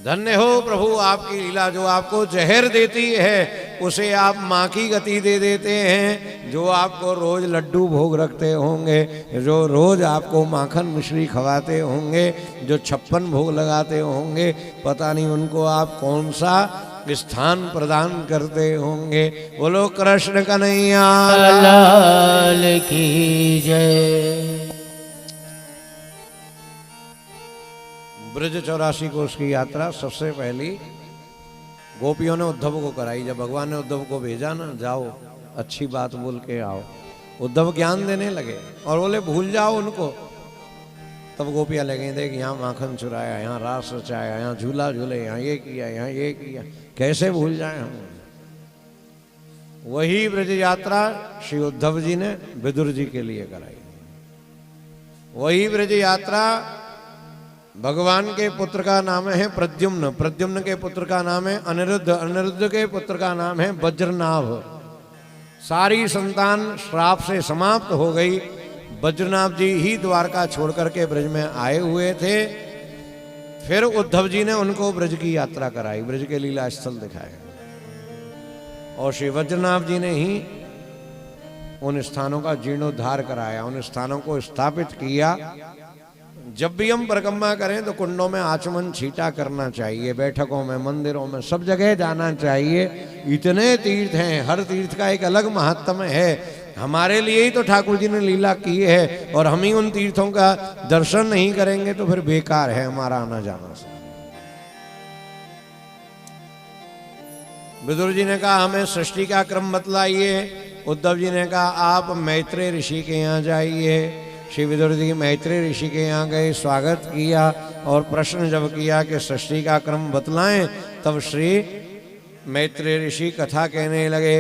धन्य हो प्रभु आपकी लीला, जो आपको जहर देती है उसे आप माँ की गति दे देते हैं, जो आपको रोज लड्डू भोग रखते होंगे, जो रोज आपको माखन मिश्री खवाते होंगे, जो 56 भोग लगाते होंगे, पता नहीं उनको आप कौन सा स्थान प्रदान करते होंगे। बोलो कृष्ण कन्हैया लाल की जय। ब्रज 84 कोष की यात्रा सबसे पहली गोपियों ने उद्धव को कराई। जब भगवान ने उद्धव को भेजा ना, जाओ अच्छी बात बोल के आओ, उद्धव ज्ञान देने लगे और बोले भूल जाओ उनको। तब गोपियां लगे, देख यहाँ माखन चुराया, यहाँ रास रचाया, यहाँ झूला झूले, यहाँ ये किया, यहाँ ये किया, कैसे भूल जाए हम। वही ब्रज यात्रा श्री उद्धव जी ने विदुर जी के लिए कराई। वही ब्रज यात्रा भगवान के पुत्र का नाम है प्रद्युम्न, प्रद्युम्न के पुत्र का नाम है अनिरुद्ध, अनिरुद्ध के पुत्र का नाम है वज्रनाभ। सारी संतान श्राप से समाप्त हो गई। वज्रनाभ जी ही द्वारका छोड़ करके ब्रज में आए हुए थे। फिर उद्धव जी ने उनको ब्रज की यात्रा कराई, ब्रज के लीला स्थल दिखाए, और श्री वज्रनाभ जी ने ही उन स्थानों का जीर्णोद्धार कराया, उन स्थानों को स्थापित किया। जब भी हम परिक्रमा करें तो कुंडों में आचमन छीटा करना चाहिए, बैठकों में, मंदिरों में, सब जगह जाना चाहिए। इतने तीर्थ हैं, हर तीर्थ का एक अलग महात्म्य है। हमारे लिए ही तो ठाकुर जी ने लीला की है, और हम ही उन तीर्थों का दर्शन नहीं करेंगे तो फिर बेकार है हमारा आना जाना। विदुर जी ने कहा हमें सृष्टि का क्रम बतलाइए। उद्धव जी ने कहा आप मैत्रेय ऋषि के यहाँ जाइए। श्री विदुर जी मैत्रेय ऋषि के यहाँ गए, स्वागत किया और प्रश्न जब किया कि सृष्टि का क्रम बतलाएं, तब श्री मैत्रेय ऋषि कथा कहने लगे।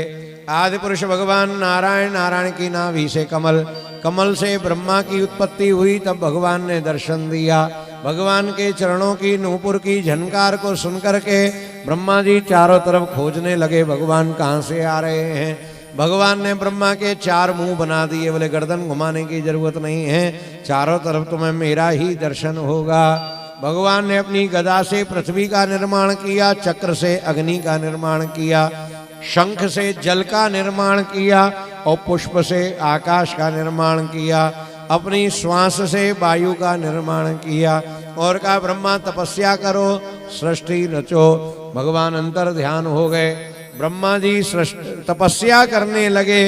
आदि पुरुष भगवान नारायण, नारायण की नाभि से कमल, कमल से ब्रह्मा की उत्पत्ति हुई। तब भगवान ने दर्शन दिया। भगवान के चरणों की नूपुर की झनकार को सुनकर के ब्रह्मा जी चारों तरफ खोजने लगे, भगवान कहाँ से आ रहे हैं। भगवान ने ब्रह्मा के 4 मुंह बना दिए, बोले गर्दन घुमाने की जरूरत नहीं है, चारों तरफ तुम्हें मेरा ही दर्शन होगा। भगवान ने अपनी गदा से पृथ्वी का निर्माण किया, चक्र से अग्नि का निर्माण किया, शंख से जल का निर्माण किया और पुष्प से आकाश का निर्माण किया, अपनी श्वास से वायु का निर्माण किया और कहा ब्रह्मा तपस्या करो, सृष्टि रचो। भगवान अंतर ध्यान हो गए। ब्रह्मा जी तपस्या करने लगे।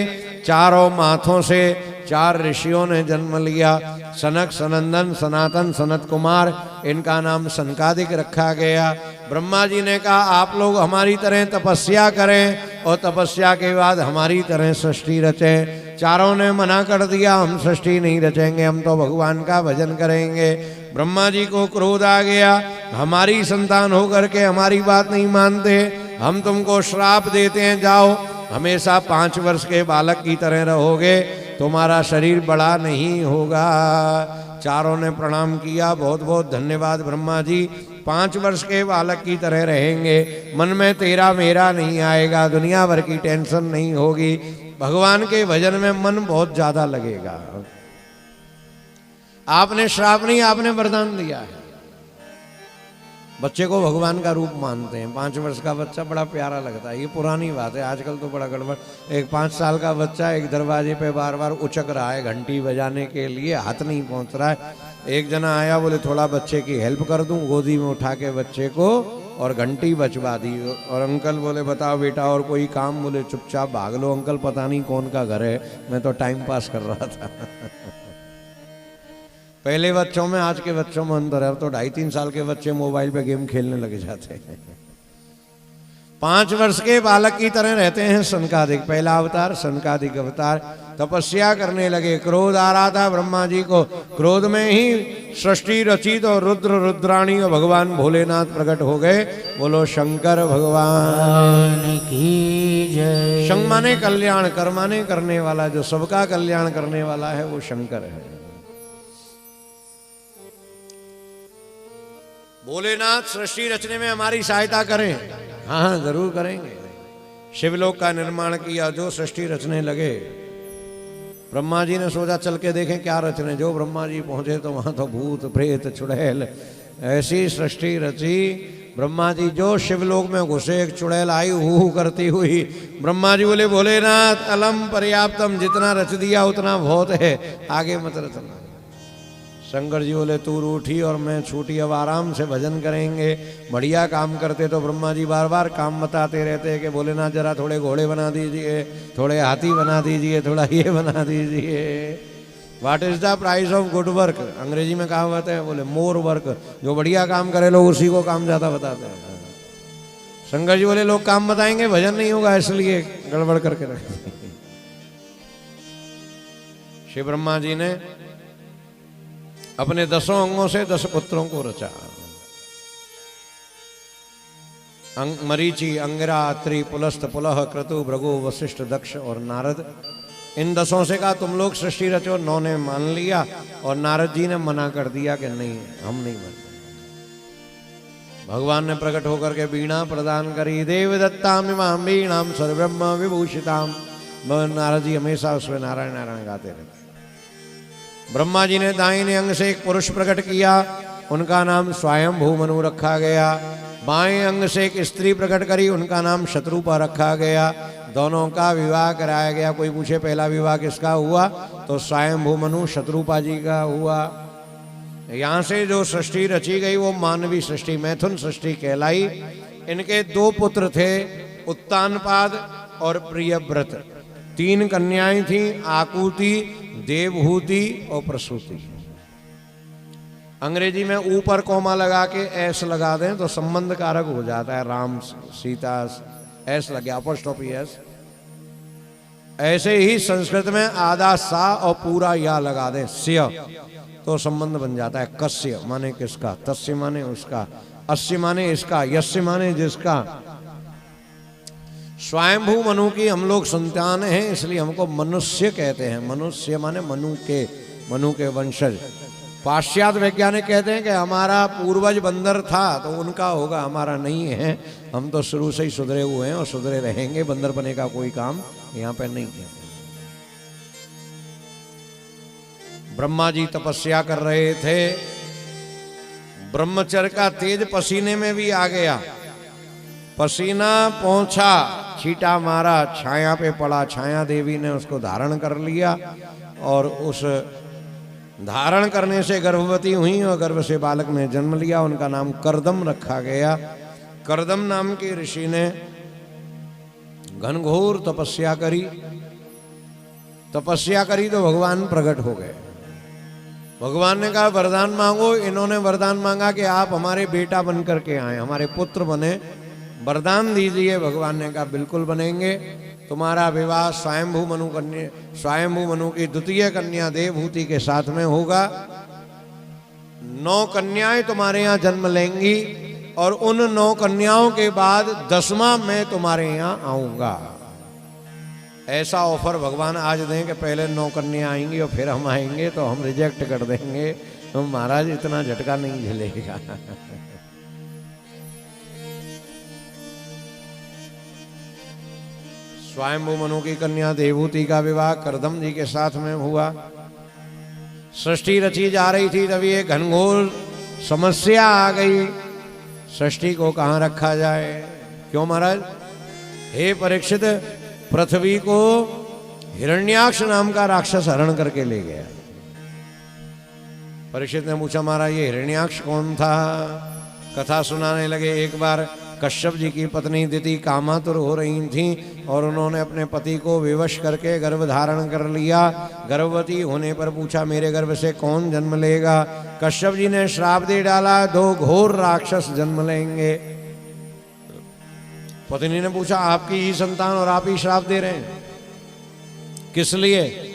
चारों माथों से 4 ऋषियों ने जन्म लिया। सनक, सनंदन, सनातन, सनत कुमार, इनका नाम सनकादिक रखा गया। ब्रह्मा जी ने कहा आप लोग हमारी तरह तपस्या करें और तपस्या के बाद हमारी तरह सृष्टि रचें। चारों ने मना कर दिया, हम सृष्टि नहीं रचेंगे, हम तो भगवान का भजन करेंगे। ब्रह्मा जी को क्रोध आ गया, हमारी संतान होकर के हमारी बात नहीं मानते, हम तुमको श्राप देते हैं, जाओ हमेशा 5 वर्ष के बालक की तरह रहोगे, तुम्हारा शरीर बड़ा नहीं होगा। चारों ने प्रणाम किया, बहुत बहुत धन्यवाद ब्रह्मा जी, 5 वर्ष के बालक की तरह रहेंगे, मन में तेरा मेरा नहीं आएगा, दुनिया भर की टेंशन नहीं होगी, भगवान के भजन में मन बहुत ज्यादा लगेगा। आपने श्राप नहीं, आपने वरदान दिया है। बच्चे को भगवान का रूप मानते हैं। 5 वर्ष का बच्चा बड़ा प्यारा लगता है, ये पुरानी बात है, आजकल तो बड़ा गड़बड़। एक 5 साल का बच्चा एक दरवाजे पे बार बार उचक रहा है घंटी बजाने के लिए, हाथ नहीं पहुंच रहा है। एक जना आया, बोले थोड़ा बच्चे की हेल्प कर दूं, गोदी में उठा के बच्चे को और घंटी बजवा दी। और अंकल बोले बताओ बेटा और कोई काम, बोले चुपचाप भाग लो अंकल, पता नहीं कौन का घर है, मैं तो टाइम पास कर रहा था। पहले बच्चों में आज के बच्चों में अंतर है। अब तो 2.5-3 साल के बच्चे मोबाइल पे गेम खेलने लगे जाते हैं। 5 वर्ष के बालक की तरह रहते हैं सनकादिक। पहला अवतार सनकादिक अवतार, तपस्या करने लगे। क्रोध आ रहा था ब्रह्मा जी को, क्रोध में ही सृष्टि रची तो रुद्र, रुद्राणी और भगवान भोलेनाथ प्रकट हो गए। बोलो शंकर भगवान की जय। शंख माने कल्याण, कर माने करने वाला, जो सबका कल्याण करने वाला है वो शंकर है। भोलेनाथ सृष्टि रचने में हमारी सहायता करें। हाँ हाँ जरूर करेंगे। शिवलोक का निर्माण किया, जो सृष्टि रचने लगे। ब्रह्मा जी ने सोचा चल के देखें क्या रचने, जो ब्रह्मा जी पहुंचे तो वहां तो भूत प्रेत चुड़ैल ऐसी सृष्टि रची। ब्रह्मा जी जो शिवलोक में घुसे, एक चुड़ैल आई हू करती हुई। ब्रह्मा जी बोले भोलेनाथ अलम पर्याप्तम, जितना रच दिया उतना बहुत है, आगे मत रचना। शंकर जी बोले तू रूठी और मैं छूटी, अब आराम से भजन करेंगे। बढ़िया काम करते तो ब्रह्मा जी बार बार काम बताते रहते कि भोलेनाथ जरा थोड़े घोड़े बना दीजिए, थोड़े हाथी बना दीजिए, थोड़ा ये बना दीजिए। What is the price of good work, अंग्रेजी में कहावत है, बोले मोर वर्क। जो बढ़िया काम करे लोग उसी को काम ज्यादा बताते हैं। शंकर जी बोले लोग काम बताएंगे भजन नहीं होगा, इसलिए गड़बड़ करके रखे। श्री ब्रह्मा जी ने अपने 10 अंगों से 10 पुत्रों को रचा। मरीचि, अंगिरा, अत्रि, पुलस्त, पुलह, क्रतु, भृगु, वशिष्ठ, दक्ष और नारद। इन 10 से कहा तुम लोग सृष्टि रचो। 9 ने मान लिया और नारद जी ने मना कर दिया कि नहीं, हम नहीं मानते। भगवान ने प्रकट होकर के वीणा प्रदान करी। देव दत्ताम इमाम वीणाम सर्वब्रह्म विभूषिताम। नारद जी हमेशा उसमें नारायण नारायण गाते रहते। ब्रह्मा जी ने दाहिने अंग से एक पुरुष प्रकट किया, उनका नाम स्वयंभू मनु रखा गया। बाएं अंग से एक स्त्री प्रकट करी, उनका नाम शत्रुपा रखा गया। दोनों का विवाह कराया गया। कोई पूछे पहला विवाह किसका हुआ, तो स्वयंभू मनु शत्रुपा जी का हुआ। यहाँ से जो सृष्टि रची गई वो मानवी सृष्टि, मैथुन सृष्टि कहलाई। इनके 2 पुत्र थे, उत्तानपाद और प्रियव्रत। 3 कन्याएं थीं, आकुति, देवहूति और प्रसूति। अंग्रेजी में ऊपर कोमा लगा के एस लगा दें तो संबंध कारक हो जाता है। राम सीता एस लग गया, अपॉस्ट्रोफी एस। ऐसे ही संस्कृत में आधा सा और पूरा या लगा दें स्य तो संबंध बन जाता है। कस्य माने किसका, तस्य माने उसका, अस्य माने इसका, यस्य माने जिसका। स्वयंभू मनु की हम लोग संतान हैं, इसलिए हमको मनुष्य कहते हैं। मनुष्य माने मनु के वंशज। पाश्चात्य वैज्ञानिक कहते हैं कि हमारा पूर्वज बंदर था तो उनका होगा, हमारा नहीं है। हम तो शुरू से ही सुधरे हुए हैं और सुधरे रहेंगे। बंदर बने का कोई काम यहाँ पे नहीं है। ब्रह्मा जी तपस्या कर रहे थे, ब्रह्मचर्य का तेज पसीने में भी आ गया। पसीना पहुंचा, छींटा मारा, छाया पे पड़ा। छाया देवी ने उसको धारण कर लिया और उस धारण करने से गर्भवती हुई और गर्भ से बालक ने जन्म लिया। उनका नाम करदम रखा गया। करदम नाम के ऋषि ने घनघोर तपस्या करी। तपस्या करी तो भगवान प्रकट हो गए। भगवान ने कहा वरदान मांगो। इन्होंने वरदान मांगा कि आप हमारे बेटा बन करके आए, हमारे पुत्र बने, वरदान दीजिए। भगवान ने कहा बिल्कुल बनेंगे। तुम्हारा विवाह स्वयंभू मनु की द्वितीय कन्या देवहूति के साथ में होगा। 9 कन्याएं तुम्हारे यहाँ जन्म लेंगी और उन 9 कन्याओं के बाद 10वां मैं तुम्हारे यहाँ आऊंगा। ऐसा ऑफर भगवान आज दें कि पहले 9 कन्या आएंगी और फिर हम आएंगे, तो हम रिजेक्ट कर देंगे। तो महाराज इतना झटका नहीं झेलेगा। स्वयंभू मनु की कन्या देवहूति का विवाह करदम जी के साथ में हुआ। सृष्टि रची जा रही थी, तभी एक घनघोर समस्या आ गई। सृष्टि को कहाँ रखा जाए? क्यों महाराज? हे परीक्षित, पृथ्वी को हिरण्याक्ष नाम का राक्षस हरण करके ले गया। परीक्षित ने पूछा महाराज ये हिरण्याक्ष कौन था? कथा सुनाने लगे। एक बार कश्यप जी की पत्नी दिति कामातुर हो रही थी और उन्होंने अपने पति को विवश करके गर्भ धारण कर लिया। गर्भवती होने पर पूछा मेरे गर्भ से कौन जन्म लेगा? कश्यप जी ने श्राप दे डाला, 2 घोर राक्षस जन्म लेंगे। पत्नी ने पूछा आपकी ही संतान और आप ही श्राप दे रहे हैं, किस लिए?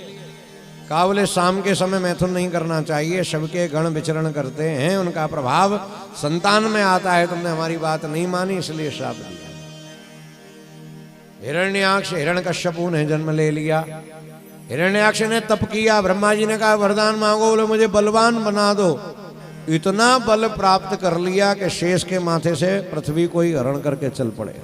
कहा बोले शाम के समय मैथुन नहीं करना चाहिए, सबके गण विचरण करते हैं, उनका प्रभाव संतान में आता है। तुमने हमारी बात नहीं मानी इसलिए श्राप दिया। हिरण्याक्ष हिरण्यकश्यपु ने जन्म ले लिया। हिरण्याक्ष ने तप किया। ब्रह्मा जी ने कहा वरदान मांगो। बोले मुझे बलवान बना दो। इतना बल प्राप्त कर लिया कि शेष के माथे से पृथ्वी को ही हरण करके चल पड़े।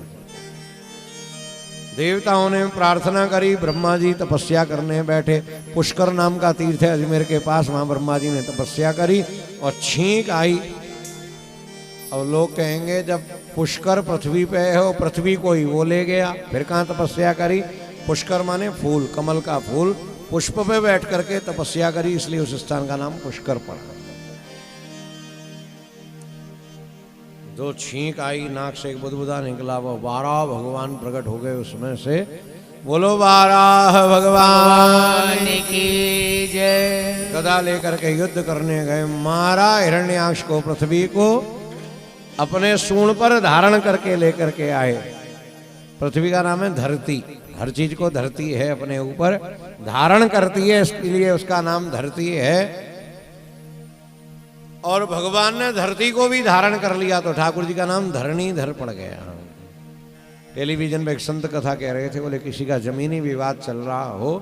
देवताओं ने प्रार्थना करी। ब्रह्मा जी तपस्या करने बैठे। पुष्कर नाम का तीर्थ है अजमेर के पास, वहां ब्रह्मा जी ने तपस्या करी और छींक आई अब लोग कहेंगे जब पुष्कर पृथ्वी पे है और पृथ्वी को ही वो ले गया, फिर कहाँ तपस्या करी। पुष्कर माने फूल, कमल का फूल, पुष्प पे बैठ करके तपस्या करी, इसलिए उस स्थान का नाम पुष्कर पड़ा। जो छींक आई नाक से, एक बुदबुदा निकला, वो 12 भगवान प्रकट हो गए उसमें से। बोलो 12 भगवान की जय। गदा लेकर के युद्ध करने गए, मारा हिरण्याक्ष को, पृथ्वी को अपने सूंड पर धारण करके लेकर के आए। पृथ्वी का नाम है धरती, हर चीज को धरती है अपने ऊपर धारण करती है, इसके लिए उसका नाम धरती है। और भगवान ने धरती को भी धारण कर लिया तो ठाकुर जी का नाम धरणीधर पड़ गया। टेलीविजन में एक संत कथा कह रहे थे, बोले किसी का जमीनी विवाद चल रहा हो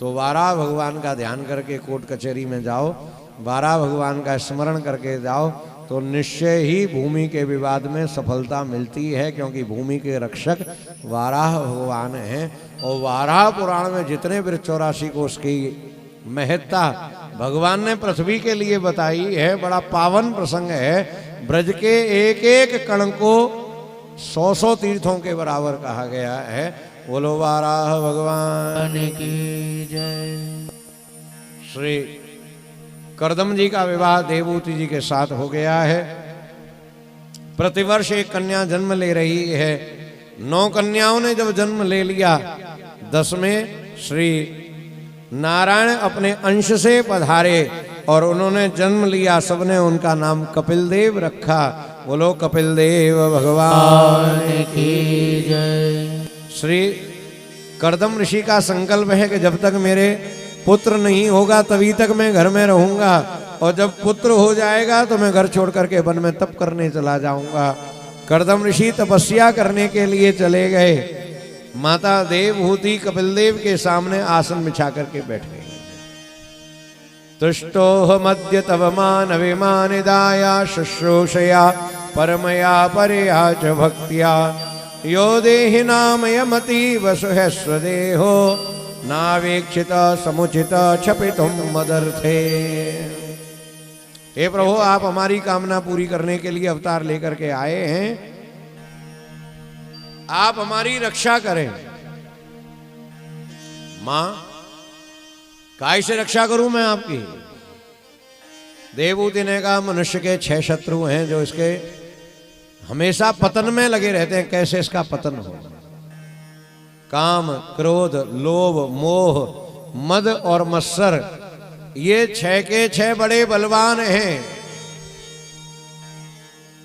तो 12 भगवान का ध्यान करके कोर्ट कचहरी में जाओ, 12 भगवान का स्मरण करके जाओ तो निश्चय ही भूमि के विवाद में सफलता मिलती है, क्योंकि भूमि के रक्षक 12 भगवान हैं। और 12 पुराण में जितने वृक्ष 84 को उसकी महत्ता भगवान ने पृथ्वी के लिए बताई है। बड़ा पावन प्रसंग है। ब्रज के एक एक कण को 100 तीर्थों के बराबर कहा गया है। बोलो 12 भगवान की जय। श्री करदम जी का विवाह देवहूति जी के साथ हो गया है। प्रतिवर्ष एक कन्या जन्म ले रही है। 9 कन्याओं ने जब जन्म ले लिया, 10वें श्री नारायण अपने अंश से पधारे और उन्होंने जन्म लिया। सबने उनका नाम कपिल देव रखा। बोलो कपिल देव भगवान की जय। श्री करदम ऋषि का संकल्प है कि जब तक मेरे पुत्र नहीं होगा तभी तक मैं घर में रहूंगा, और जब पुत्र हो जाएगा तो मैं घर छोड़ करके वन में तप करने चला जाऊंगा। करदम ऋषि तपस्या करने के लिए चले गए। माता देवहूति कपिल देव के सामने आसन बिछा करके बैठ गई। तुष्टोह मध्य तव मान विमानिदाया शुश्रूषया परमया परया च भक्त्या यो देहि नामयमति वसुह स्वदेहो नावेक्षित समुचित क्षपितुम मदर्थे। हे प्रभु, आप हमारी कामना पूरी करने के लिए अवतार लेकर के आए हैं, आप हमारी रक्षा करें। मां, काय से रक्षा करूं मैं आपकी? देवहूति ने कहा मनुष्य के 6 शत्रु हैं जो इसके हमेशा पतन में लगे रहते हैं। कैसे इसका पतन हो? काम, क्रोध, लोभ, मोह, मद और मत्सर, ये 6 के 6 बड़े बलवान हैं।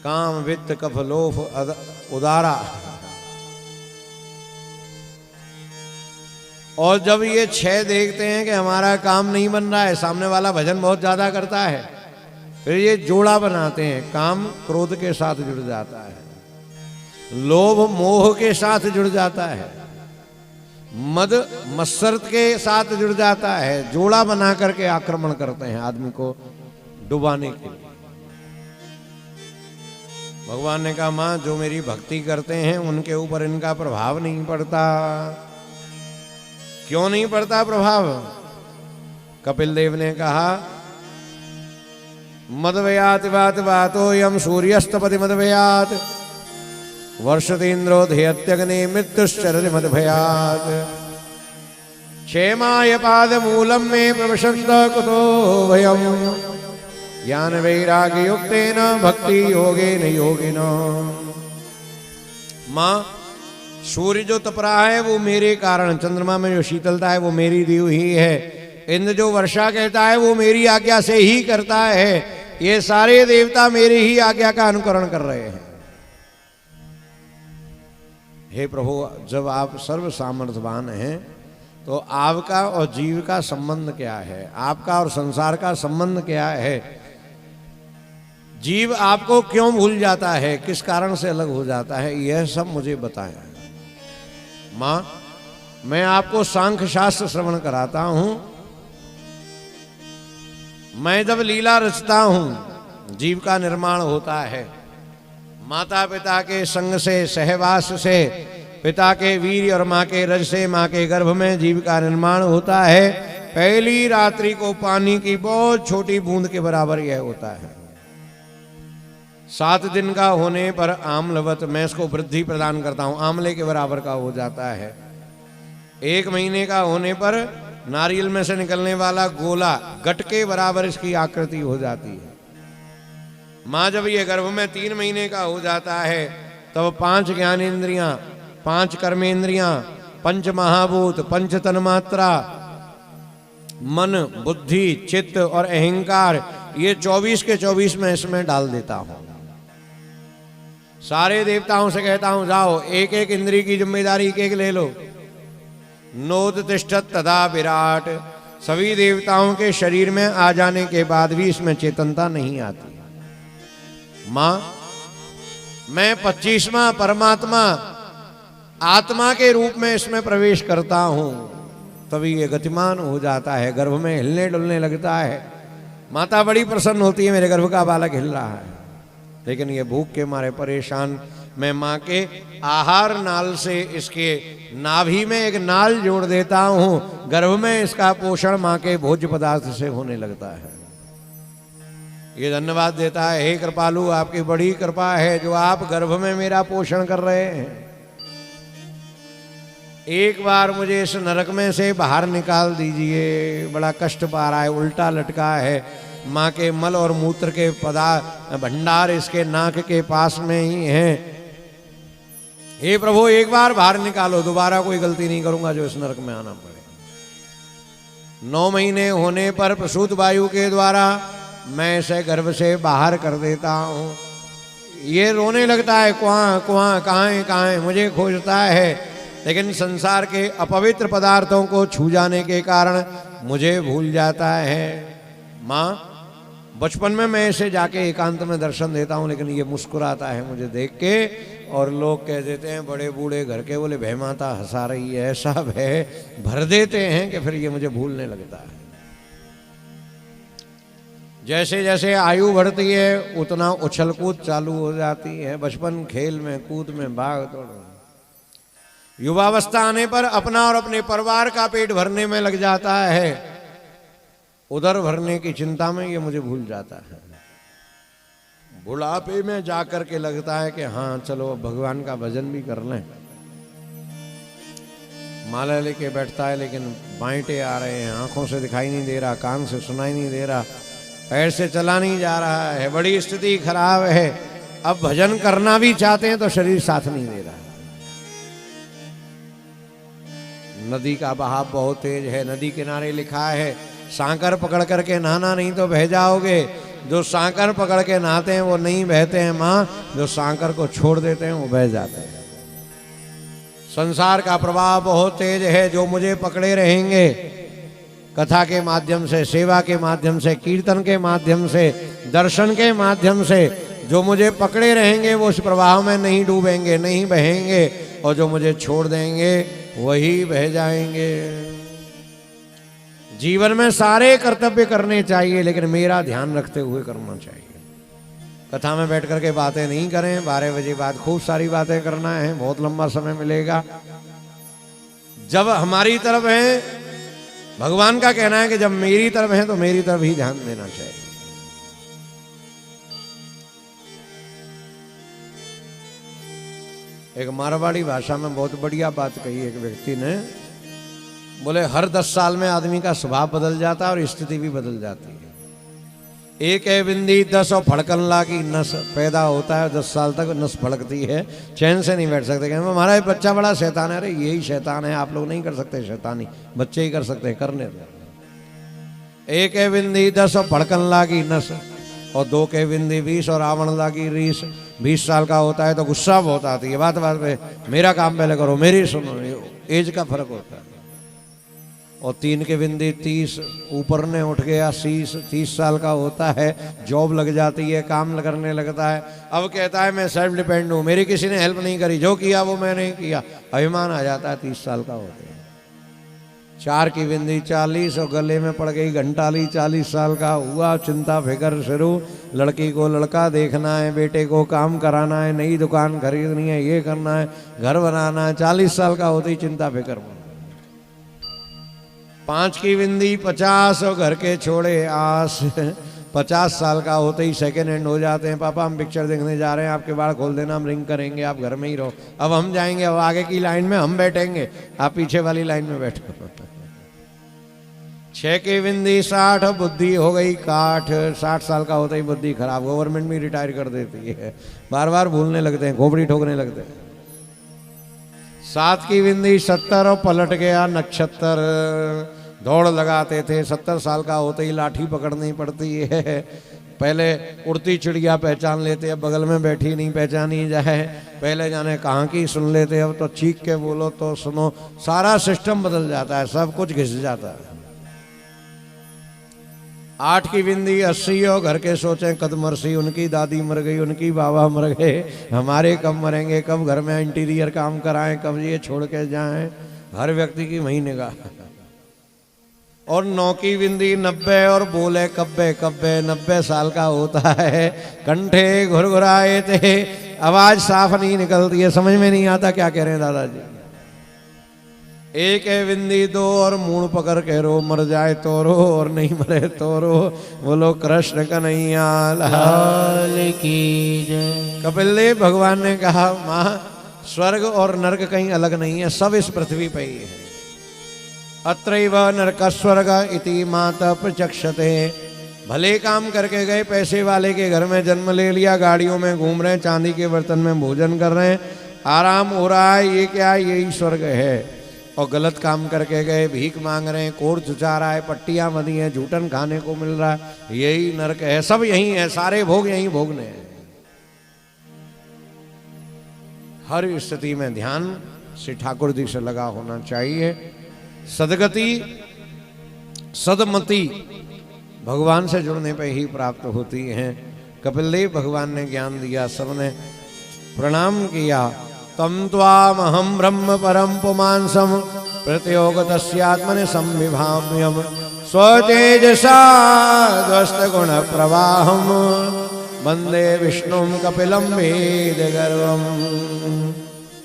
काम, वित्त, कफ, लोभ, उदारा। और जब ये 6 देखते हैं कि हमारा काम नहीं बन रहा है, सामने वाला भजन बहुत ज्यादा करता है, फिर ये जोड़ा बनाते हैं। काम क्रोध के साथ जुड़ जाता है, लोभ मोह के साथ जुड़ जाता है, मद मत्सर के साथ जुड़ जाता है। जोड़ा बना करके आक्रमण करते हैं आदमी को डुबाने के लिए। भगवान ने कहा मां, जो मेरी भक्ति करते हैं उनके ऊपर इनका प्रभाव नहीं पड़ता। क्यों नहीं पड़ता प्रभाव? कपिल देव ने कहा मदवयात वात वातो यम सूर्यस्तपति मदवयात वर्षतीन्द्रो ध्यत्यग्नि मृत्युश्चरति मदभयात क्षेमाय पाद मूलम में प्रवशंत कुतो भयम ज्ञान वैराग्य युक्तेन भक्ति योगेन योगिन। मां, सूर्य जो तप रहा है वो मेरे कारण, चंद्रमा में जो शीतलता है वो मेरी दी हुई है, इंद्र जो वर्षा कहता है वो मेरी आज्ञा से ही करता है। ये सारे देवता मेरी ही आज्ञा का अनुकरण कर रहे हैं। हे प्रभु, जब आप सर्व सामर्थ्यवान हैं तो आपका और जीव का संबंध क्या है? आपका और संसार का संबंध क्या है? जीव आपको क्यों भूल जाता है, किस कारण से अलग हो जाता है, यह सब मुझे बताएं। मां, मैं आपको सांख्य शास्त्र श्रवण कराता हूं। मैं जब लीला रचता हूं, जीव का निर्माण होता है। माता पिता के संग से, सहवास से, पिता के वीर्य और माँ के रज से, माँ के गर्भ में जीव का निर्माण होता है। पहली रात्रि को पानी की बहुत छोटी बूंद के बराबर यह होता है। 7 दिन का होने पर आम्लवत मैं इसको वृद्धि प्रदान करता हूं, आंवले के बराबर का हो जाता है। 1 महीने का होने पर नारियल में से निकलने वाला गोला गट के बराबर इसकी आकृति हो जाती है। माँ जब ये गर्भ में 3 महीने का हो जाता है तब 5 ज्ञानेंद्रियां, 5 कर्मेंद्रियां, 5 महाभूत, 5 तन्मात्रा, मन, बुद्धि, चित्त और अहंकार, ये 24 के 24 में इसमें डाल देता हूं। सारे देवताओं से कहता हूं जाओ एक एक इंद्रिय की जिम्मेदारी एक एक ले लो। नोद तिष्ठत तदा विराट, सभी देवताओं के शरीर में आ जाने के बाद भी इसमें चेतनता नहीं आती। मां मैं 25वां परमात्मा आत्मा के रूप में इसमें प्रवेश करता हूं, तभी ये गतिमान हो जाता है, गर्भ में हिलने डुलने लगता है। माता बड़ी प्रसन्न होती है, मेरे गर्भ का बालक हिल रहा है। लेकिन ये भूख के मारे परेशान, मैं माँ के आहार नाल से इसके नाभि में एक नाल जोड़ देता हूं, गर्भ में इसका पोषण माँ के भोज्य पदार्थ से होने लगता है। ये धन्यवाद देता है, हे कृपालु आपकी बड़ी कृपा है जो आप गर्भ में मेरा पोषण कर रहे हैं। एक बार मुझे इस नरक में से बाहर निकाल दीजिए, बड़ा कष्ट पा रहा है, उल्टा लटका है, माँ के मल और मूत्र के भंडार इसके नाक के पास में ही हैं। हे प्रभु एक बार बाहर निकालो, दोबारा कोई गलती नहीं करूंगा जो इस नरक में आना पड़े। 9 महीने होने पर प्रसूत वायु के द्वारा मैं इसे गर्भ से बाहर कर देता हूं। ये रोने लगता है, कुआं कुआं कहाँ है, मुझे खोजता है, लेकिन संसार के अपवित्र पदार्थों को छू जाने के कारण मुझे भूल जाता है। माँ बचपन में मैं इसे जाके एकांत में दर्शन देता हूँ, लेकिन ये मुस्कुराता है मुझे देख के, और लोग कह देते हैं बड़े बूढ़े घर के, बोले भय माता हंसा रही है, ऐसा भय भर देते हैं कि फिर ये मुझे भूलने लगता है। जैसे जैसे आयु बढ़ती है उतना उछल कूद चालू हो जाती है, बचपन खेल में कूद में भाग दौड़। युवावस्था आने पर अपना और अपने परिवार का पेट भरने में लग जाता है, उधर भरने की चिंता में ये मुझे भूल जाता है। बुढ़ापे में जाकर के लगता है कि हाँ चलो भगवान का भजन भी कर लें। माला लेके बैठता है लेकिन बांटे आ रहे हैं, आंखों से दिखाई नहीं दे रहा, कान से सुनाई नहीं दे रहा, पैर से चला नहीं जा रहा है, बड़ी स्थिति खराब है। अब भजन करना भी चाहते हैं तो शरीर साथ नहीं दे रहा। नदी का बहाव बहुत तेज है, नदी किनारे लिखा है सांकर पकड़ करके नहाना नहीं तो बह जाओगे। जो सांकर पकड़ के नहाते हैं वो नहीं बहते हैं माँ, जो सांकर को छोड़ देते हैं वो बह जाते हैं। संसार का प्रभाव बहुत तेज है, जो मुझे पकड़े रहेंगे कथा के माध्यम से, सेवा के माध्यम से, कीर्तन के माध्यम से, दर्शन के माध्यम से, जो मुझे पकड़े रहेंगे वो उस प्रवाह में नहीं डूबेंगे, नहीं बहेंगे, और जो मुझे छोड़ देंगे वही बह जाएंगे। जीवन में सारे कर्तव्य करने चाहिए, लेकिन मेरा ध्यान रखते हुए करना चाहिए। कथा में बैठ करके बातें नहीं करें, 12 बजे बाद खूब सारी बातें करना है, बहुत लंबा समय मिलेगा। जब हमारी तरफ है, भगवान का कहना है कि जब मेरी तरफ है तो मेरी तरफ ही ध्यान देना चाहिए। एक मारवाड़ी भाषा में बहुत बढ़िया बात कही एक व्यक्ति ने, बोले हर 10 साल में आदमी का स्वभाव बदल जाता है और स्थिति भी बदल जाती है। एक है बिंदी 10 और फड़कन ला की नस पैदा होता है, 10 साल तक नस फड़कती है, चैन से नहीं बैठ सकते। कहते हमारा बच्चा बड़ा शैतान है। अरे यही शैतान है, आप लोग नहीं कर सकते शैतानी, बच्चे ही कर सकते हैं, करने दो। एक है बिंदी 10 और फड़कन ला की नस, और 2 के बिंदी 20 और रावण ला की रीस। 20 साल का होता है तो गुस्सा बहुत आती है, बात बात पे मेरा काम पहले करो, मेरी सुनो, एज का फर्क होता है। और 3 के बिंदी 30, ऊपर ने उठ गया 30 साल का होता है, जॉब लग जाती है, काम करने लगता है। अब कहता है मैं सेल्फ डिपेंड हूँ, मेरी किसी ने हेल्प नहीं करी, जो किया वो मैंने किया, अभिमान आ जाता है। 30 साल का होता है। 4 की बिंदी 40 और गले में पड़ गई घंटाली, 40 साल का हुआ, चिंता फिकर शुरू, लड़की को लड़का देखना है, बेटे को काम कराना है, नई दुकान खरीदनी है, ये करना है, घर बनाना है। 40 साल का होती चिंता फिकर। 5 की बिंदी 50 और घर के छोड़े आस, 50 साल का होते ही सेकेंड हैंड हो जाते हैं। पापा हम पिक्चर देखने जा रहे हैं, आपके बाल खोल देना, हम रिंग करेंगे, आप घर में ही रहो। अब हम जाएंगे, अब आगे की लाइन में हम बैठेंगे, आप पीछे वाली लाइन में बैठो। 6 की बिंदी 60 बुद्धि हो गई काठ। 60 साल का होता ही बुद्धि खराब, गवर्नमेंट भी रिटायर कर देती है, बार बार भूलने लगते हैं, खोपड़ी ठोकने लगते हैं। 7 की बिंदी 70 और पलट गया नक्षत्र। दौड़ लगाते थे, 70 साल का होते ही लाठी पकड़नी पड़ती है। पहले उड़ती चिड़िया पहचान लेते, अब बगल में बैठी नहीं पहचानी जाए। पहले जाने कहाँ की सुन लेते, अब तो चीख के बोलो तो सुनो। सारा सिस्टम बदल जाता है, सब कुछ घिस जाता है। 8 की बिंदी 80 और घर के सोचे कद मरसी, उनकी दादी मर गई, उनकी बाबा मर गए, हमारे कब मरेंगे, कब घर में इंटीरियर काम कराएं, कब ये छोड़ के जाएं। हर व्यक्ति की वही निगाह। और 9 की बिंदी 90 और बोले कब्बे कब्बे। 90 साल का होता है, कंठे घुरघुराए थे, आवाज साफ नहीं निकलती है, समझ में नहीं आता क्या कह रहे हैं दादाजी। 1 है बिंदी 2 और मूड पकड़ के रो, मर जाए तो रो और नहीं मरे तो रो। बोलो कृष्ण कन्हैया लाल की जय। कपिल देव भगवान ने कहा, माँ स्वर्ग और नरक कहीं अलग नहीं है, सब इस पृथ्वी पे ही है। अत्रैव नरक स्वर्ग इति माता प्रचक्षते। भले काम करके गए, पैसे वाले के घर में जन्म ले लिया, गाड़ियों में घूम रहे हैं, चांदी के बर्तन में भोजन कर रहे हैं, आराम हो रहा है, ये क्या, यही स्वर्ग है। और गलत काम करके गए, भीख मांग रहे हैं, कोड़ चुचा रहा है, पट्टियां बंधी हैं, झूठन खाने को मिल रहा है, यही नरक है। सब यही है, सारे भोग यही भोगने हैं। हर स्थिति में ध्यान श्री ठाकुर जी से लगा होना चाहिए। सदगति सदमति भगवान से जुड़ने पर ही प्राप्त होती है। कपिल देव भगवान ने ज्ञान दिया, सबने प्रणाम किया। तम त्वामहं ब्रह्म परम पुमांसम प्रत्योगतस्यात्मने संविभाव्यम स्वतेजसा ध्वस्त गुण प्रवाहम वंदे विष्णुं कपिलं वेद गर्वम।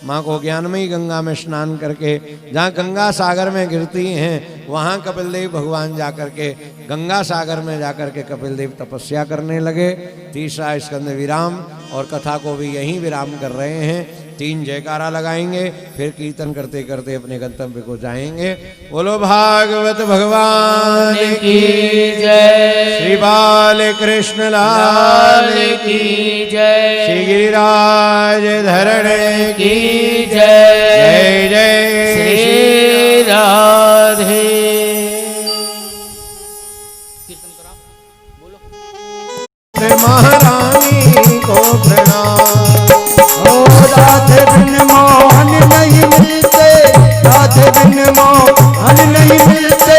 माँ को ज्ञानमयी गंगा में स्नान करके, जहाँ गंगा सागर में गिरती हैं, वहाँ कपिल देव भगवान जाकर के गंगा सागर में जाकर के कपिल देव तपस्या करने लगे। तीसरा स्कंद विराम, और कथा को भी यहीं विराम कर रहे हैं। 3 जयकारा लगाएंगे, फिर कीर्तन करते करते अपने गंतव्य को जाएंगे। बोलो भागवत भगवान की जय। श्री बाल कृष्ण लाल की जय। श्री गिरिराज धरण की जय। जय जय श्री राधे। कीर्तन करो, बोलो। महारानी को प्रणाम। राधे बिन मोहन नहीं मिलते, राधे बिन मोहन नहीं मिलते,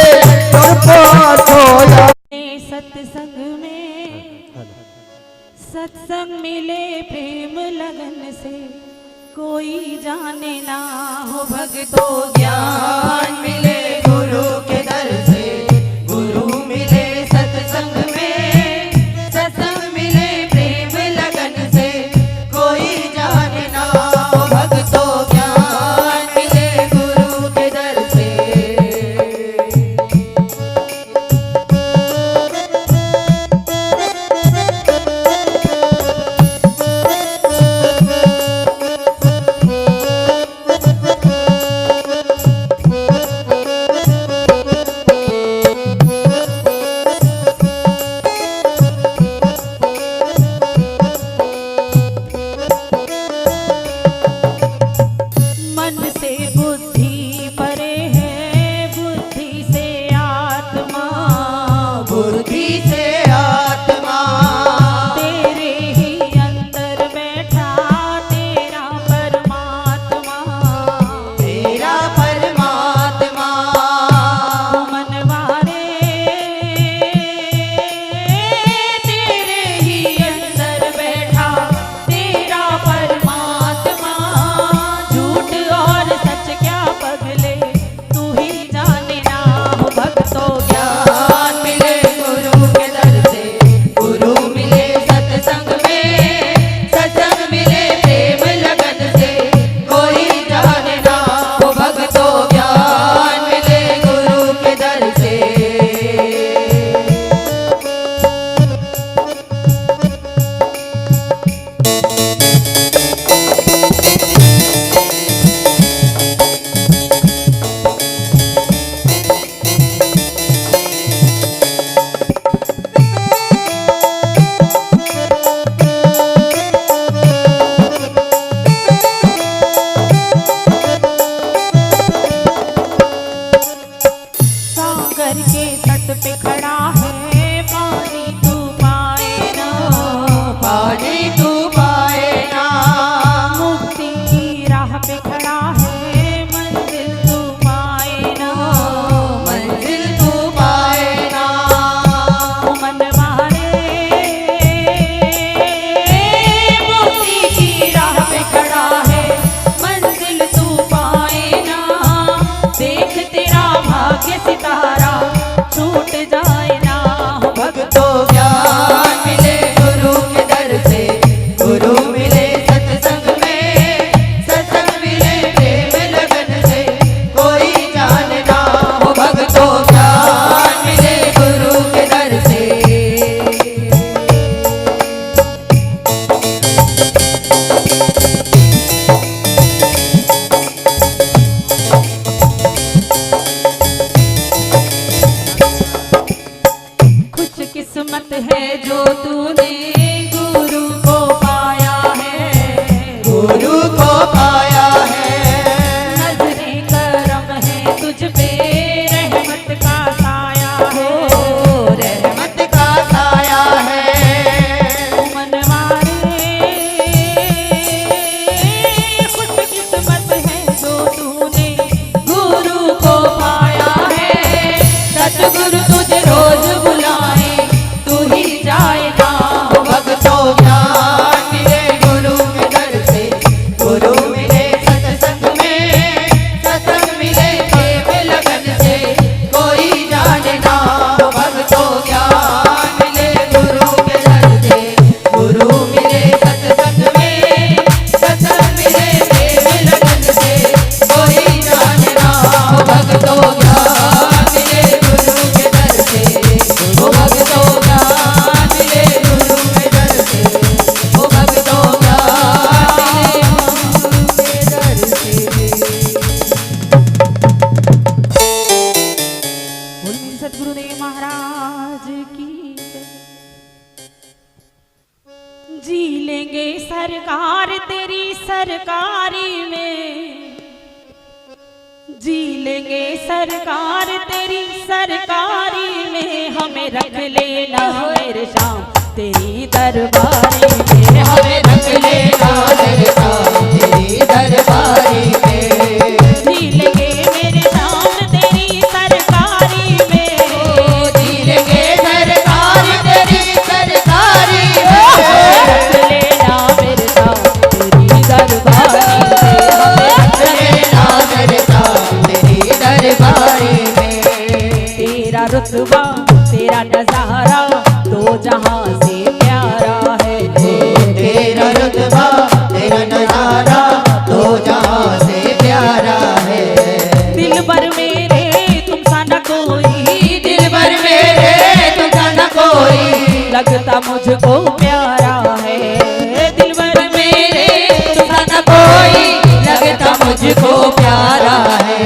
और पाठो सत्संग में सत्संग मिले प्रेम लगन से, कोई जाने ना हो भक्तों ज्ञान मिले गुरु के दर से। गुरु मिले सत्संग में, सत्संग मिले प्रेम लगन से, कोई जाने ना हो भक्तों ज्ञान मिले गुरु के दर से। सरकारी में, जी लेंगे सरकार तेरी सरकारी में, हमें रख लेना मेरे शाम तेरी दरबारी में, हमें रख लेना मेरे शाम तेरी दरबारी में, जी लेंगे मेरे शाम तेरी सरकारी में, जी लेंगे सरकार तेरी सरकारी में, रख लेना मेरे शाम तेरी दरबारी में, रख लेना मेरे शाम तेरी दरबारी में, तेरा रुतबा तेरा नजारा दो जहां से प्यारा है, तेरा रुतबा तेरा नजारा दो जहां से प्यारा है, दिल भर मेरे तुम सा न कोई, दिल भर मेरे तुझा न कोई, लगता मुझको प्यारा है, दिल भर मेरे तुझा न कोई, लगता मुझको प्यारा है,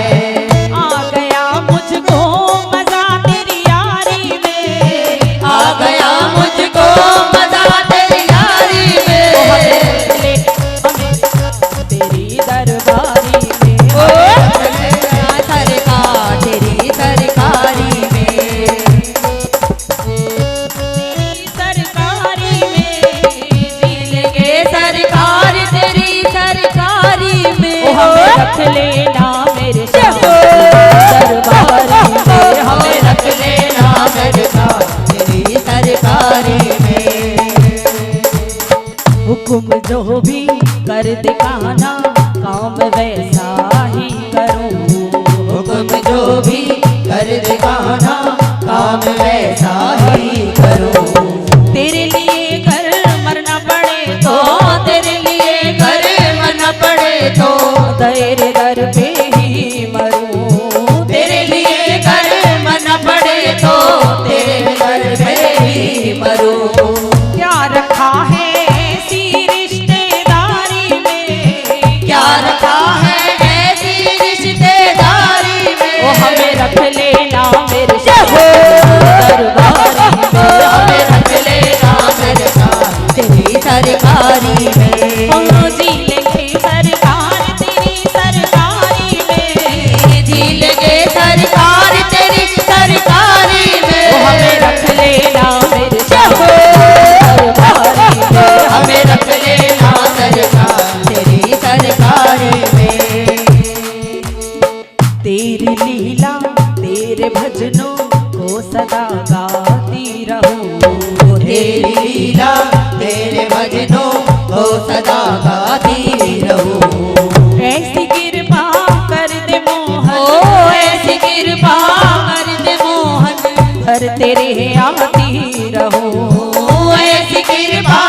आ गया मुझको मजा तेरी यारी में, आ गया मुझको मजा तेरी यारी में, ले हमें तेरी दरबारी में, ओ सरकार तेरी सरकारी में, तेरी सरकारी में, जी लेंगे सरकार तेरी सरकारी में, ओ हमें रख लेना मेरे शाम दरबारी में, हमें रख लेना मेरे शाम तेरी सरकारी में, हुक्म जो भी कर दिखाना काम वैसा ही करूं, हुक्म जो भी कर दिखाना काम वैसा ही करो, तेरे लिए घर मरना पड़े तो, तेरे लिए घर मरना पड़े तो, तेरे दर पे ही मरूं, तेरे लिए घर मरना पड़े तो, तेरे घर पे ही मरो, क्या रखा है ऐसी रिश्तेदारी में, क्या रखा है ऐसी रिश्तेदारी में, वो हमें रख लेना मेरे शाम दरबारी में, हमें रख लेना मेरे शाम तेरी सरकारी में, ओ जी लेंगे सरकार तेरी सरकारी में, जी लेंगे सरकार तेरी सरकारी में, वो हमें रख लेना मेरे शाम दरबारी में, हमें रख लेना सरकार तेरी सरकारी में, तेरी लीला तेरे भजनों को सदा गाती रहूं, तेरी लीला तेरे भजनों को सदा गाती रहूं, ऐसी कृपा कर दे मोहन, ओ ऐसी कृपा कर दे मोहन, घर तेरे आती रहूं, ओ ऐसी कृपा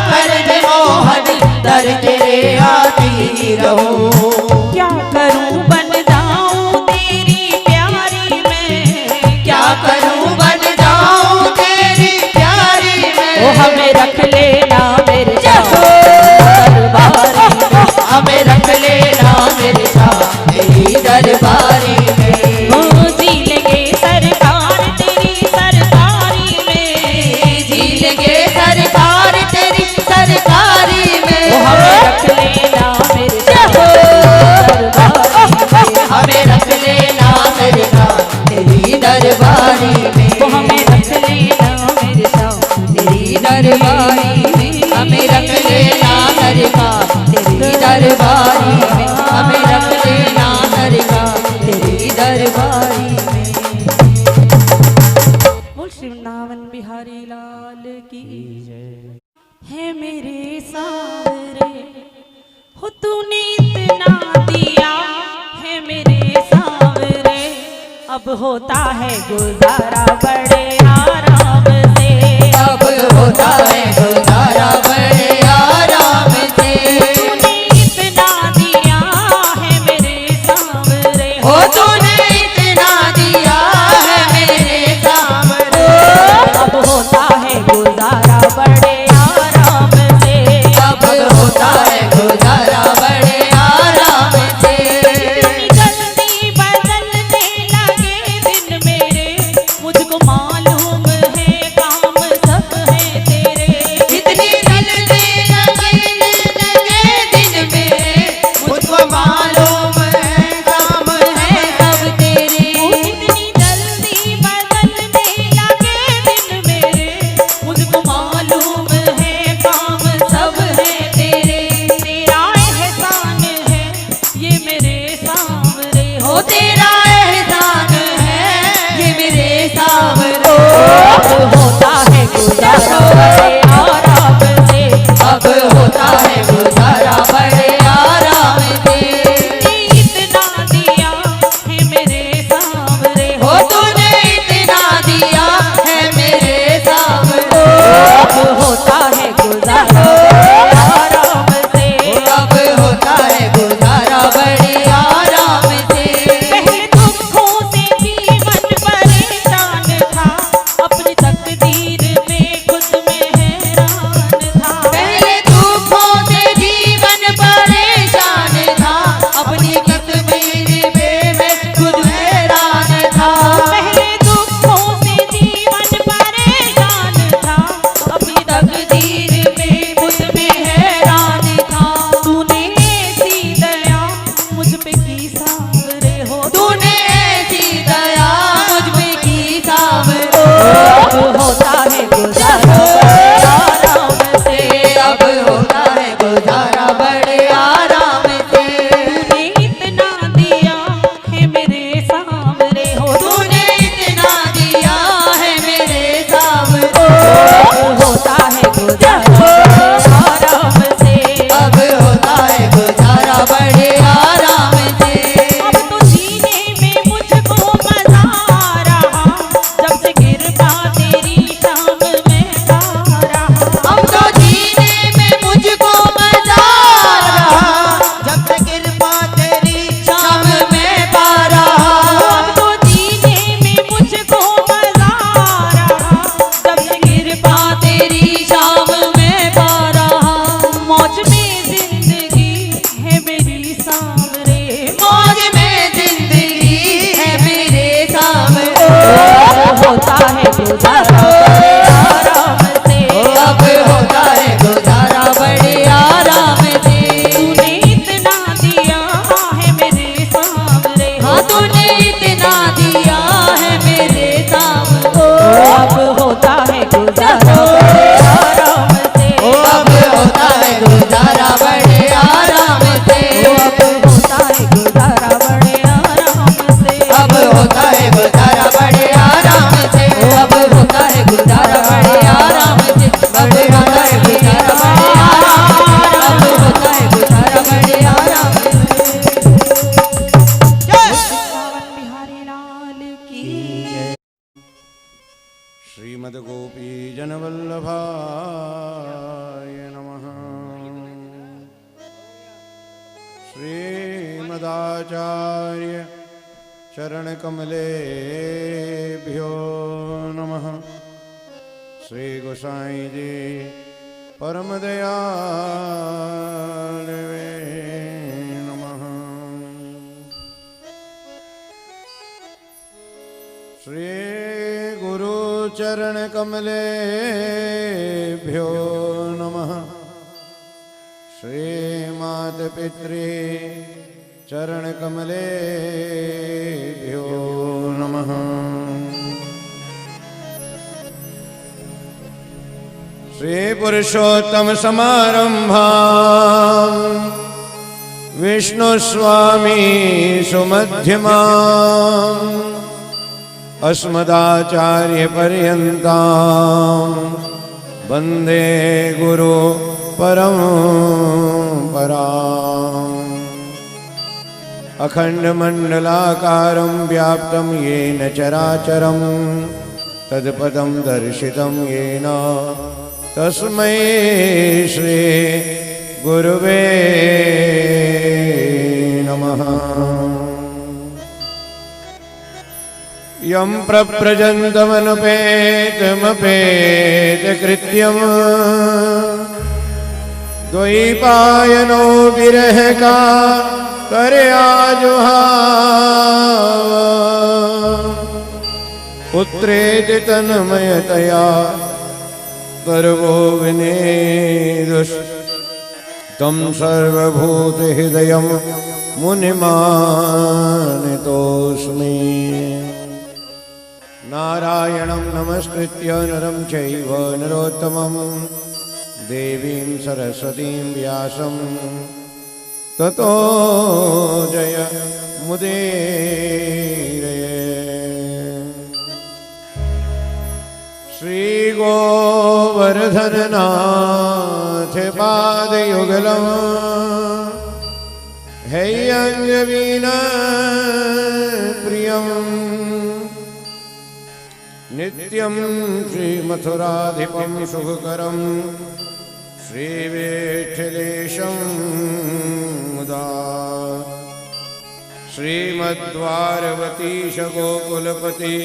कर दे मोहन, दर तेरे आती रहूं, क्या करूं बन जाऊं तेरी प्यारी में, क्या करूं बन जाऊं तेरी प्यारी में, वो हमें रख लेना मेरे शाम दरबारी में, हमें रख लेना मेरे शाम तेरी दरबारी में, ओ जी लेंगे सरकार तेरी सरकारी में, जी लेंगे सरकार तेरी सरकारी में, वो हमें रख लेना मेरे शाम दरबारी में, हमें रख लेना मेरे शाम तेरी दरबारी में, वो हमें रख लेना मेरे शाम तेरी दरबारी में, हमें रख लेना सरकार तेरी दरबारी में, हमें रख लेना सरकार तेरी दरबारी में। बोल श्री वृंदावन बिहारी लाल की है मेरे सावरे, हो तूने इतना दिया है मेरे सावरे, अब होता है गुजारा बड़े आराम से, अब होता है गुजारा बड़े आराम से, तूने इतना दिया है मेरे सावरे, ओ तूने इतना दिया है मेरे सामने, अब होता है गुजारा बड़े आराम से, अब होता है गुजारा बड़े आराम से, इतनी जल्दी बदलने लगे दिन मेरे, मुझको मालूम है काम सब है तेरे, इतनी जल्दी श्रीमदाचार्य चरणकमलेभ्यो नमः। श्री गोसाई जी परम दयालवे नमः। श्री गुरु चरण कमलेभ्यो नमः। श्री मात पितृ चरण कमलेभ्यो नमः। श्री पुरुषोत्तम समारंभा विष्णु स्वामी सुमध्यमा अस्मदाचार्य पर्यन्तां वन्दे गुरु परम्पराम्। अखण्डमण्डलाकारं व्याप्तं येन चराचरं तत्पदं दर्शितं येन तस्मै श्री गुरुवे नमः। यं प्रव्रजन्तमनुपेतमपेतकृत्यं द्वैपायनो विरह का करयाजुहाव पुत्रेति तन्मयतया सर्वो विनेदुस् तं सर्वभूतहृदयं मुनिमानितोऽस्मि। नारायणं नमस्कृत्य नरं चैव नरोत्तमं देवीं सरस्वतीं व्यासं ततो जय मुदीरये। श्री गोवर्धननाथ पादयुगलं हैयंगवीना प्रियं नित्यं श्रीमथुराधिपं सुखकरं श्रीविठ्ठलेशं मुदा। श्रीमद्वारवतीश गोकुलपति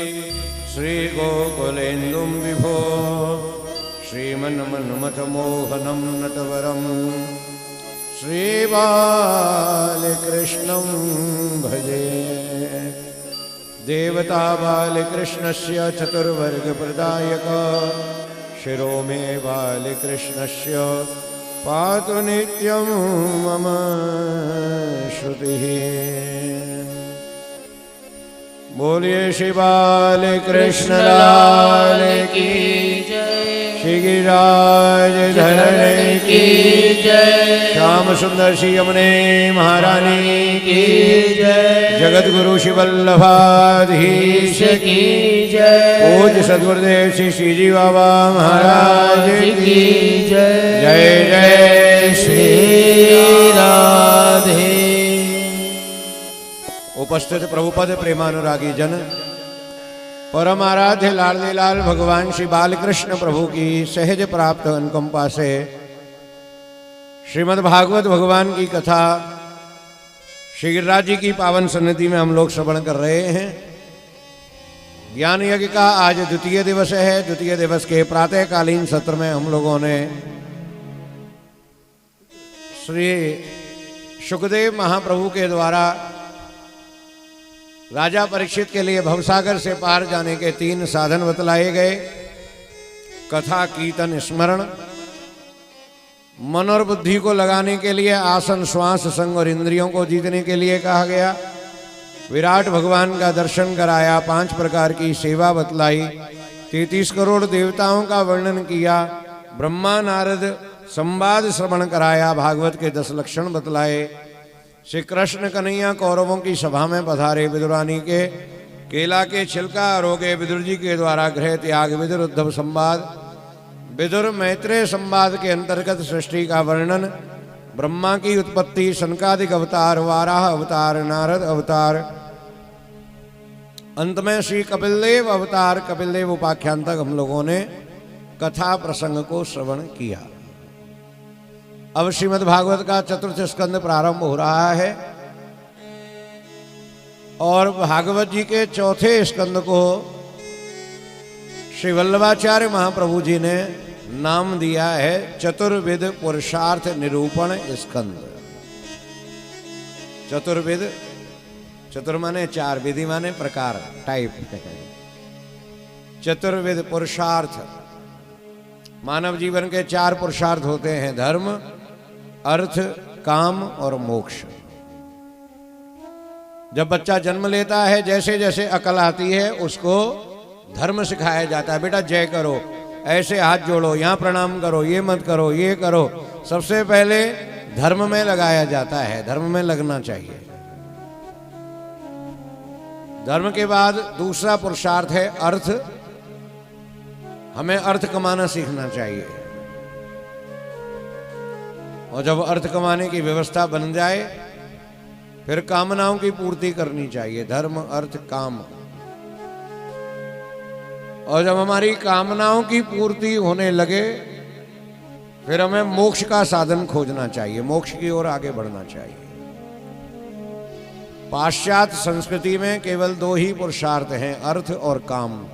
श्रीगोकुलेन्दुं विभो श्रीमन्मन्मथमोहनं नटवरं श्रीबालकृष्णं भजे। देवता बालकृष्णस्य चतुर्वर्गप्रदायक शिरो मे बालकृष्णस्य पातु नित्यं मम श्रुतिः। बोलिए श्री बालकृष्ण लाल की जय, श्री गिरिराज धरण की जय, श्याम सुंदर श्री यमुने महारानी की जय, जगत गुरु श्री वल्लभाधीश की जय, पूज्य सद्गुरुदेव श्री श्रीजी बाबा महाराज की जय। जय जय श्री राधे। उपस्थित प्रभुपद प्रेमानुरागी जन, परम आराध्य लाडले लाल भगवान श्री बालकृष्ण प्रभु की सहज प्राप्त अनुकंपा से श्रीमद् भागवत भगवान की कथा श्री गिरिराज जी की पावन सन्निधि में हम लोग श्रवण कर रहे हैं। ज्ञान यज्ञ का आज द्वितीय दिवस है। द्वितीय दिवस के प्रातःकालीन सत्र में हम लोगों ने श्री शुकदेव महाप्रभु के द्वारा राजा परीक्षित के लिए भवसागर से पार जाने के 3 साधन बतलाए गए। कथा, कीर्तन, स्मरण। मन और बुद्धि को लगाने के लिए आसन, श्वास, संग और इंद्रियों को जीतने के लिए कहा गया। विराट भगवान का दर्शन कराया। 5 प्रकार की सेवा बतलाई। 33 करोड़ देवताओं का वर्णन किया। ब्रह्मा नारद संवाद श्रवण कराया। भागवत के 10 लक्षण बतलाए। श्री कृष्ण कन्हैया कौरवों की सभा में पधारे। विदुरानी के केला के छिलका रोगे विदुर जी के द्वारा गृह त्याग। विदुर उद्धव संवाद, विदुर मैत्रेय संवाद के अंतर्गत सृष्टि का वर्णन, ब्रह्मा की उत्पत्ति, सनकादिक अवतार, वाराह अवतार, नारद अवतार, अंत में श्री कपिलदेव अवतार, कपिलदेव उपाख्यान तक हम लोगों ने कथा प्रसंग को श्रवण किया। अब श्रीमद् भागवत का चतुर्थ स्कंद प्रारंभ हो रहा है और भागवत जी के चौथे स्कंद को श्री वल्लभाचार्य महाप्रभु जी ने नाम दिया है चतुर्विध पुरुषार्थ निरूपण स्कंद। चतुर्विध, चतुर माने चार, विधि माने प्रकार, टाइप। चतुर्विध पुरुषार्थ, मानव जीवन के चार पुरुषार्थ होते हैं, धर्म, अर्थ, काम और मोक्ष। जब बच्चा जन्म लेता है, जैसे जैसे अकल आती है उसको धर्म सिखाया जाता है। बेटा जय करो, ऐसे हाथ जोड़ो, यहाँ प्रणाम करो, ये मत करो, ये करो। सबसे पहले धर्म में लगाया जाता है, धर्म में लगना चाहिए। धर्म के बाद दूसरा पुरुषार्थ है अर्थ। हमें अर्थ कमाना सीखना चाहिए और जब अर्थ कमाने की व्यवस्था बन जाए फिर कामनाओं की पूर्ति करनी चाहिए, धर्म, अर्थ, काम। और जब हमारी कामनाओं की पूर्ति होने लगे फिर हमें मोक्ष का साधन खोजना चाहिए, मोक्ष की ओर आगे बढ़ना चाहिए। पाश्चात्य संस्कृति में केवल दो ही पुरुषार्थ हैं, अर्थ और काम।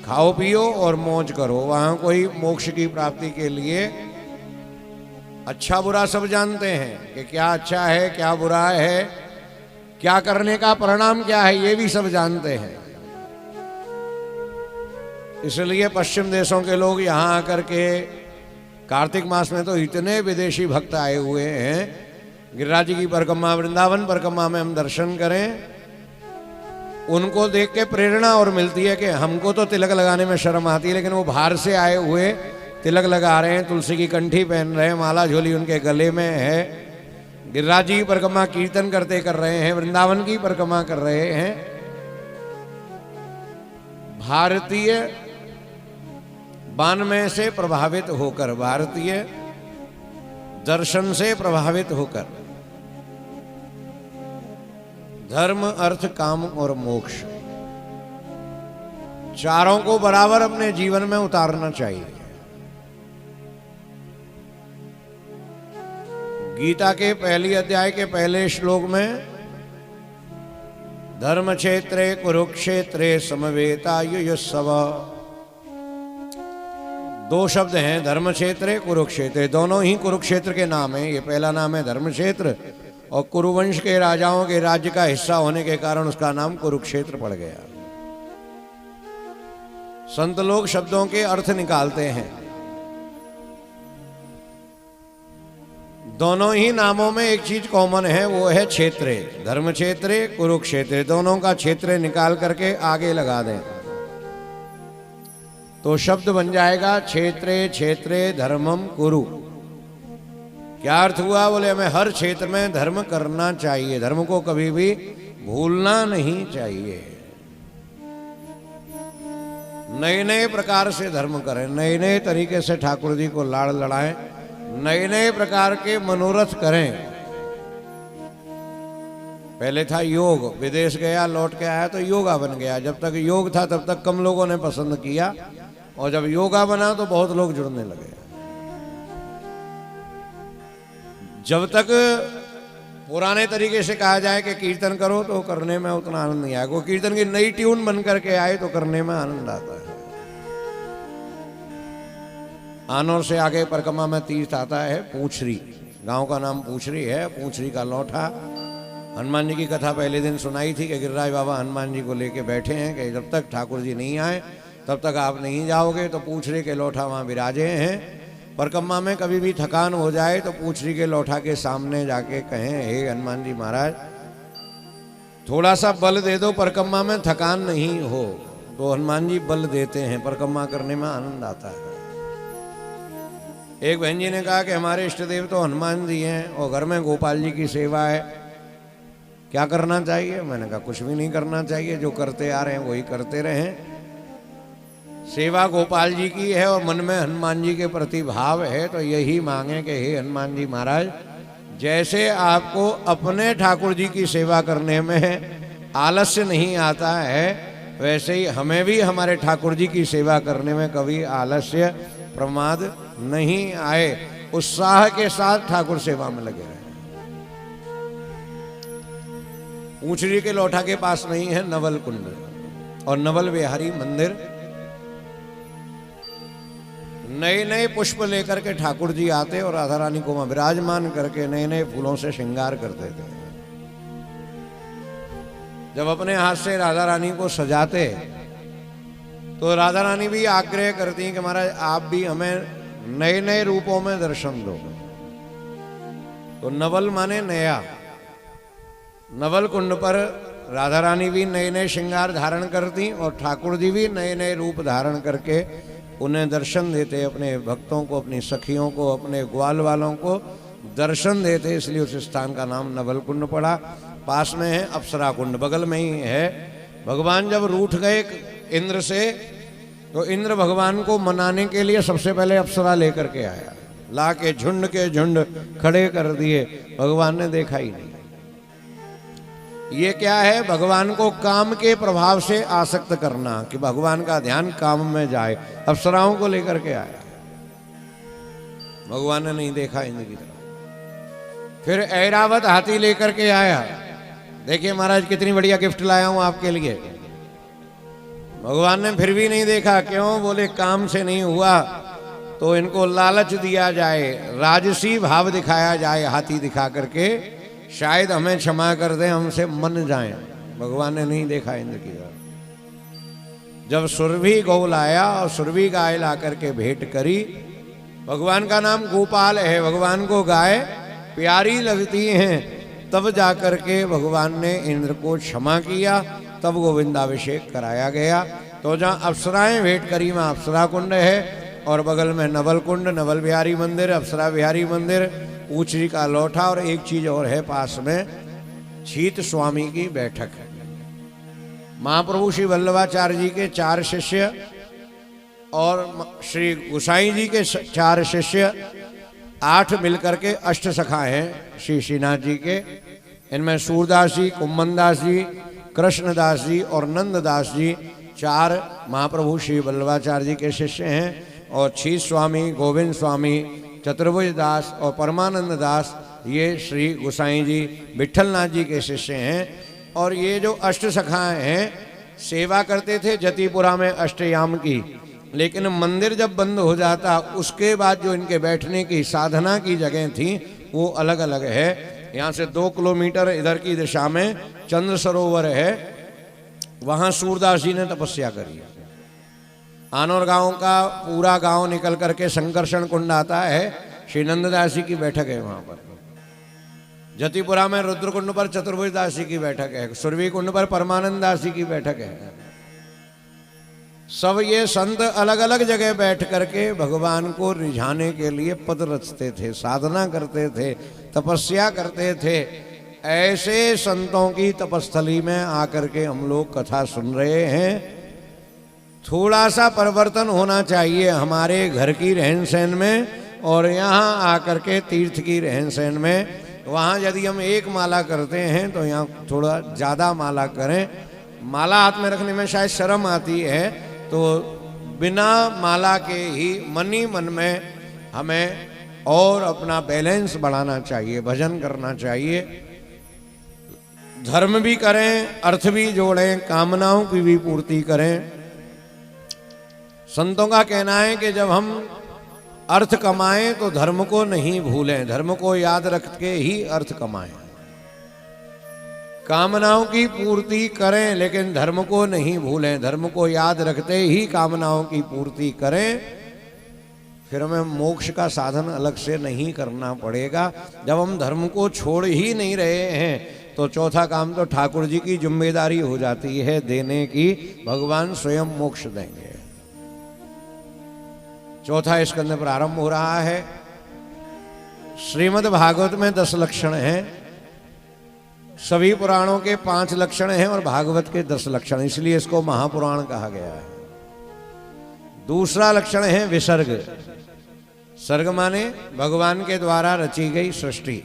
खाओ पियो और मौज करो, वहां कोई मोक्ष की प्राप्ति के लिए अच्छा बुरा सब जानते हैं कि क्या अच्छा है क्या बुरा है, क्या करने का परिणाम क्या है, ये भी सब जानते हैं। इसलिए पश्चिम देशों के लोग यहाँ आकर के कार्तिक मास में तो इतने विदेशी भक्त आए हुए हैं। गिरिराज जी की परिक्रमा, वृंदावन परिक्रमा में हम दर्शन करें, उनको देख के प्रेरणा और मिलती है कि हमको तो तिलक लगाने में शर्म आती है, लेकिन वो बाहर से आए हुए तिलक लगा रहे हैं, तुलसी की कंठी पहन रहे हैं, माला झोली उनके गले में है, गिरिराज जी की परिक्रमा कीर्तन करते कर रहे हैं, वृंदावन की परिक्रमा कर रहे हैं। भारतीय वाङ्मय से प्रभावित होकर, भारतीय दर्शन से प्रभावित होकर धर्म, अर्थ, काम और मोक्ष चारों को बराबर अपने जीवन में उतारना चाहिए। गीता के पहली अध्याय के पहले श्लोक में धर्म क्षेत्रे कुरुक्षेत्रे समवेतायुयुस्सव, दो शब्द हैं, धर्म क्षेत्रे कुरुक्षेत्र। दोनों ही कुरुक्षेत्र के नाम है। ये पहला नाम है धर्म क्षेत्र और कुरुवंश के राजाओं के राज्य का हिस्सा होने के कारण उसका नाम कुरुक्षेत्र पड़ गया। संत लोग शब्दों के अर्थ निकालते हैं। दोनों ही नामों में एक चीज कॉमन है, वो है क्षेत्रे। धर्म क्षेत्रे कुरुक्षेत्र, दोनों का क्षेत्र निकाल करके आगे लगा दें तो शब्द बन जाएगा क्षेत्रे क्षेत्रे धर्मम कुरु। क्या अर्थ हुआ? बोले हमें हर क्षेत्र में धर्म करना चाहिए, धर्म को कभी भी भूलना नहीं चाहिए। नए नए प्रकार से धर्म करें, नए नए तरीके से ठाकुर जी को लाड़ लड़ाएं, नए नए प्रकार के मनोरथ करें। पहले था योग, विदेश गया लौट के आया तो योगा बन गया। जब तक योग था तब तक कम लोगों ने पसंद किया और जब योगा बना तो बहुत लोग जुड़ने लगे। जब तक पुराने तरीके से कहा जाए कि कीर्तन करो तो करने में उतना आनंद नहीं आएगा। कीर्तन की नई ट्यून बन करके आए तो करने में आनंद आता है। आनौर से आगे परिक्रमा में तीर्थ आता है पूछरी, गांव का नाम पूछरी है। पूछरी का लौठा, हनुमान जी की कथा पहले दिन सुनाई थी कि गिरिराज बाबा हनुमान जी को लेके बैठे हैं कि जब तक ठाकुर जी नहीं आए तब तक आप नहीं जाओगे। तो पूछरी के लौठा वहाँ विराजे हैं। परिक्रमा में कभी भी थकान हो जाए तो पूछरी के लौठा के सामने जाके कहें, हे हनुमान जी महाराज थोड़ा सा बल दे दो, परिक्रमा में थकान नहीं हो। तो हनुमान जी बल देते हैं, परिक्रमा करने में आनंद आता है। एक बहन जी ने कहा कि हमारे इष्ट देव तो हनुमान जी हैं और घर में गोपाल जी की सेवा है, क्या करना चाहिए? मैंने कहा कुछ भी नहीं करना चाहिए, जो करते आ रहे हैं वही करते रहें। सेवा गोपाल जी की है और मन में हनुमान जी के प्रति भाव है तो यही मांगे कि हे हनुमान जी महाराज, जैसे आपको अपने ठाकुर जी की सेवा करने में आलस्य नहीं आता है, वैसे ही हमें भी हमारे ठाकुर जी की सेवा करने में कभी आलस्य प्रमाद नहीं आए। उत्साह के साथ ठाकुर सेवा में लगे रहे। ऊंचरी के लोठा के पास नहीं है नवल कुंड और नवल विहारी मंदिर। नए नए पुष्प लेकर के ठाकुर जी आते और राधा रानी को वहां विराजमान करके नए नए फूलों से श्रृंगार करते थे। जब अपने हाथ से राधा रानी को सजाते तो राधा रानी भी आग्रह करती हैं कि महाराज आप भी हमें नए नए रूपों में दर्शन दो। तो नवल माने नया। नवल कुंड पर राधा रानी भी नए नए श्रृंगार धारण करती और ठाकुर जी भी नए नए रूप धारण करके उन्हें दर्शन देते, अपने भक्तों को, अपनी सखियों को, अपने ग्वाल वालों को दर्शन देते। इसलिए उस स्थान का नाम नवल कुंड पड़ा। पास में है अप्सरा कुंड, बगल में ही है। भगवान जब रूठ गए इंद्र से तो इंद्र भगवान को मनाने के लिए सबसे पहले अप्सरा लेकर के आया, ला के झुंड खड़े कर दिए। भगवान ने देखा ही नहीं। ये क्या है? भगवान को काम के प्रभाव से आसक्त करना, कि भगवान का ध्यान काम में जाए। अप्सराओं को लेकर के आया, भगवान ने नहीं देखा इंद्र की तरफ। फिर ऐरावत हाथी लेकर के आया, देखिए महाराज कितनी बढ़िया गिफ्ट लाया हूं आपके लिए। भगवान ने फिर भी नहीं देखा। क्यों? बोले काम से नहीं हुआ तो इनको लालच दिया जाए, राजसी भाव दिखाया जाए हाथी दिखा करके, शायद हमें क्षमा कर दें, हमसे मन जाए। भगवान ने नहीं देखा इंद्र की तरफ। जब सुरभि गौ लाया और सुरभि गाय ला करके भेंट करी, भगवान का नाम गोपाल है, भगवान को गाय प्यारी लगती हैं, तब जाकर के भगवान ने इंद्र को क्षमा किया, तब गोविंदाभिषेक कराया गया। तो जहाँ अप्सराएं भेंट करी वहाँ अप्सरा कुंड है और बगल में नवल कुंड, नवल बिहारी मंदिर, अप्सरा बिहारी मंदिर, ऊंचरी का लोठा। और एक चीज और है पास में, छीत स्वामी की बैठक है। महाप्रभु श्री वल्लभाचार्य जी के 4 शिष्य और श्री गुसाई जी के 4 शिष्य, 8 मिलकर के अष्ट सखा हैं श्री श्रीनाथ जी के। इनमें सूरदास जी, कुम्मनदास जी, कृष्णदास जी और नंददास जी 4 महाप्रभु श्री वल्लभाचार्य जी के शिष्य हैं। और छीत स्वामी, गोविंद स्वामी, चतुर्भुज दास और परमानंद दास ये श्री गुसाई जी, विठलनाथ जी के शिष्य हैं। और ये जो अष्ट सखाएं हैं सेवा करते थे जतिपुरा में अष्टयाम की, लेकिन मंदिर जब बंद हो जाता उसके बाद जो इनके बैठने की साधना की जगह थी वो अलग अलग है। यहाँ से 2 किलोमीटर इधर की दिशा में चंद्र सरोवर है, वहाँ सूरदास जी ने तपस्या करी। आनौर गांव का पूरा गांव निकल करके संकर्षण कुंड आता है, श्री नंददास जी की बैठक है वहां पर। जतिपुरा में रुद्र कुंड पर चतुर्भुज दास जी की बैठक है, सुरभि कुंड पर परमानंद दास जी की बैठक है। सब ये संत अलग अलग जगह बैठ करके भगवान को रिझाने के लिए पद रचते थे, साधना करते थे, तपस्या करते थे। ऐसे संतों की तपस्थली में आकर के हम लोग कथा सुन रहे हैं। थोड़ा सा परिवर्तन होना चाहिए हमारे घर की रहन सहन में और यहाँ आकर के तीर्थ की रहन सहन में। वहाँ यदि हम 1 माला करते हैं तो यहाँ थोड़ा ज़्यादा माला करें। माला हाथ में रखने में शायद शर्म आती है, तो बिना माला के ही मन ही मन में हमें और अपना बैलेंस बढ़ाना चाहिए, भजन करना चाहिए। धर्म भी करें, अर्थ भी जोड़ें, कामनाओं की भी पूर्ति करें। संतों का कहना है कि जब हम अर्थ कमाएं तो धर्म को नहीं भूलें, धर्म को याद रख के ही अर्थ कमाएं। कामनाओं की पूर्ति करें लेकिन धर्म को नहीं भूलें, धर्म को याद रखते ही कामनाओं की पूर्ति करें। फिर हमें मोक्ष का साधन अलग से नहीं करना पड़ेगा। जब हम धर्म को छोड़ ही नहीं रहे हैं तो चौथा काम तो ठाकुर जी की जिम्मेदारी हो जाती है देने की, भगवान स्वयं मोक्ष देंगे। चौथा स्कंद प्रारंभ हो रहा है। श्रीमद् भागवत में 10 लक्षण हैं, सभी पुराणों के 5 लक्षण हैं और भागवत के 10 लक्षण, इसलिए इसको महापुराण कहा गया है। दूसरा लक्षण है विसर्ग। सर्ग माने भगवान के द्वारा रची गई सृष्टि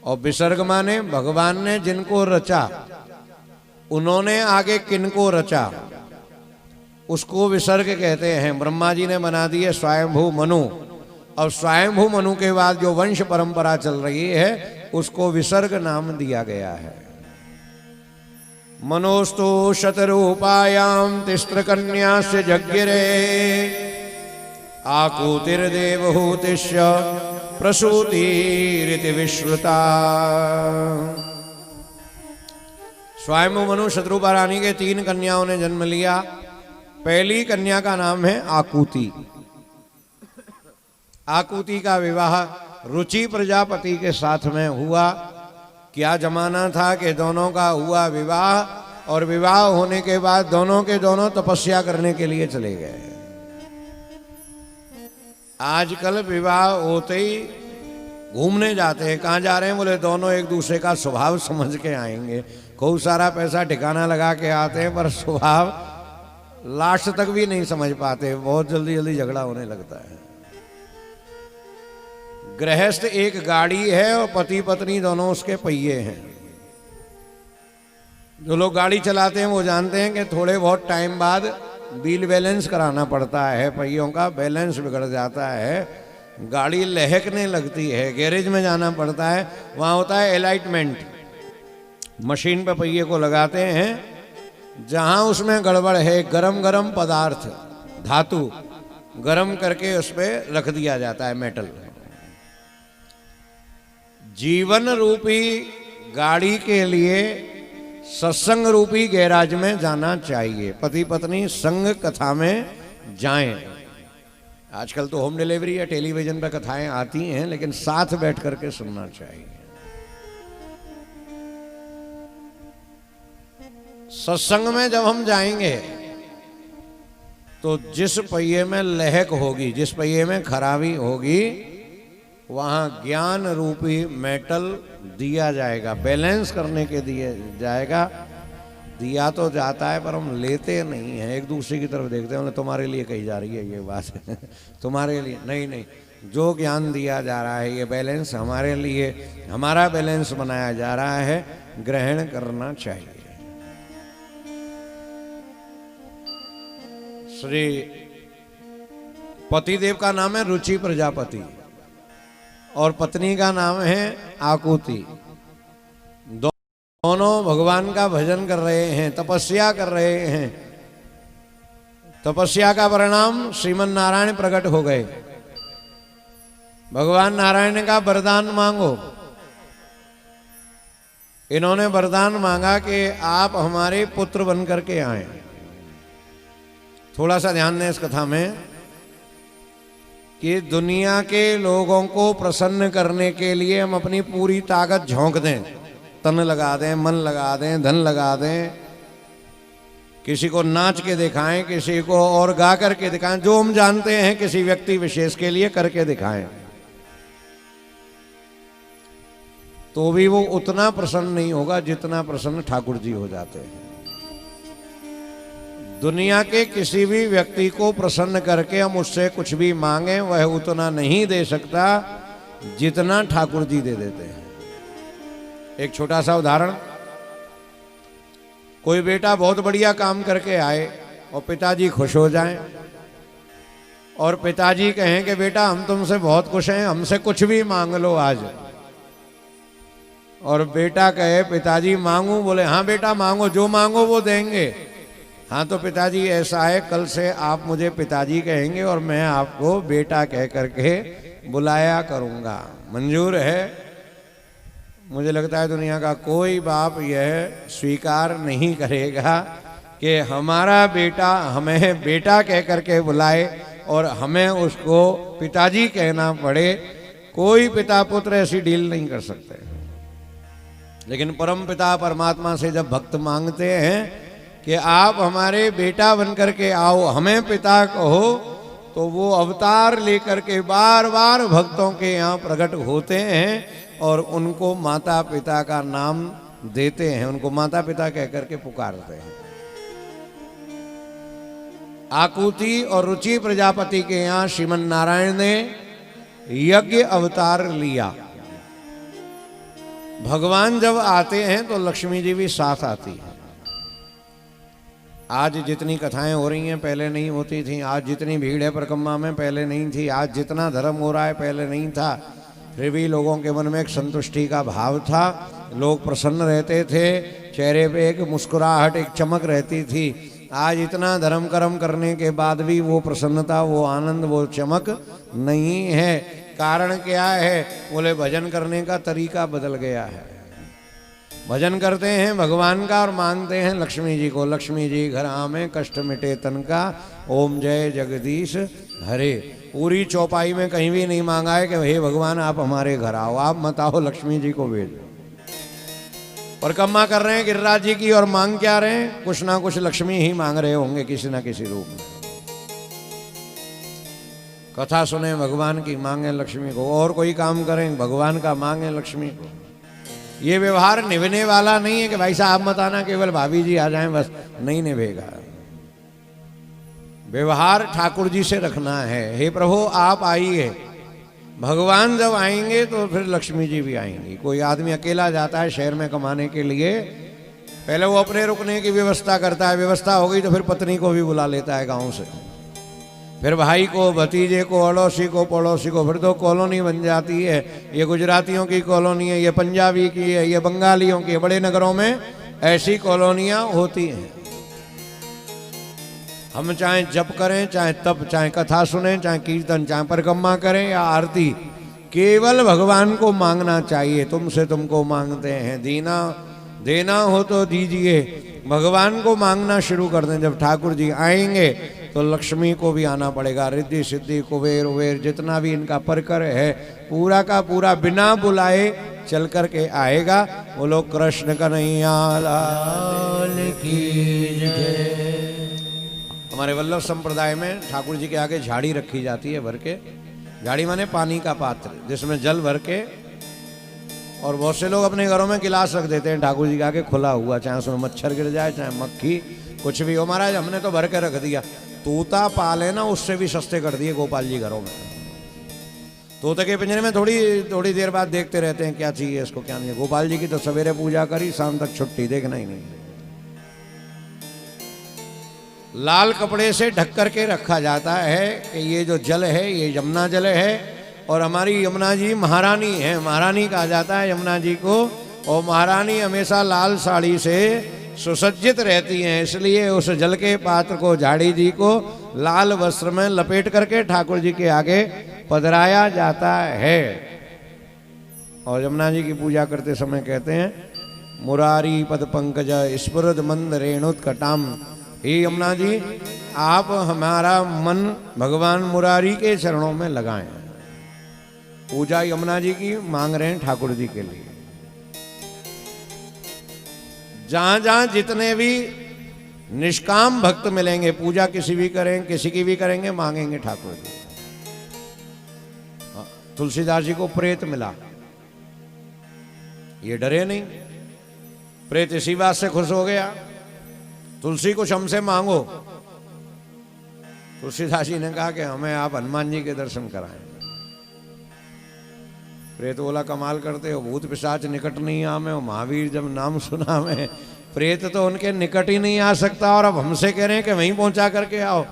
और विसर्ग माने भगवान ने जिनको रचा उन्होंने आगे किनको रचा उसको विसर्ग कहते हैं। ब्रह्मा जी ने बना दिए स्वयंभू मनु और स्वयंभू मनु के बाद जो वंश परंपरा चल रही है उसको विसर्ग नाम दिया गया है। मनोस्तु शतरूपायाम तिस्त्र कन्या से जज्ञरे आकूतिर्देवहूतिश्च प्रसूतिरिति विश्रुता। स्वयं मनु शत्रुपा रानी के 3 कन्याओं ने जन्म लिया। पहली कन्या का नाम है आकूति। आकूति का विवाह रुचि प्रजापति के साथ में हुआ। क्या जमाना था कि दोनों का हुआ विवाह और विवाह होने के बाद दोनों के दोनों तपस्या करने के लिए चले गए। आजकल विवाह होते ही घूमने जाते हैं। कहाँ जा रहे हैं? बोले दोनों एक दूसरे का स्वभाव समझ के आएंगे। खूब सारा पैसा ठिकाना लगा के आते हैं पर स्वभाव लास्ट तक भी नहीं समझ पाते। बहुत जल्दी जल्दी झगड़ा होने लगता है। गृहस्थ एक गाड़ी है और पति पत्नी दोनों उसके पहिए हैं। जो लोग गाड़ी चलाते हैं वो जानते हैं कि थोड़े बहुत टाइम बाद व्हील बैलेंस कराना पड़ता है। पहियों का बैलेंस बिगड़ जाता है, गाड़ी लहकने लगती है, गैरेज में जाना पड़ता है। वहाँ होता है अलाइनमेंट, मशीन पे पहिए को लगाते हैं। जहाँ उसमें गड़बड़ है गरम गरम पदार्थ धातु गरम करके उस पर रख दिया जाता है मेटल। जीवन रूपी गाड़ी के लिए सत्संग रूपी गैराज में जाना चाहिए। पति पत्नी संग कथा में जाएं। आजकल तो होम डिलीवरी या टेलीविजन पर कथाएं आती हैं, लेकिन साथ बैठ करके सुनना चाहिए। सत्संग में जब हम जाएंगे तो जिस पहिए में लहक होगी, जिस पहिए में खराबी होगी, वहां ज्ञान रूपी मेटल दिया जाएगा, बैलेंस करने के दिया जाएगा। दिया तो जाता है पर हम लेते नहीं हैं। एक दूसरे की तरफ देखते हैं, तुम्हारे लिए कही जा रही है ये बात तुम्हारे लिए नहीं। नहीं, जो ज्ञान दिया जा रहा है ये बैलेंस हमारे लिए, हमारा बैलेंस बनाया जा रहा है, ग्रहण करना चाहिए। श्री पतिदेव का नाम है रुचि प्रजापति और पत्नी का नाम है आकूति। दोनों भगवान का भजन कर रहे हैं, तपस्या कर रहे हैं। तपस्या का परिणाम श्रीमन नारायण प्रकट हो गए। भगवान नारायण ने कहा वरदान मांगो। इन्होंने वरदान मांगा कि आप हमारे पुत्र बन करके आए। थोड़ा सा ध्यान दें इस कथा में कि दुनिया के लोगों को प्रसन्न करने के लिए हम अपनी पूरी ताकत झोंक दें, तन लगा दें, मन लगा दें, धन लगा दें, किसी को नाच के दिखाएं, किसी को और गा करके दिखाएं, जो हम जानते हैं किसी व्यक्ति विशेष के लिए करके दिखाएं, तो भी वो उतना प्रसन्न नहीं होगा जितना प्रसन्न ठाकुर जी हो जाते हैं। दुनिया के किसी भी व्यक्ति को प्रसन्न करके हम उससे कुछ भी मांगे वह उतना नहीं दे सकता जितना ठाकुर जी दे देते हैं। एक छोटा सा उदाहरण, कोई बेटा बहुत बढ़िया काम करके आए और पिताजी खुश हो जाएं और पिताजी कहें कि बेटा हम तुमसे बहुत खुश हैं, हमसे कुछ भी मांग लो आज। और बेटा कहे पिताजी मांगू? बोले हाँ बेटा मांगो, जो मांगो वो देंगे। हाँ तो पिताजी ऐसा है, कल से आप मुझे पिताजी कहेंगे और मैं आपको बेटा कह करके बुलाया करूँगा, मंजूर है? मुझे लगता है दुनिया का कोई बाप यह स्वीकार नहीं करेगा कि हमारा बेटा हमें बेटा कह करके बुलाए और हमें उसको पिताजी कहना पड़े। कोई पिता पुत्र ऐसी डील नहीं कर सकते। लेकिन परम पिता परमात्मा से जब भक्त मांगते हैं कि आप हमारे बेटा बनकर के आओ, हमें पिता कहो, तो वो अवतार लेकर के बार बार भक्तों के यहाँ प्रकट होते हैं और उनको माता पिता का नाम देते हैं, उनको माता पिता कह करके पुकारते हैं। आकूति और रुचि प्रजापति के यहाँ श्रीमन नारायण ने यज्ञ अवतार लिया। भगवान जब आते हैं तो लक्ष्मी जी भी साथ आती है। आज जितनी कथाएं हो रही हैं पहले नहीं होती थी, आज जितनी भीड़ है परिक्रमा में पहले नहीं थी, आज जितना धर्म हो रहा है पहले नहीं था, फिर भी लोगों के मन में एक संतुष्टि का भाव था, लोग प्रसन्न रहते थे, चेहरे पे एक मुस्कुराहट एक चमक रहती थी। आज इतना धर्म कर्म करने के बाद भी वो प्रसन्नता, वो आनंद, वो चमक नहीं है। कारण क्या है? बोले भजन करने का तरीका बदल गया है। भजन करते हैं भगवान का और मांगते हैं लक्ष्मी जी को, लक्ष्मी जी घर आमे कष्ट मिटे तन का, ओम जय जगदीश हरे। पूरी चौपाई में कहीं भी नहीं मांगा है कि हे भगवान आप हमारे घर आओ, आप मत आओ, लक्ष्मी जी को भेजो। परिक्रमा कर रहे हैं गिरिराज जी की और मांग क्या रहे हैं? कुछ ना कुछ लक्ष्मी ही मांग रहे होंगे किसी ना किसी रूप में। कथा सुने भगवान की, मांगे लक्ष्मी को, और कोई काम करें भगवान का मांगे लक्ष्मी को। ये व्यवहार निभने वाला नहीं है कि भाई साहब मत आना, केवल भाभी जी आ जाएं बस, नहीं निभेगा। व्यवहार ठाकुर जी से रखना है। हे प्रभु आप आइए, भगवान जब आएंगे तो फिर लक्ष्मी जी भी आएंगी। कोई आदमी अकेला जाता है शहर में कमाने के लिए, पहले वो अपने रुकने की व्यवस्था करता है, व्यवस्था हो गई तो फिर पत्नी को भी बुला लेता है गांव से, फिर भाई को, भतीजे को, अड़ोसी को, पड़ोसी को, फिर तो कॉलोनी बन जाती है। ये गुजरातियों की कॉलोनी है, ये पंजाबी की है, ये बंगालियों की है। बड़े नगरों में ऐसी कॉलोनियां होती हैं। हम चाहे जप करें, चाहे तप, चाहे कथा सुने, चाहे कीर्तन, चाहे परिक्रमा करें या आरती, केवल भगवान को मांगना चाहिए। तुमसे तुमको मांगते हैं, दीना देना हो तो दीजिए। भगवान को मांगना शुरू कर दें। जब ठाकुर जी आएंगे तो लक्ष्मी को भी आना पड़ेगा। रिद्धि सिद्धि कुबेर उबेर जितना भी इनका परकर है पूरा का पूरा बिना बुलाए चल कर के आएगा। वो लोग कृष्ण कन्हैया लाल की जय। हमारे वल्लभ संप्रदाय में ठाकुर जी के आगे झाड़ी रखी जाती है भर के। झाड़ी माने पानी का पात्र जिसमें जल भर के, और बहुत से लोग अपने घरों में गिलास रख देते हैं ठाकुर जी के आगे खुला हुआ, चाहे उसमें मच्छर गिर जाए, चाहे मक्खी, कुछ भी हो। महाराज हमने तो भर के रख दिया। तोता पाले ना, उससे भी सस्ते कर दिए गोपाल जी घरों में। तोते के पिंजरे में थोड़ी देर बाद देखते रहते हैं क्या चाहिए इसको क्या नहीं। गोपाल जी की तो सवेरे पूजा करी, शाम तक छुट्टी, देखना ही नहीं। लाल कपड़े से ढक करके रखा जाता है कि ये जो जल है ये यमुना जल है, और हमारी यमुना जी महारानी है। महारानी कहा जाता है यमुना जी को, और महारानी हमेशा लाल साड़ी से सुसज्जित रहती हैं। इसलिए उस जल के पात्र को, झाड़ी जी को लाल वस्त्र में लपेट करके ठाकुर जी के आगे पधराया जाता है। और यमुना जी की पूजा करते समय कहते हैं, मुरारी पद पंकज स्फुरद मंद रेणुत्कटाम। हे यमुना जी आप हमारा मन भगवान मुरारी के चरणों में लगाएं। पूजा यमुना जी की मांग रहे हैं ठाकुर जी के लिए। जहां जहां जितने भी निष्काम भक्त मिलेंगे, पूजा किसी भी करें, किसी की भी करेंगे, मांगेंगे ठाकुर जी। तुलसीदास जी को प्रेत मिला, ये डरे नहीं, प्रेत इसी बात से खुश हो गया, तुलसी कुछ हमसे मांगो। तुलसीदास जी ने कहा कि हमें आप हनुमान जी के दर्शन कराएं। प्रेत बोला कमाल करते हो, भूत पिशाच निकट नहीं आमे, और महावीर जब नाम सुना में, प्रेत तो उनके निकट ही नहीं आ सकता, और अब हमसे कह रहे हैं कि वहीं पहुंचा करके आओ।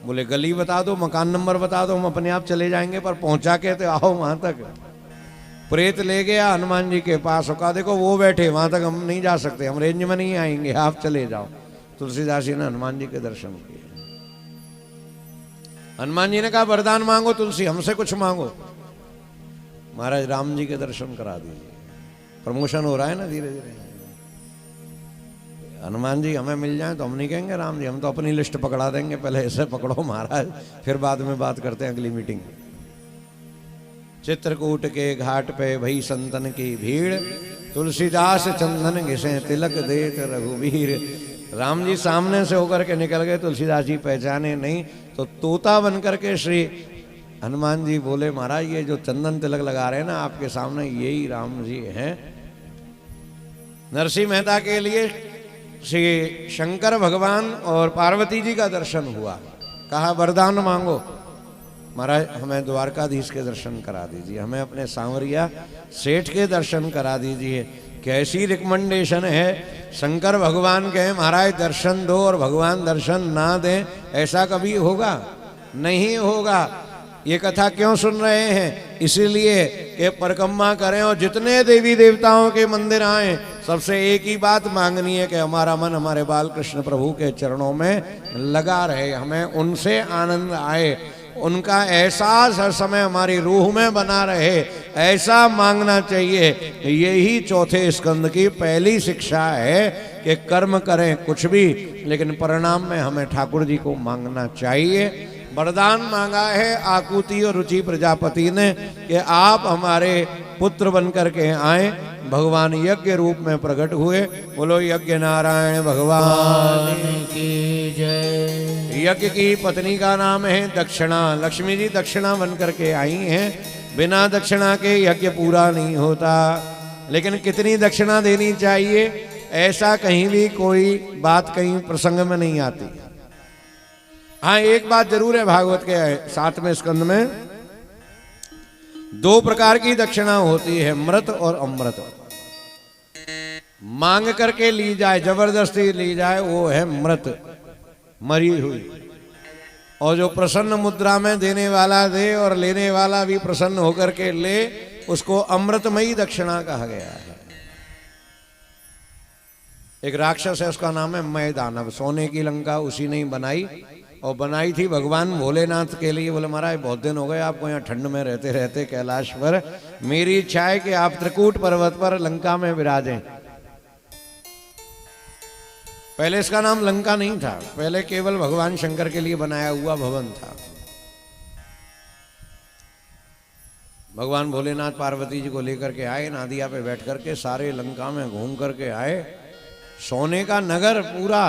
बोले गली बता दो, मकान नंबर बता दो, हम अपने आप चले जाएंगे, पर पहुंचा के तो आओ वहां तक। प्रेत ले गया हनुमान जी के पास, और कहा देखो वो बैठे, वहां तक हम नहीं जा सकते, हम रेंज में नहीं आएंगे, आप चले जाओ। तुलसीदास जी ने हनुमान जी के दर्शन किए। हनुमान जी ने कहा वरदान मांगो तुलसी, हमसे कुछ मांगो। महाराज राम जी के दर्शन करा दीजिए। प्रमोशन हो रहा है ना धीरे धीरे। हनुमान जी हमें मिल जाए तो हम नहीं कहेंगे राम जी, हम तो अपनी लिस्ट पकड़ा देंगे, पहले ऐसे पकड़ो महाराज, फिर बाद में बात करते हैं अगली मीटिंग। चित्रकूट के घाट पे भई संतन की भीड़, तुलसीदास चंदन घिसे तिलक देत रघुवीर। राम जी सामने से होकर के निकल गए, तुलसीदास जी पहचाने नहीं, तो तोता बन करके श्री हनुमान जी बोले महाराज ये जो चंदन तिलक लगा रहे हैं ना आपके सामने, यही राम जी हैं। नरसिंह मेहता के लिए श्री शंकर भगवान और पार्वती जी का दर्शन हुआ। कहा वरदान मांगो। महाराज हमें द्वारकाधीश के दर्शन करा दीजिए, हमें अपने सांवरिया सेठ के दर्शन करा दीजिए। कैसी रिकमेंडेशन है शंकर भगवान कहें महाराज दर्शन दो और भगवान दर्शन ना दें, ऐसा कभी होगा? नहीं होगा। ये कथा क्यों सुन रहे हैं? इसीलिए कि परिक्रमा करें और जितने देवी देवताओं के मंदिर आए, सबसे एक ही बात मांगनी है कि हमारा मन हमारे बाल कृष्ण प्रभु के चरणों में लगा रहे, हमें उनसे आनंद आए, उनका एहसास हर समय हमारी रूह में बना रहे, ऐसा मांगना चाहिए। यही चौथे स्कंद की पहली शिक्षा है कि कर्म करें कुछ भी, लेकिन परिणाम में हमें ठाकुर जी को मांगना चाहिए। वरदान मांगा है आकुति और रुचि प्रजापति ने कि आप हमारे पुत्र बनकर के आए। भगवान यज्ञ रूप में प्रकट हुए। बोलो यज्ञ नारायण भगवान की जय। यज्ञ की पत्नी का नाम है दक्षिणा। लक्ष्मी जी दक्षिणा बनकर के आई हैं। बिना दक्षिणा के यज्ञ पूरा नहीं होता। लेकिन कितनी दक्षिणा देनी चाहिए, ऐसा कहीं भी कोई बात कहीं प्रसंग में नहीं आती। हाँ, एक बात जरूर है, भागवत के 7वें स्कंद में 2 प्रकार की दक्षिणा होती है, मृत और अमृत। मांग करके ली जाए, जबरदस्ती ली जाए, वो है मृत, मरी हुई। और जो प्रसन्न मुद्रा में देने वाला दे और लेने वाला भी प्रसन्न होकर के ले, उसको अमृतमयी दक्षिणा कहा गया है। एक राक्षस है, उसका नाम है मय दानव। सोने की लंका उसी ने ही बनाई, और बनाई थी भगवान भोलेनाथ के लिए। बोले महाराज बहुत दिन हो गए आपको यहाँ ठंड में रहते रहते कैलाश पर, मेरी इच्छा है कि आप त्रिकूट पर्वत पर लंका में विराजें। पहले इसका नाम लंका नहीं था, पहले केवल भगवान शंकर के लिए बनाया हुआ भवन था। भगवान भोलेनाथ पार्वती जी को लेकर के आए, नादिया पे बैठ करके सारे लंका में घूम करके आए। सोने का नगर पूरा।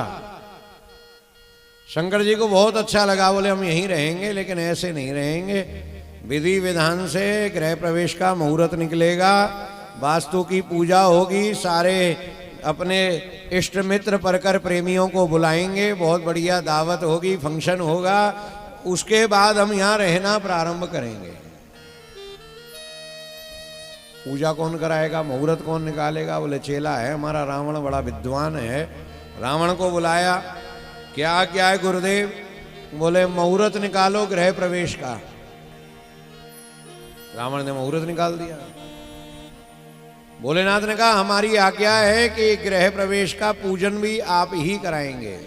शंकर जी को बहुत अच्छा लगा, बोले हम यहीं रहेंगे, लेकिन ऐसे नहीं रहेंगे। विधि विधान से गृह प्रवेश का मुहूर्त निकलेगा, वास्तु की पूजा होगी, सारे अपने इष्ट मित्र परकर प्रेमियों को बुलाएंगे, बहुत बढ़िया दावत होगी, फंक्शन होगा, उसके बाद हम यहाँ रहना प्रारंभ करेंगे। पूजा कौन कराएगा, मुहूर्त कौन निकालेगा? बोले चेला है हमारा रावण, बड़ा विद्वान है। रावण को बुलाया, क्या क्या है गुरुदेव? बोले मुहूर्त निकालो गृह प्रवेश का। रावण ने मुहूर्त निकाल दिया। भोलेनाथ ने कहा हमारी आज्ञा है कि गृह प्रवेश का पूजन भी आप ही कराएंगे।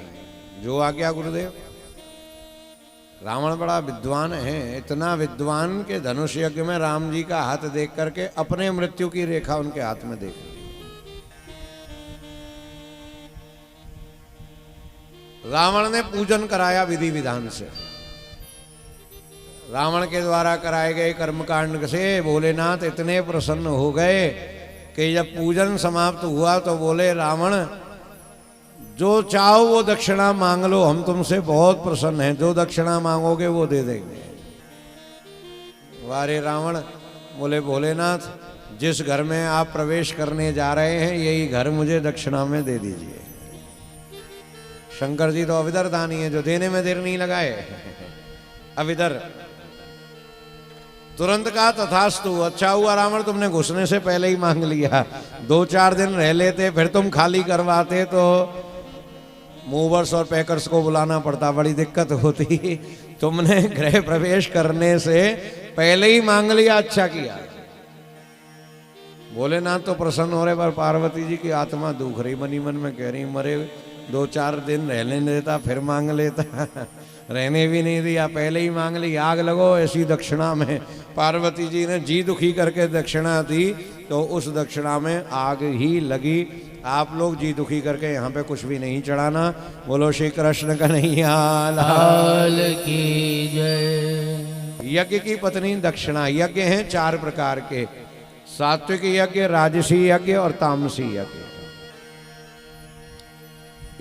जो आज्ञा गुरुदेव। रावण बड़ा विद्वान है, इतना विद्वान के धनुष यज्ञ में राम जी का हाथ देख करके अपने मृत्यु की रेखा उनके हाथ में देख ली। रावण ने पूजन कराया विधि विधान से। रावण के द्वारा कराए गए कर्मकांड से भोलेनाथ इतने प्रसन्न हो गए कि जब पूजन समाप्त हुआ तो बोले रावण जो चाहो वो दक्षिणा मांग लो, हम तुमसे बहुत प्रसन्न हैं, जो दक्षिणा मांगोगे वो दे देंगे। वारे रावण। बोले भोलेनाथ जिस घर में आप प्रवेश करने जा रहे हैं यही घर मुझे दक्षिणा में दे दीजिए। शंकर जी तो अविदर दानी है, जो देने में देर नहीं लगाए। अविदर तुरंत कहा तथास्तु। अच्छा हुआ रावण तुमने घुसने से पहले ही मांग लिया, 2-4 दिन रह लेते, फिर तुम खाली करवाते तो मूवर्स और पैकर्स को बुलाना पड़ता, बड़ी दिक्कत होती। तुमने गृह प्रवेश करने से पहले ही मांग लिया, अच्छा किया। भोलेनाथ तो प्रसन्न हो रहे, पर पार्वती जी की आत्मा दुख रही, मनी मन में कह रही मरे 2-4 दिन रहने देता फिर मांग लेता। रहने भी नहीं दिया, पहले ही मांग ली। आग लगो ऐसी दक्षिणा में। पार्वती जी ने जी दुखी करके दक्षिणा दी तो उस दक्षिणा में आग ही लगी। आप लोग जी दुखी करके यहाँ पे कुछ भी नहीं चढ़ाना। बोलो श्री कृष्ण कन्हैया लाल की जय। यज्ञ की पत्नी दक्षिणा। यज्ञ हैं 4 प्रकार के, सात्विक यज्ञ, राजसी यज्ञ और तामसी यज्ञ।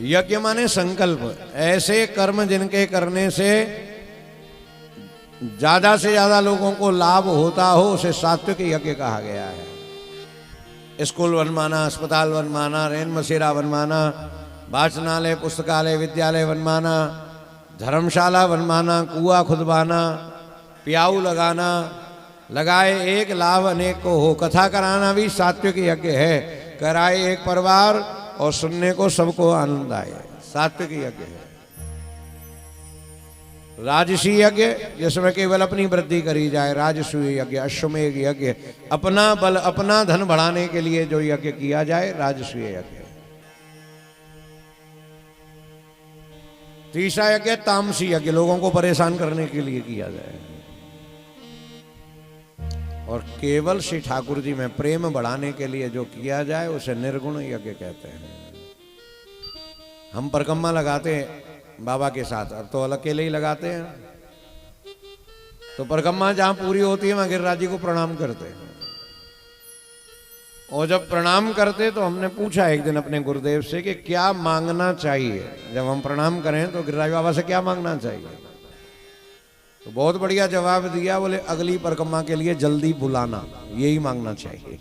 यज्ञ माने संकल्प, ऐसे कर्म जिनके करने से ज्यादा से ज्यादा लोगों को लाभ होता हो, उसे सात्विक यज्ञ कहा गया है। स्कूल बनवाना, अस्पताल बनवाना, रैन बसेरा बनवाना, वाचनालय पुस्तकालय विद्यालय बनवाना, धर्मशाला बनवाना, कुआं खुदवाना, प्याऊ लगाना, लगाए एक लाभ अनेक को हो। कथा कराना भी सात्विक यज्ञ है। कराए एक परिवार और सुनने को सबको आनंद आए। सात्विक यज्ञ है। राजसी यज्ञ जिसमें केवल अपनी वृद्धि करी जाए, राजसूय यज्ञ। अश्वमेध यज्ञ अपना बल अपना धन बढ़ाने के लिए जो यज्ञ किया जाए, राजसूय यज्ञ। तीसरा यज्ञ तामसी यज्ञ, लोगों को परेशान करने के लिए किया जाए। और केवल श्री ठाकुर जी में प्रेम बढ़ाने के लिए जो किया जाए उसे निर्गुण यज्ञ कहते हैं। हम परिक्रमा लगाते हैं बाबा के साथ, अब तो अकेले ही लगाते हैं। तो परिक्रमा जहां पूरी होती है वहां गिरिराज जी को प्रणाम करते हैं। और जब प्रणाम करते तो हमने पूछा एक दिन अपने गुरुदेव से कि क्या मांगना चाहिए। जब हम प्रणाम करें तो गिरिराज बाबा से क्या मांगना चाहिए। तो बहुत बढ़िया जवाब दिया, बोले अगली परिक्रमा के लिए जल्दी बुलाना, यही मांगना चाहिए।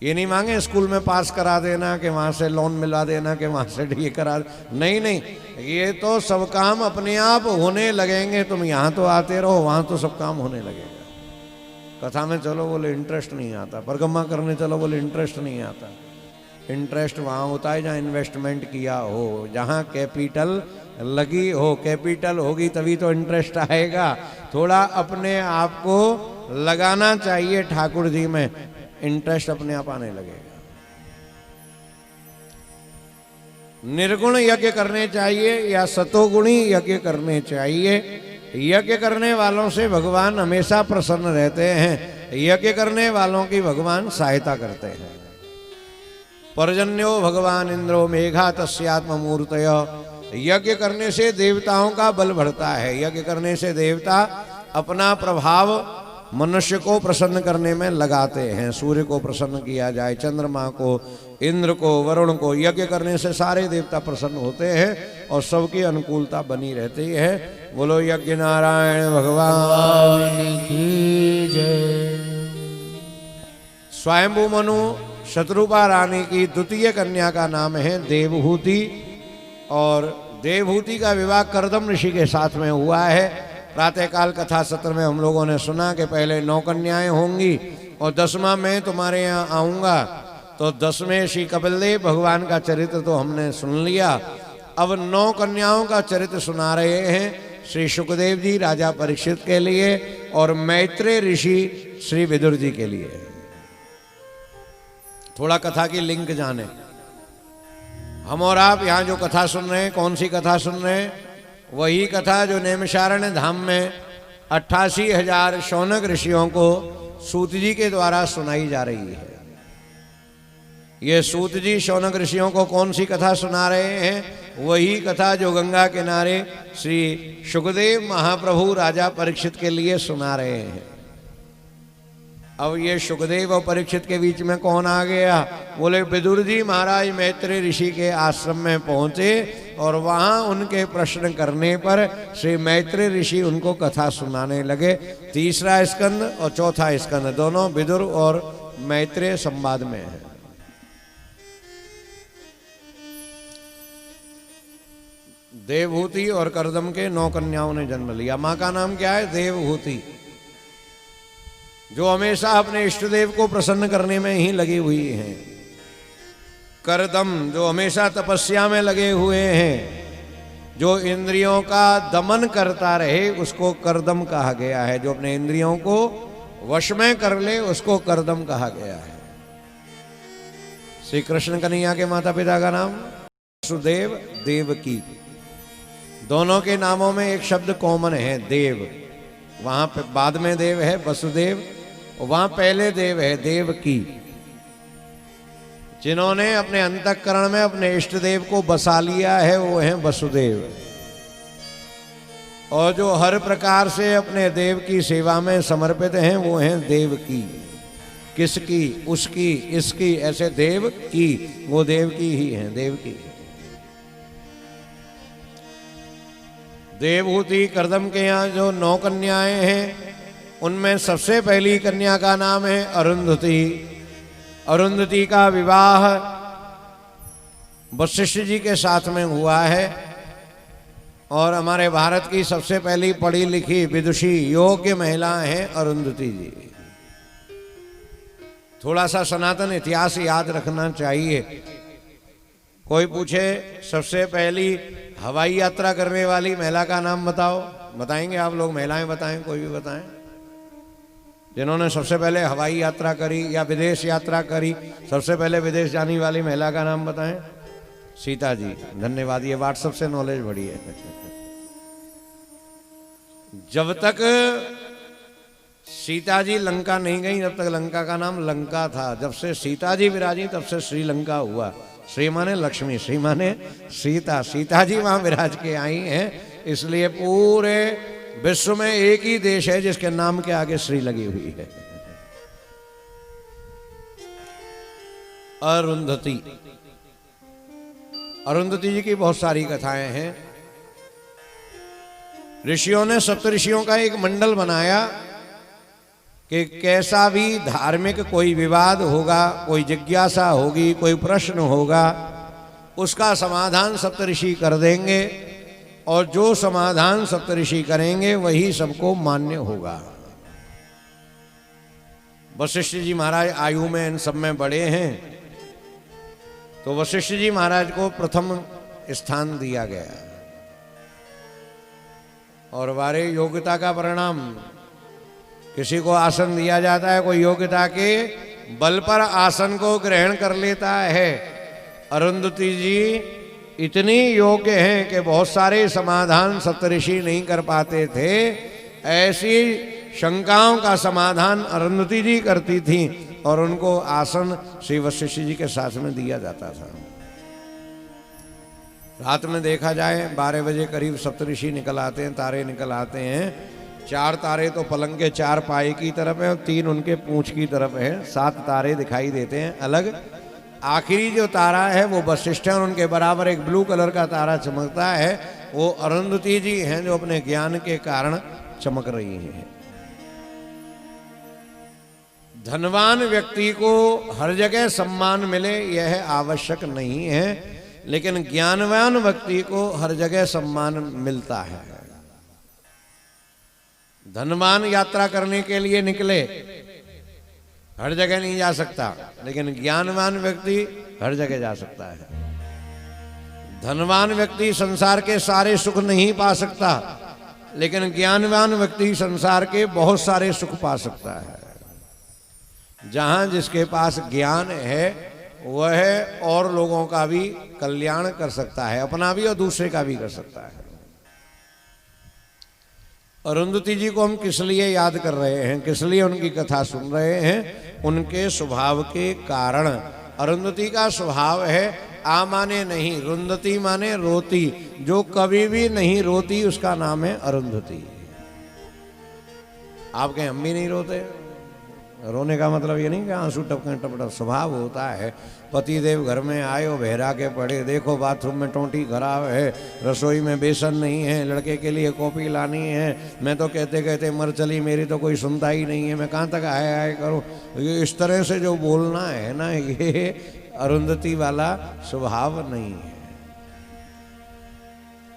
ये नहीं मांगे स्कूल में पास करा देना, कि वहां से लोन मिला देना, कि वहां से ये करा, नहीं नहीं, ये तो सब काम अपने आप होने लगेंगे। तुम यहाँ तो आते रहो, वहां तो सब काम होने लगेगा। कथा में चलो, बोले इंटरेस्ट नहीं आता। परिक्रमा करने चलो, बोले इंटरेस्ट नहीं आता। इंटरेस्ट वहाँ होता है जहाँ इन्वेस्टमेंट किया हो, जहाँ कैपिटल लगी हो। कैपिटल होगी तभी तो इंटरेस्ट आएगा। थोड़ा अपने आप को लगाना चाहिए ठाकुर जी में, इंटरेस्ट अपने आप आने लगेगा। निर्गुण यज्ञ करने चाहिए या सतोगुणी यज्ञ करने चाहिए। यज्ञ करने वालों से भगवान हमेशा प्रसन्न रहते हैं। यज्ञ करने वालों की भगवान सहायता करते हैं। पर्जन्यो भगवान इंद्रो मेघा तस्यात्म मूर्तय। यज्ञ करने से देवताओं का बल बढ़ता है। यज्ञ करने से देवता अपना प्रभाव मनुष्य को प्रसन्न करने में लगाते हैं। सूर्य को प्रसन्न किया जाए, चंद्रमा को, इंद्र को, वरुण को। यज्ञ करने से सारे देवता प्रसन्न होते हैं और सबकी अनुकूलता बनी रहती है। बोलो यज्ञ नारायण भगवान की जय। स्वयंभू मनु शत्रुपा रानी की द्वितीय कन्या का नाम है देवहूति। और देवहूति का विवाह करदम ऋषि के साथ में हुआ है। प्रातःकाल कथा सत्र में हम लोगों ने सुना कि पहले 9 कन्याएं होंगी और 10वां मैं तुम्हारे यहाँ आऊँगा। तो 10वें श्री कपिलदेव भगवान का चरित्र तो हमने सुन लिया। अब 9 कन्याओं का चरित्र सुना रहे हैं श्री सुखदेव जी राजा परीक्षित के लिए और मैत्रेय ऋषि श्री विदुर जी के लिए। थोड़ा कथा की लिंक जाने। हम और आप यहाँ जो कथा सुन रहे हैं, कौन सी कथा सुन रहे हैं? वही कथा जो नैमिषारण्य धाम में 88,000 शौनक ऋषियों को सूत जी के द्वारा सुनाई जा रही है। ये सूत जी शौनक ऋषियों को कौन सी कथा सुना रहे हैं? वही कथा जो गंगा किनारे श्री सुखदेव महाप्रभु राजा परीक्षित के लिए सुना रहे हैं। अब ये सुखदेव और परीक्षित के बीच में कौन आ गया? बोले विदुर जी महाराज मैत्रेय ऋषि के आश्रम में पहुंचे और वहां उनके प्रश्न करने पर श्री मैत्रेय ऋषि उनको कथा सुनाने लगे। 3रा स्कंद और 4था स्कंद दोनों विदुर और मैत्रेय संवाद में है। देवहूति और करदम के 9 कन्याओं ने जन्म लिया। माँ का नाम क्या है? देवहूति, जो हमेशा अपने इष्ट देव को प्रसन्न करने में ही लगी हुई हैं। करदम जो हमेशा तपस्या में लगे हुए हैं, जो इंद्रियों का दमन करता रहे उसको करदम कहा गया है। जो अपने इंद्रियों को वश में कर ले उसको करदम कहा गया है। श्री कृष्ण कन्हैया के माता पिता का नाम वसुदेव, देवकी। दोनों के नामों में एक शब्द कॉमन है, देव। वहां पे बाद में देव है वसुदेव, वहां पहले देव है देवकी। जिन्होंने अपने अंतःकरण में अपने इष्ट देव को बसा लिया है वो हैं वसुदेव। और जो हर प्रकार से अपने देव की सेवा में समर्पित हैं वो हैं देवकी। किसकी? उसकी, इसकी, ऐसे देव की, वो देव की ही हैं, देव की। देवहूति करदम के यहाँ जो 9 कन्याएं हैं उनमें सबसे पहली कन्या का नाम है अरुंधति। अरुंधति का विवाह वशिष्ठ जी के साथ में हुआ है और हमारे भारत की सबसे पहली पढ़ी लिखी विदुषी योग्य महिला है अरुंधति जी। थोड़ा सा सनातन इतिहास याद रखना चाहिए। कोई पूछे सबसे पहली हवाई यात्रा करने वाली महिला का नाम बताओ, बताएंगे आप लोग? महिलाएं बताएं, कोई भी बताएं जिन्होंने सबसे पहले हवाई यात्रा करी या विदेश यात्रा करी। सबसे पहले विदेश जाने वाली महिला का नाम बताएं। सीता जी, धन्यवाद। ये व्हाट्सएप से नॉलेज बढ़ी है। जब तक सीता जी लंका नहीं गई तब तक लंका का नाम लंका था। जब से सीता जी विराजी तब से श्रीलंका हुआ। श्री माने लक्ष्मी, श्री माने सीता, सीता जी वहां विराज के आई हैं। इसलिए पूरे विश्व में एक ही देश है जिसके नाम के आगे श्री लगी हुई है, अरुंधति। अरुंधति जी की बहुत सारी कथाएं हैं। ऋषियों ने, सप्त ऋषियों का एक मंडल बनाया कि कैसा भी धार्मिक कोई विवाद होगा, कोई जिज्ञासा होगी, कोई प्रश्न होगा, उसका समाधान सप्तऋषि कर देंगे और जो समाधान सप्तऋषि करेंगे वही सबको मान्य होगा। वशिष्ठ जी महाराज आयु में इन सब में बड़े हैं, तो वशिष्ठ जी महाराज को प्रथम स्थान दिया गया और वारे योग्यता का परिणाम। किसी को आसन दिया जाता है, कोई योग्यता के बल पर आसन को ग्रहण कर लेता है। अरुंधति जी इतनी योग्य हैं कि बहुत सारे समाधान सप्तऋषि नहीं कर पाते थे। ऐसी शंकाओं का समाधान अरुंधति जी करती थी और उनको आसन श्री वशिष्ठ जी के साथ में दिया जाता था। रात में देखा जाए 12 बजे करीब सप्तऋषि निकल आते हैं, तारे निकल आते हैं। 4 तारे तो पलंग के 4 पाए की तरफ है और 3 उनके पूंछ की तरफ है। 7 तारे दिखाई देते हैं अलग। आखिरी जो तारा है वो वशिष्ठ है और उनके बराबर एक ब्लू कलर का तारा चमकता है, वो अरुंधति जी हैं जो अपने ज्ञान के कारण चमक रही हैं। धनवान व्यक्ति को हर जगह सम्मान मिले यह आवश्यक नहीं है, लेकिन ज्ञानवान व्यक्ति को हर जगह सम्मान मिलता है। धनवान यात्रा करने के लिए निकले, हर जगह नहीं जा सकता, लेकिन ज्ञानवान व्यक्ति हर जगह जा सकता है। धनवान व्यक्ति संसार के सारे सुख नहीं पा सकता, लेकिन ज्ञानवान व्यक्ति संसार के बहुत सारे सुख पा सकता है। जहां जिसके पास ज्ञान है वह और लोगों का भी कल्याण कर सकता है, अपना भी और दूसरे का भी कर सकता है। अरुंधति जी को हम किस लिए याद कर रहे हैं, किस लिए उनकी कथा सुन रहे हैं? उनके स्वभाव के कारण। अरुंधति का स्वभाव है आ माने नहीं, रुंधति माने रोती। जो कभी भी नहीं रोती उसका नाम है अरुंधति। आप कहें हम भी नहीं रोते, रोने का मतलब ये नहीं कि आंसू टपके टपटप। स्वभाव होता है। पति देव घर में आए हो बहरा के पड़े, देखो बाथरूम में टोंटी खराब है, रसोई में बेसन नहीं है, लड़के के लिए कॉपी लानी है, मैं तो कहते कहते मर चली, मेरी तो कोई सुनता ही नहीं है, मैं कहाँ तक आए आए करूँ। ये इस तरह से जो बोलना है ना, ये अरुंधति वाला स्वभाव नहीं है।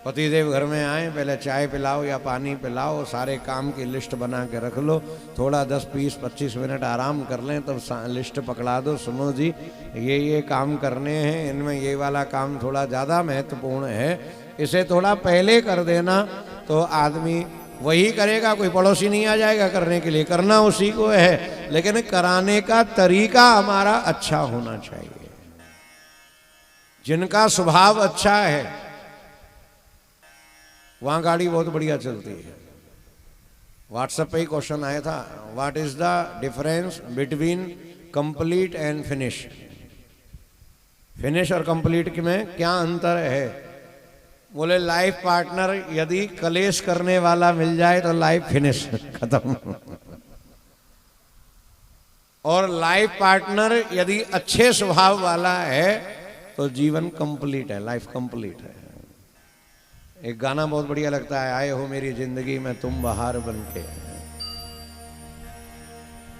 पतिदेव घर में आए, पहले चाय पिलाओ या पानी पिलाओ, सारे काम की लिस्ट बना के रख लो, थोड़ा 10, 20, 25 मिनट आराम कर लें तब लिस्ट पकड़ा दो। सुनो जी, ये काम करने हैं, इनमें ये वाला काम थोड़ा ज़्यादा महत्वपूर्ण है, इसे थोड़ा पहले कर देना, तो आदमी वही करेगा। कोई पड़ोसी नहीं आ जाएगा करने के लिए, करना उसी को है, लेकिन कराने का तरीका हमारा अच्छा होना चाहिए। जिनका स्वभाव अच्छा है वहाँ गाड़ी बहुत बढ़िया चलती है। व्हाट्सएप पे ही क्वेश्चन आया था, what is the difference between complete and finish? Finish और कंप्लीट में क्या अंतर है? बोले लाइफ पार्टनर यदि कलेश करने वाला मिल जाए तो लाइफ फिनिश, खत्म। और लाइफ पार्टनर यदि अच्छे स्वभाव वाला है तो जीवन कंप्लीट है, लाइफ कंप्लीट है। एक गाना बहुत बढ़िया लगता है, आए हो मेरी जिंदगी में तुम बहार बनके।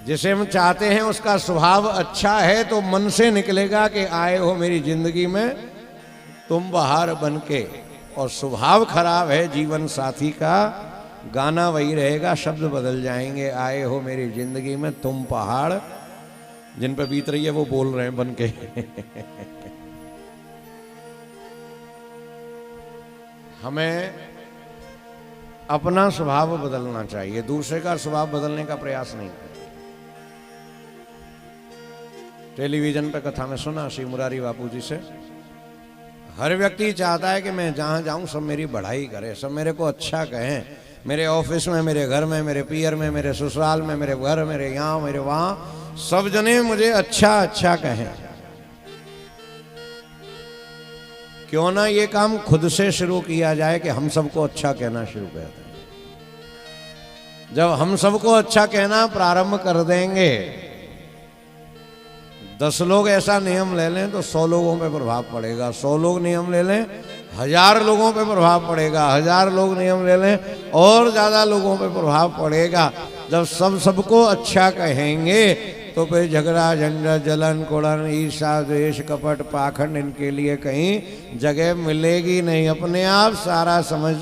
जिसे हम चाहते हैं उसका स्वभाव अच्छा है तो मन से निकलेगा कि आए हो मेरी जिंदगी में तुम बहार बनके। और स्वभाव खराब है जीवन साथी का, गाना वही रहेगा, शब्द बदल जाएंगे। आए हो मेरी जिंदगी में तुम पहाड़, जिन पे बीत रही है वो बोल रहे हैं बनके। हमें अपना स्वभाव बदलना चाहिए, दूसरे का स्वभाव बदलने का प्रयास नहीं करें। टेलीविजन पे कथा में सुना श्री मुरारी बापू जी से, हर व्यक्ति चाहता है कि मैं जहां जाऊं सब मेरी बढ़ाई करे, सब मेरे को अच्छा कहें, मेरे ऑफिस में, मेरे घर में, मेरे पियर में, मेरे ससुराल में, मेरे घर, मेरे यहाँ, मेरे वहां, सब जने मुझे अच्छा अच्छा कहें। क्यों ना ये काम खुद से शुरू किया जाए कि हम सबको अच्छा कहना शुरू कर दें। जब हम सबको अच्छा कहना प्रारंभ कर देंगे, 10 लोग ऐसा नियम ले लें तो 100 लोगों पे प्रभाव पड़ेगा, 100 लोग नियम ले लें 1000 लोगों पे प्रभाव पड़ेगा, 1000 लोग नियम ले लें और ज्यादा लोगों पे प्रभाव पड़ेगा। जब सबको अच्छा कहेंगे तो फिर झगड़ा, झंझट, जलन, कुड़न, ईर्ष्या, द्वेष, कपट, पाखंड, इनके लिए कहीं जगह मिलेगी नहीं। अपने आप सारा समझ,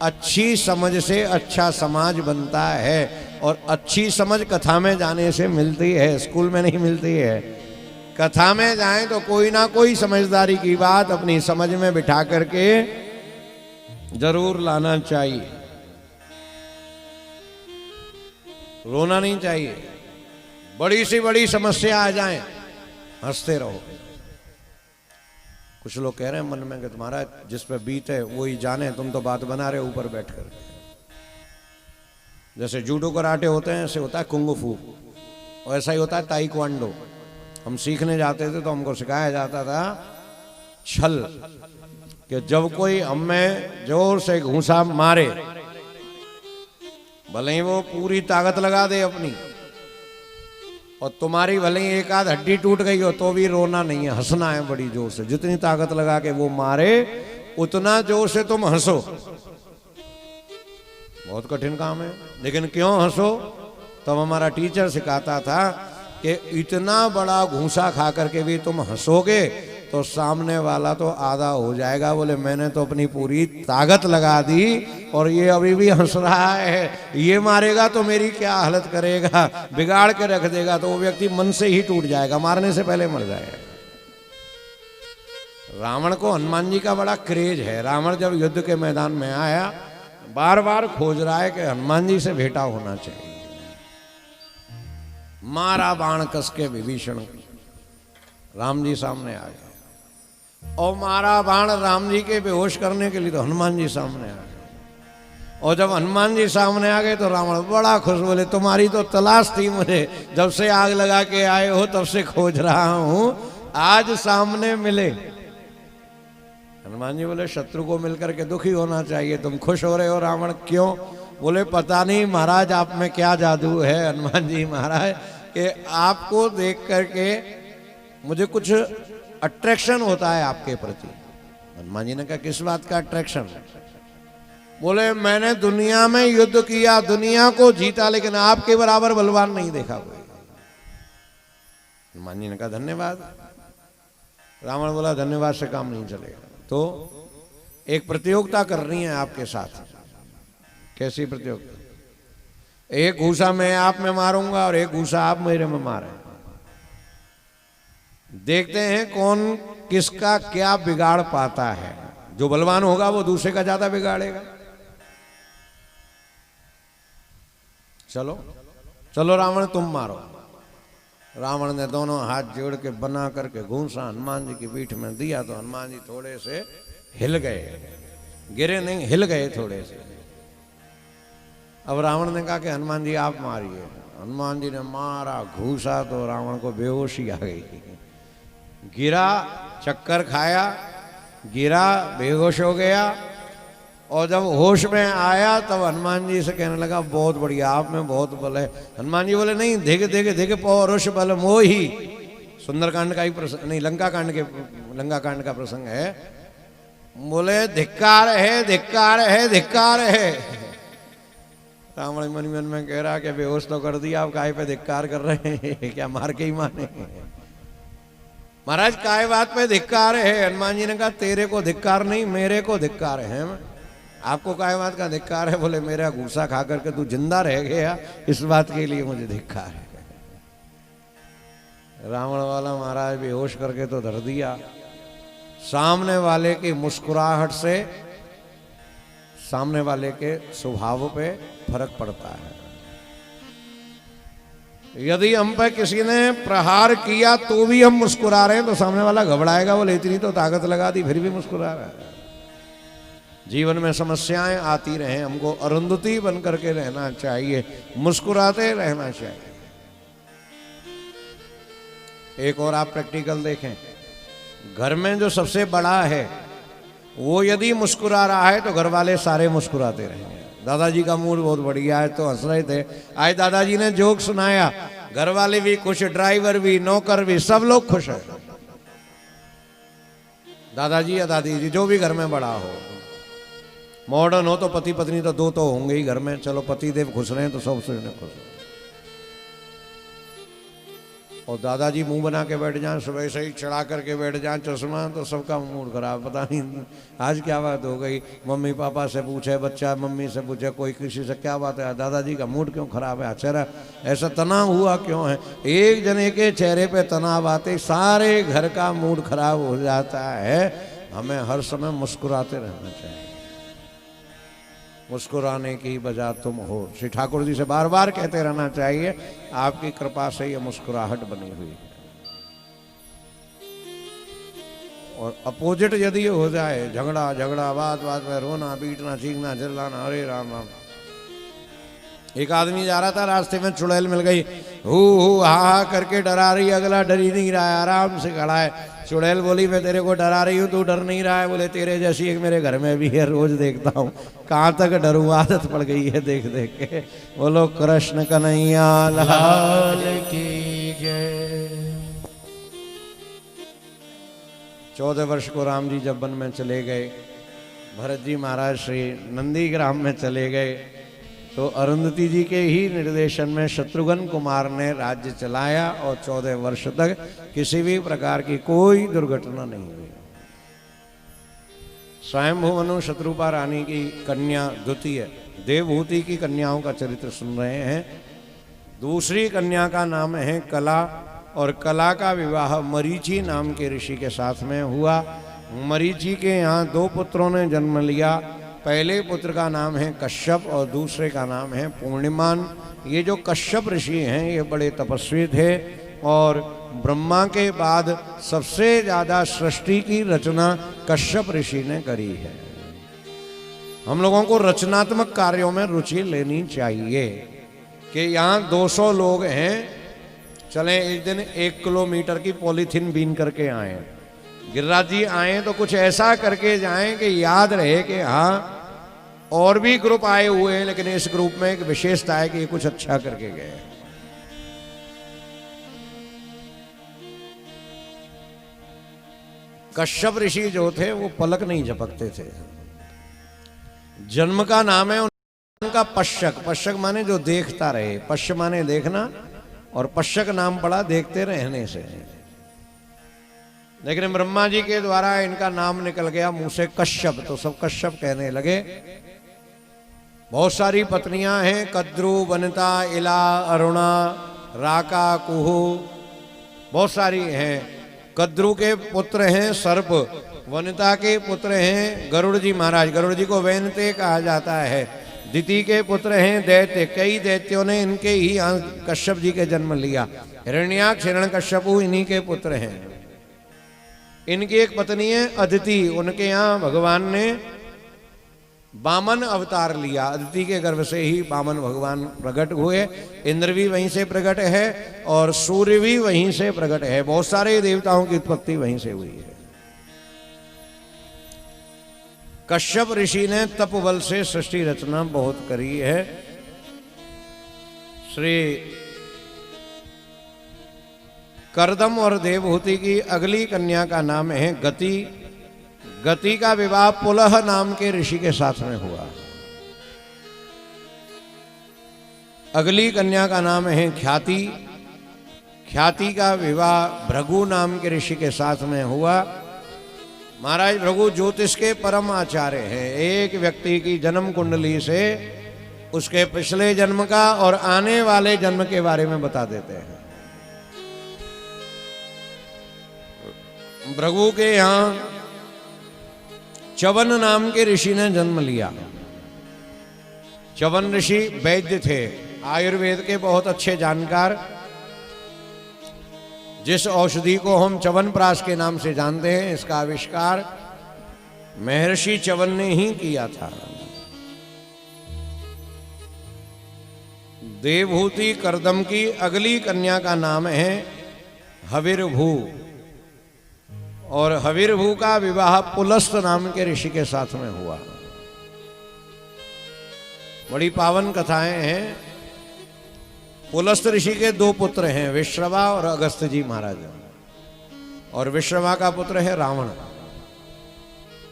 अच्छी समझ से अच्छा समाज बनता है, और अच्छी समझ कथा में जाने से मिलती है, स्कूल में नहीं मिलती है। कथा में जाएं तो कोई ना कोई समझदारी की बात अपनी समझ में बिठा करके जरूर लाना चाहिए। रोना नहीं चाहिए। बड़ी सी बड़ी समस्या आ जाए, हंसते रहो। कुछ लोग कह रहे हैं मन में कि तुम्हारा जिस पे बीत है वो ही जाने, तुम तो बात बना रहे हो ऊपर बैठकर। जैसे जूडो कराटे होते हैं, ऐसे होता है कुंग फू, और ऐसा ही होता है ताइक्वांडो। हम सीखने जाते थे तो हमको सिखाया जाता था छल, कि जब कोई हमें जोर से घूंसा मारे, भले ही वो पूरी ताकत लगा दे अपनी, और तुम्हारी भले ही एक आध हड्डी टूट गई हो तो भी रोना नहीं है, हंसना है बड़ी जोर से। जितनी ताकत लगा के वो मारे उतना जोर से तुम हंसो। बहुत कठिन काम है, लेकिन क्यों हंसो? तब हमारा टीचर सिखाता था कि इतना बड़ा घूंसा खा करके भी तुम हंसोगे तो सामने वाला तो आधा हो जाएगा। बोले मैंने तो अपनी पूरी ताकत लगा दी और ये अभी भी हंस रहा है, ये मारेगा तो मेरी क्या हालत करेगा, बिगाड़ के रख देगा। तो वो व्यक्ति मन से ही टूट जाएगा, मारने से पहले मर जाएगा। रावण को हनुमान जी का बड़ा क्रेज है। रावण जब युद्ध के मैदान में आया, बार बार खोज रहा है कि हनुमान जी से भेंटा होना चाहिए। मारा बाण कस के विभीषण, राम जी सामने आ गए, और मारा बाण राम जी के बेहोश करने के लिए तो हनुमान जी सामने आ गए। और जब हनुमान जी सामने आ गए तो रावण बड़ा खुश, बोले तुम्हारी तो तलाश थी मुझे, जब से आग लगा के आए हो तब से खोज रहा हूं, आज सामने मिले। हनुमान जी बोले शत्रु को मिलकर के दुखी होना चाहिए, तुम खुश हो रहे हो रावण, क्यों? बोले पता नहीं महाराज आप में क्या जादू है। हनुमान जी महाराज कि आपको देख करके मुझे कुछ अट्रैक्शन होता है आपके प्रति। हनुमान जी ने कहा किस बात का अट्रैक्शन? बोले मैंने दुनिया में युद्ध किया, दुनिया को जीता, लेकिन आपके बराबर बलवान नहीं देखा कोई। हनुमान जी ने कहा धन्यवाद। रावण बोला धन्यवाद से काम नहीं चलेगा, तो एक प्रतियोगिता करनी है आपके साथ। कैसी प्रतियोगिता? एक घूसा मैं आप में मारूंगा और एक घूसा आप मेरे में मारे, देखते हैं कौन किसका क्या बिगाड़ पाता है। जो बलवान होगा वो दूसरे का ज्यादा बिगाड़ेगा। चलो चलो रावण तुम मारो। रावण ने दोनों हाथ जोड़ के बना करके घूंसा हनुमान जी की पीठ में दिया तो हनुमान जी थोड़े से हिल गए, गिरे नहीं, हिल गए थोड़े से। अब रावण ने कहा कि हनुमान जी आप मारिए। हनुमान जी ने मारा घूसा तो रावण को बेहोशी आ गई, गिरा, चक्कर खाया, गिरा, बेहोश हो गया। और जब होश में आया तब हनुमान जी से कहने लगा बहुत बढ़िया, आप में बहुत बल है। हनुमान जी बोले नहीं, धिग धिग धिग पौरुष बल मोही। सुंदरकांड का ही प्रसंग नहीं, लंका कांड का प्रसंग है। बोले धिक्कार है, धिक्कार है, धिक्कार है। रावण मन मन में कह रहा कि बेहोश तो कर दिया, अब काहे पे धिक्कार कर रहे हैं, क्या मार के ही माने? महाराज काय बात पे धिक्कार है? हनुमान जी ने कहा तेरे को धिक्कार नहीं, मेरे को धिक्कार है। आपको काय बात का धिक्कार है? बोले मेरा घूसा खा करके तू जिंदा रह गया, इस बात के लिए मुझे धिक्कार है। रावण वाला महाराज बेहोश करके तो धर दिया, सामने वाले की मुस्कुराहट से सामने वाले के स्वभाव पे फर्क पड़ता है। यदि हम पे किसी ने प्रहार किया तो भी हम मुस्कुरा रहे हैं तो सामने वाला घबराएगा, बोले इतनी तो ताकत लगा दी फिर भी मुस्कुरा रहा है। जीवन में समस्याएं आती रहे, हमको अरुंधति बन करके रहना चाहिए, मुस्कुराते रहना चाहिए। एक और आप प्रैक्टिकल देखें, घर में जो सबसे बड़ा है वो यदि मुस्कुरा रहा है तो घर वाले सारे मुस्कुराते रहेंगे। दादाजी का मूड बहुत बढ़िया है तो हंस रहे थे, आज दादाजी ने जोक सुनाया, घर वाले भी खुश, ड्राइवर भी, नौकर भी, सब लोग खुश है। दादाजी या दादी जी जो भी घर में बड़ा हो, मॉडर्न हो तो पति पत्नी तो दो तो होंगे ही घर में, चलो पति देव खुश रहे हैं तो सब खुश हैं। और दादाजी मुंह बना के बैठ जाएं, सुबह से ही चढ़ा करके बैठ जाएं चश्मा, तो सबका मूड खराब, पता नहीं आज क्या बात हो गई। मम्मी पापा से पूछे बच्चा, मम्मी से पूछे कोई, किसी से क्या बात है, दादाजी का मूड क्यों खराब है, चेहरा ऐसा तनाव हुआ क्यों है। एक जने के चेहरे पे तनाव आते सारे घर का मूड खराब हो जाता है। हमें हर समय मुस्कुराते रहना चाहिए, मुस्कुराने की वजह तुम हो। श्री ठाकुर जी से बार बार कहते रहना चाहिए, आपकी कृपा से ये मुस्कुराहट बनी हुई है। और अपोजिट यदि हो जाए, झगड़ा झगड़ा, बात बात में रोना पीटना चीखना चिल्लाना, अरे राम राम। एक आदमी जा रहा था, रास्ते में चुड़ैल मिल गई, हु हा करके डरा रही, अगला डर ही नहीं रहा है, आराम से खड़ा है। चुड़ैल बोली मैं तेरे को डरा रही हूँ, तू डर नहीं रहा है। बोले तेरे जैसी एक मेरे घर में भी है, रोज देखता हूँ, कहाँ तक डरूं, आदत पड़ गई है देख देख के। बोलो कृष्ण कन्हैया लाल की जय। 14 वर्ष को राम जी जब वन में चले गए, भरत जी महाराज श्री नंदीग्राम में चले गए, तो अरुंधति जी के ही निर्देशन में शत्रुघ्न कुमार ने राज्य चलाया और 14 वर्ष तक किसी भी प्रकार की कोई दुर्घटना नहीं हुई। स्वयंभू मनु शत्रुपा रानी की कन्या द्वितीय देवभूति की कन्याओं का चरित्र सुन रहे हैं। दूसरी कन्या का नाम है कला, और कला का विवाह मरीचि नाम के ऋषि के साथ में हुआ। मरीचि के यहाँ 2 पुत्रों ने जन्म लिया। पहले पुत्र का नाम है कश्यप और दूसरे का नाम है पूर्णिमान। ये जो कश्यप ऋषि हैं ये बड़े तपस्वी थे और ब्रह्मा के बाद सबसे ज़्यादा सृष्टि की रचना कश्यप ऋषि ने करी है। हम लोगों को रचनात्मक कार्यों में रुचि लेनी चाहिए कि यहाँ 200 लोग हैं, चलें एक दिन 1 किलोमीटर की पॉलीथीन बीन करके आए। गिरिराज जी आए तो कुछ ऐसा करके जाएं कि याद रहे कि हाँ और भी ग्रुप आए हुए हैं, लेकिन इस ग्रुप में एक विशेषता है कि ये कुछ अच्छा करके गए। कश्यप ऋषि जो थे वो पलक नहीं झपकते थे। जन्म का नाम है उनका पश्यक। पश्यक माने जो देखता रहे, पश्य माने देखना, और पश्यक नाम पड़ा देखते रहने से। लेकिन ब्रह्मा जी के द्वारा इनका नाम निकल गया मुंह से कश्यप, तो सब कश्यप कहने लगे। बहुत सारी पत्नियां हैं, कद्रु, वनिता, इला, अरुणा, राका, कुहू, बहुत सारी हैं। कद्रु के पुत्र हैं सर्प, वनिता के पुत्र हैं गरुड़ जी महाराज, गरुड़ जी को वैनते कहा जाता है। दिति के पुत्र हैं दैत्य, कई दैत्यों ने इनके ही यहाँ कश्यप जी के जन्म लिया। हिरण्याक्ष, हिरण्यकश्यपु इन्हीं के पुत्र हैं। इनकी एक पत्नी है अदिति, उनके यहाँ भगवान ने वामन अवतार लिया। अदिति के गर्भ से ही वामन भगवान प्रकट हुए। इंद्र भी वहीं से प्रकट है और सूर्य भी वहीं से प्रकट है। बहुत सारे देवताओं की उत्पत्ति वहीं से हुई है। कश्यप ऋषि ने तप बल से सृष्टि रचना बहुत करी है। श्री करदम और देवहूति की अगली कन्या का नाम है गति। गति का विवाह पुलह नाम के ऋषि के साथ में हुआ। अगली कन्या का नाम है ख्याति। ख्याति का विवाह भृगु नाम के ऋषि के साथ में हुआ। महाराज भृगु ज्योतिष के परम आचार्य हैं। एक व्यक्ति की जन्म कुंडली से उसके पिछले जन्म का और आने वाले जन्म के बारे में बता देते हैं। भृगु के यहाँ च्यवन नाम के ऋषि ने जन्म लिया। च्यवन ऋषि वैद्य थे, आयुर्वेद के बहुत अच्छे जानकार। जिस औषधि को हम च्यवनप्राश के नाम से जानते हैं, इसका आविष्कार महर्षि च्यवन ने ही किया था। देवहूति करदम की अगली कन्या का नाम है हविर्भू, और हविर्भू का विवाह पुलस्त नाम के ऋषि के साथ में हुआ। बड़ी पावन कथाएं हैं। पुलस्त ऋषि के दो पुत्र हैं, विश्रवा और अगस्त जी महाराज। और विश्रवा का पुत्र है रावण।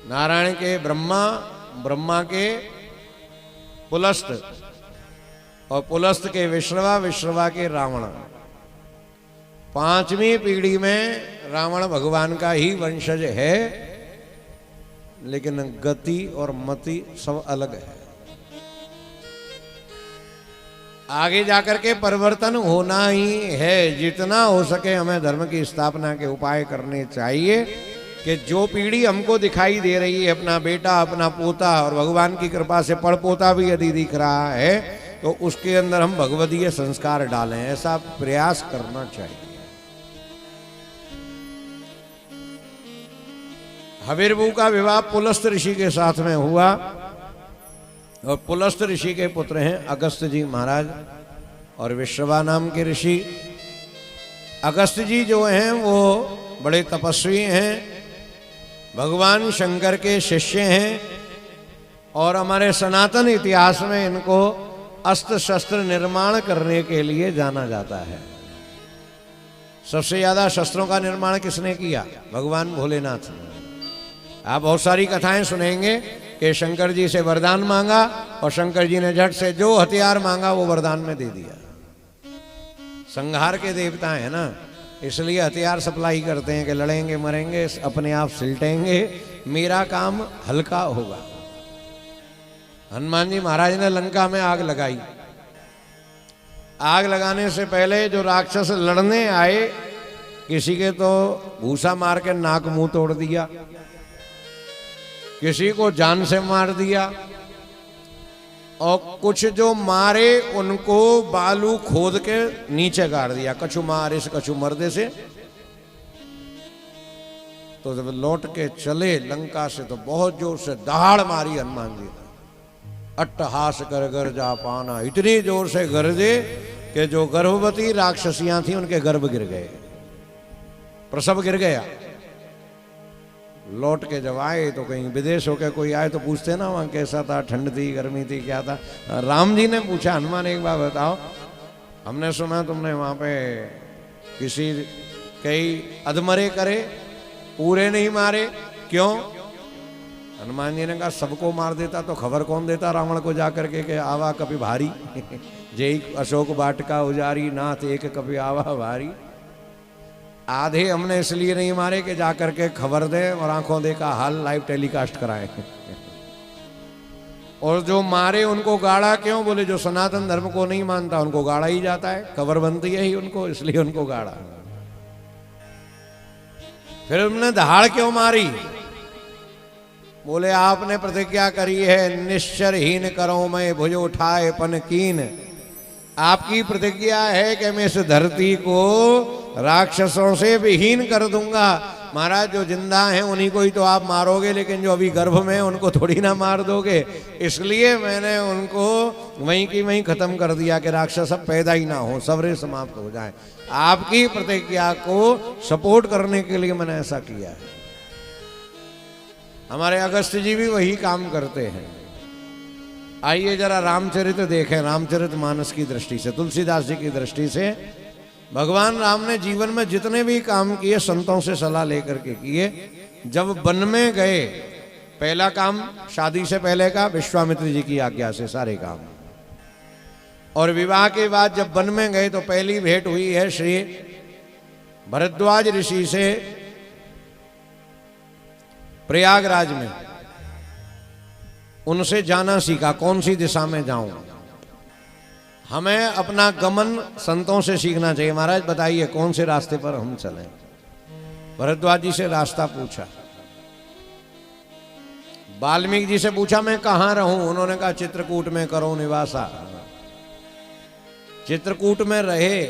नारायण के ब्रह्मा, ब्रह्मा के पुलस्त, और पुलस्त के विश्रवा, विश्रवा के रावण। पांचवी पीढ़ी में रावण भगवान का ही वंशज है, लेकिन गति और मति सब अलग है। आगे जाकर के परिवर्तन होना ही है। जितना हो सके हमें धर्म की स्थापना के उपाय करने चाहिए कि जो पीढ़ी हमको दिखाई दे रही है, अपना बेटा, अपना पोता, और भगवान की कृपा से पड़पोता भी यदि दिख रहा है, तो उसके अंदर हम भगवदीय संस्कार डालें, ऐसा प्रयास करना चाहिए। हविर्भू का विवाह पुलस्त ऋषि के साथ में हुआ, और पुलस्त ऋषि के पुत्र हैं अगस्त जी महाराज और विश्रवा नाम के ऋषि। अगस्त जी जो हैं वो बड़े तपस्वी हैं, भगवान शंकर के शिष्य हैं, और हमारे सनातन इतिहास में इनको अस्त्र शस्त्र निर्माण करने के लिए जाना जाता है। सबसे ज्यादा शस्त्रों का निर्माण किसने किया? भगवान भोलेनाथ ने। आप बहुत सारी कथाएं सुनेंगे कि शंकर जी से वरदान मांगा और शंकर जी ने झट से जो हथियार मांगा वो वरदान में दे दिया। संहार के देवता है ना, इसलिए हथियार सप्लाई करते हैं कि लड़ेंगे, मरेंगे, अपने आप सिलटेंगे, मेरा काम हल्का होगा। हनुमान जी महाराज ने लंका में आग लगाई। आग लगाने से पहले जो राक्षस लड़ने आए, किसी के तो भूसा मार के नाक मुंह तोड़ दिया, किसी को जान से मार दिया, और कुछ जो मारे उनको बालू खोद के नीचे गाड़ दिया। कछु मार इस कछु मर्दे से। तो जब लौट के चले लंका से तो बहुत जोर से दहाड़ मारी हनुमान जी ने। अट्टहास कर गरजा पाना, इतनी जोर से गरजे कि जो गर्भवती राक्षसियां थी उनके गर्भ गिर गए, प्रसव गिर गया। लौट के जब आए तो कहीं विदेश होके कोई आए तो पूछते ना वहाँ कैसा था, ठंड थी, गर्मी थी, क्या था। राम जी ने पूछा, हनुमान एक बार बताओ, हमने सुना तुमने वहाँ पे किसी कई अधमरे करे, पूरे नहीं मारे, क्यों? हनुमान जी ने कहा सबको मार देता तो खबर कौन देता रावण को जाकर के आवा कभी भारी जय अशोक वाटिका उजारी नाथ एक कभी आवा भारी। आधे हमने इसलिए नहीं मारे कि जाकर के खबर दें और आंखों देखा हाल लाइव टेलीकास्ट कराएं। और जो मारे उनको गाड़ा क्यों? बोले जो सनातन धर्म को नहीं मानता उनको गाड़ा ही जाता है, खबर बनती है ही उनको, इसलिए उनको गाड़ा। फिर उन्होंने दहाड़ क्यों मारी? बोले आपने प्रतिज्ञा करी है निश्चरहीन करो मैं भुज उठाए पन कीन। आपकी प्रतिज्ञा है कि मैं इस धरती को राक्षसों से विहीन कर दूंगा। महाराज जो जिंदा हैं उन्हीं को ही तो आप मारोगे, लेकिन जो अभी गर्भ में उनको थोड़ी ना मार दोगे। इसलिए मैंने उनको वहीं की वहीं खत्म कर दिया कि राक्षस अब पैदा ही ना हो, सबरे समाप्त हो जाए। आपकी प्रतिज्ञा को सपोर्ट करने के लिए मैंने ऐसा किया है। हमारे अगस्त जी भी वही काम करते हैं। आइए जरा रामचरित देखें, रामचरित मानस की दृष्टि से, तुलसीदास जी की दृष्टि से। भगवान राम ने जीवन में जितने भी काम किए संतों से सलाह लेकर के किए। जब वन में गए, पहला काम शादी से पहले का विश्वामित्र जी की आज्ञा से सारे काम, और विवाह के बाद जब वन में गए तो पहली भेंट हुई है श्री भरद्वाज ऋषि से प्रयागराज में। उनसे जाना सीखा, कौन सी दिशा में जाऊं। हमें अपना गमन संतों से सीखना चाहिए। महाराज बताइए कौन से रास्ते पर हम चलें। भरद्वाज जी से रास्ता पूछा, वाल्मीकि जी से पूछा मैं कहाँ रहूं, उन्होंने कहा चित्रकूट में करो निवासा। चित्रकूट में रहे,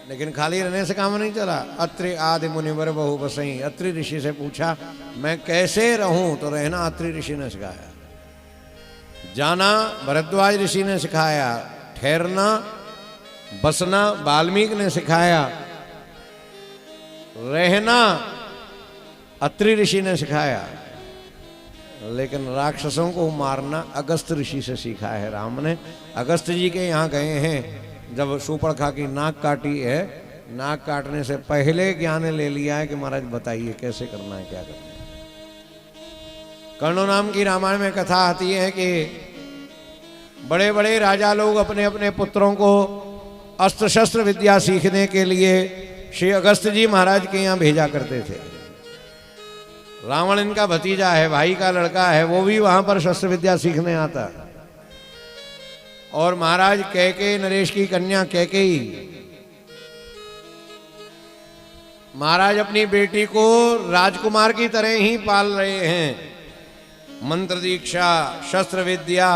लेकिन खाली रहने से काम नहीं चला। अत्रि आदि मुनिवर बहु बसई, अत्रि ऋषि से पूछा मैं कैसे रहूं, तो रहना अत्रि ऋषि ने सिखाया, जाना भरद्वाज ऋषि ने सिखाया, ठहरना बसना वाल्मीकि ने सिखाया, रहना अत्रि ऋषि ने सिखाया, लेकिन राक्षसों को मारना अगस्त ऋषि से सीखा है राम ने। अगस्त जी के यहाँ गए हैं, जब शूर्पणखा की नाक काटी है, नाक काटने से पहले ज्ञान ले लिया है कि महाराज बताइए कैसे करना है, क्या करना है। कर्ण नाम की रामायण में कथा आती है कि बड़े बड़े राजा लोग अपने अपने पुत्रों को अस्त्र शस्त्र विद्या सीखने के लिए श्री अगस्त जी महाराज के यहाँ भेजा करते थे। रावण इनका भतीजा है, भाई का लड़का है, वो भी वहां पर शस्त्र विद्या सीखने आता। और महाराज कैकेयी, नरेश की कन्या कैकेयी, महाराज अपनी बेटी को राजकुमार की तरह ही पाल रहे हैं। मंत्र दीक्षा, शस्त्र विद्या,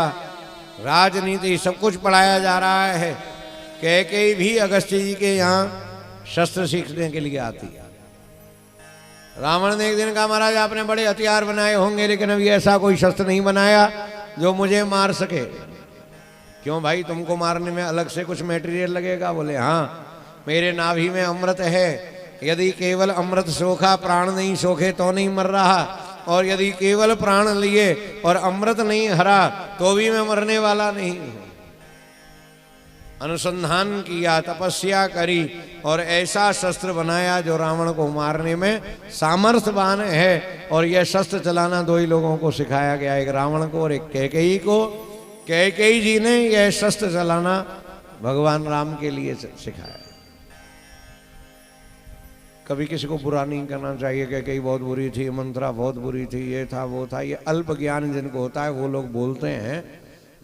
राजनीति सब कुछ पढ़ाया जा रहा है। कैकेयी भी अगस्त्य जी के यहाँ शस्त्र सीखने के लिए आती है। रावण ने एक दिन कहा महाराज आपने बड़े हथियार बनाए होंगे, लेकिन अभी ऐसा कोई शस्त्र नहीं बनाया जो मुझे मार सके। क्यों भाई, तुमको मारने में अलग से कुछ मटेरियल लगेगा? बोले हाँ, मेरे नाभि में अमृत है, यदि केवल अमृत सोखा, प्राण नहीं सोखे तो नहीं मर रहा, और यदि केवल प्राण लिए और अमृत नहीं हरा तो भी मैं मरने वाला नहीं हूं। अनुसंधान किया, तपस्या करी और ऐसा शस्त्र बनाया जो रावण को मारने में सामर्थ्यवान है। और यह शस्त्र चलाना दो ही लोगों को सिखाया गया, एक रावण को और एक कैकेयी को। कैकेयी जी ने यह शस्त्र चलाना भगवान राम के लिए सिखाया। कभी किसी को बुरा नहीं करना चाहिए, कैकेयी बहुत बुरी थी, मंत्रा बहुत बुरी थी, ये था वो था, ये अल्प ज्ञान जिनको होता है वो लोग बोलते हैं।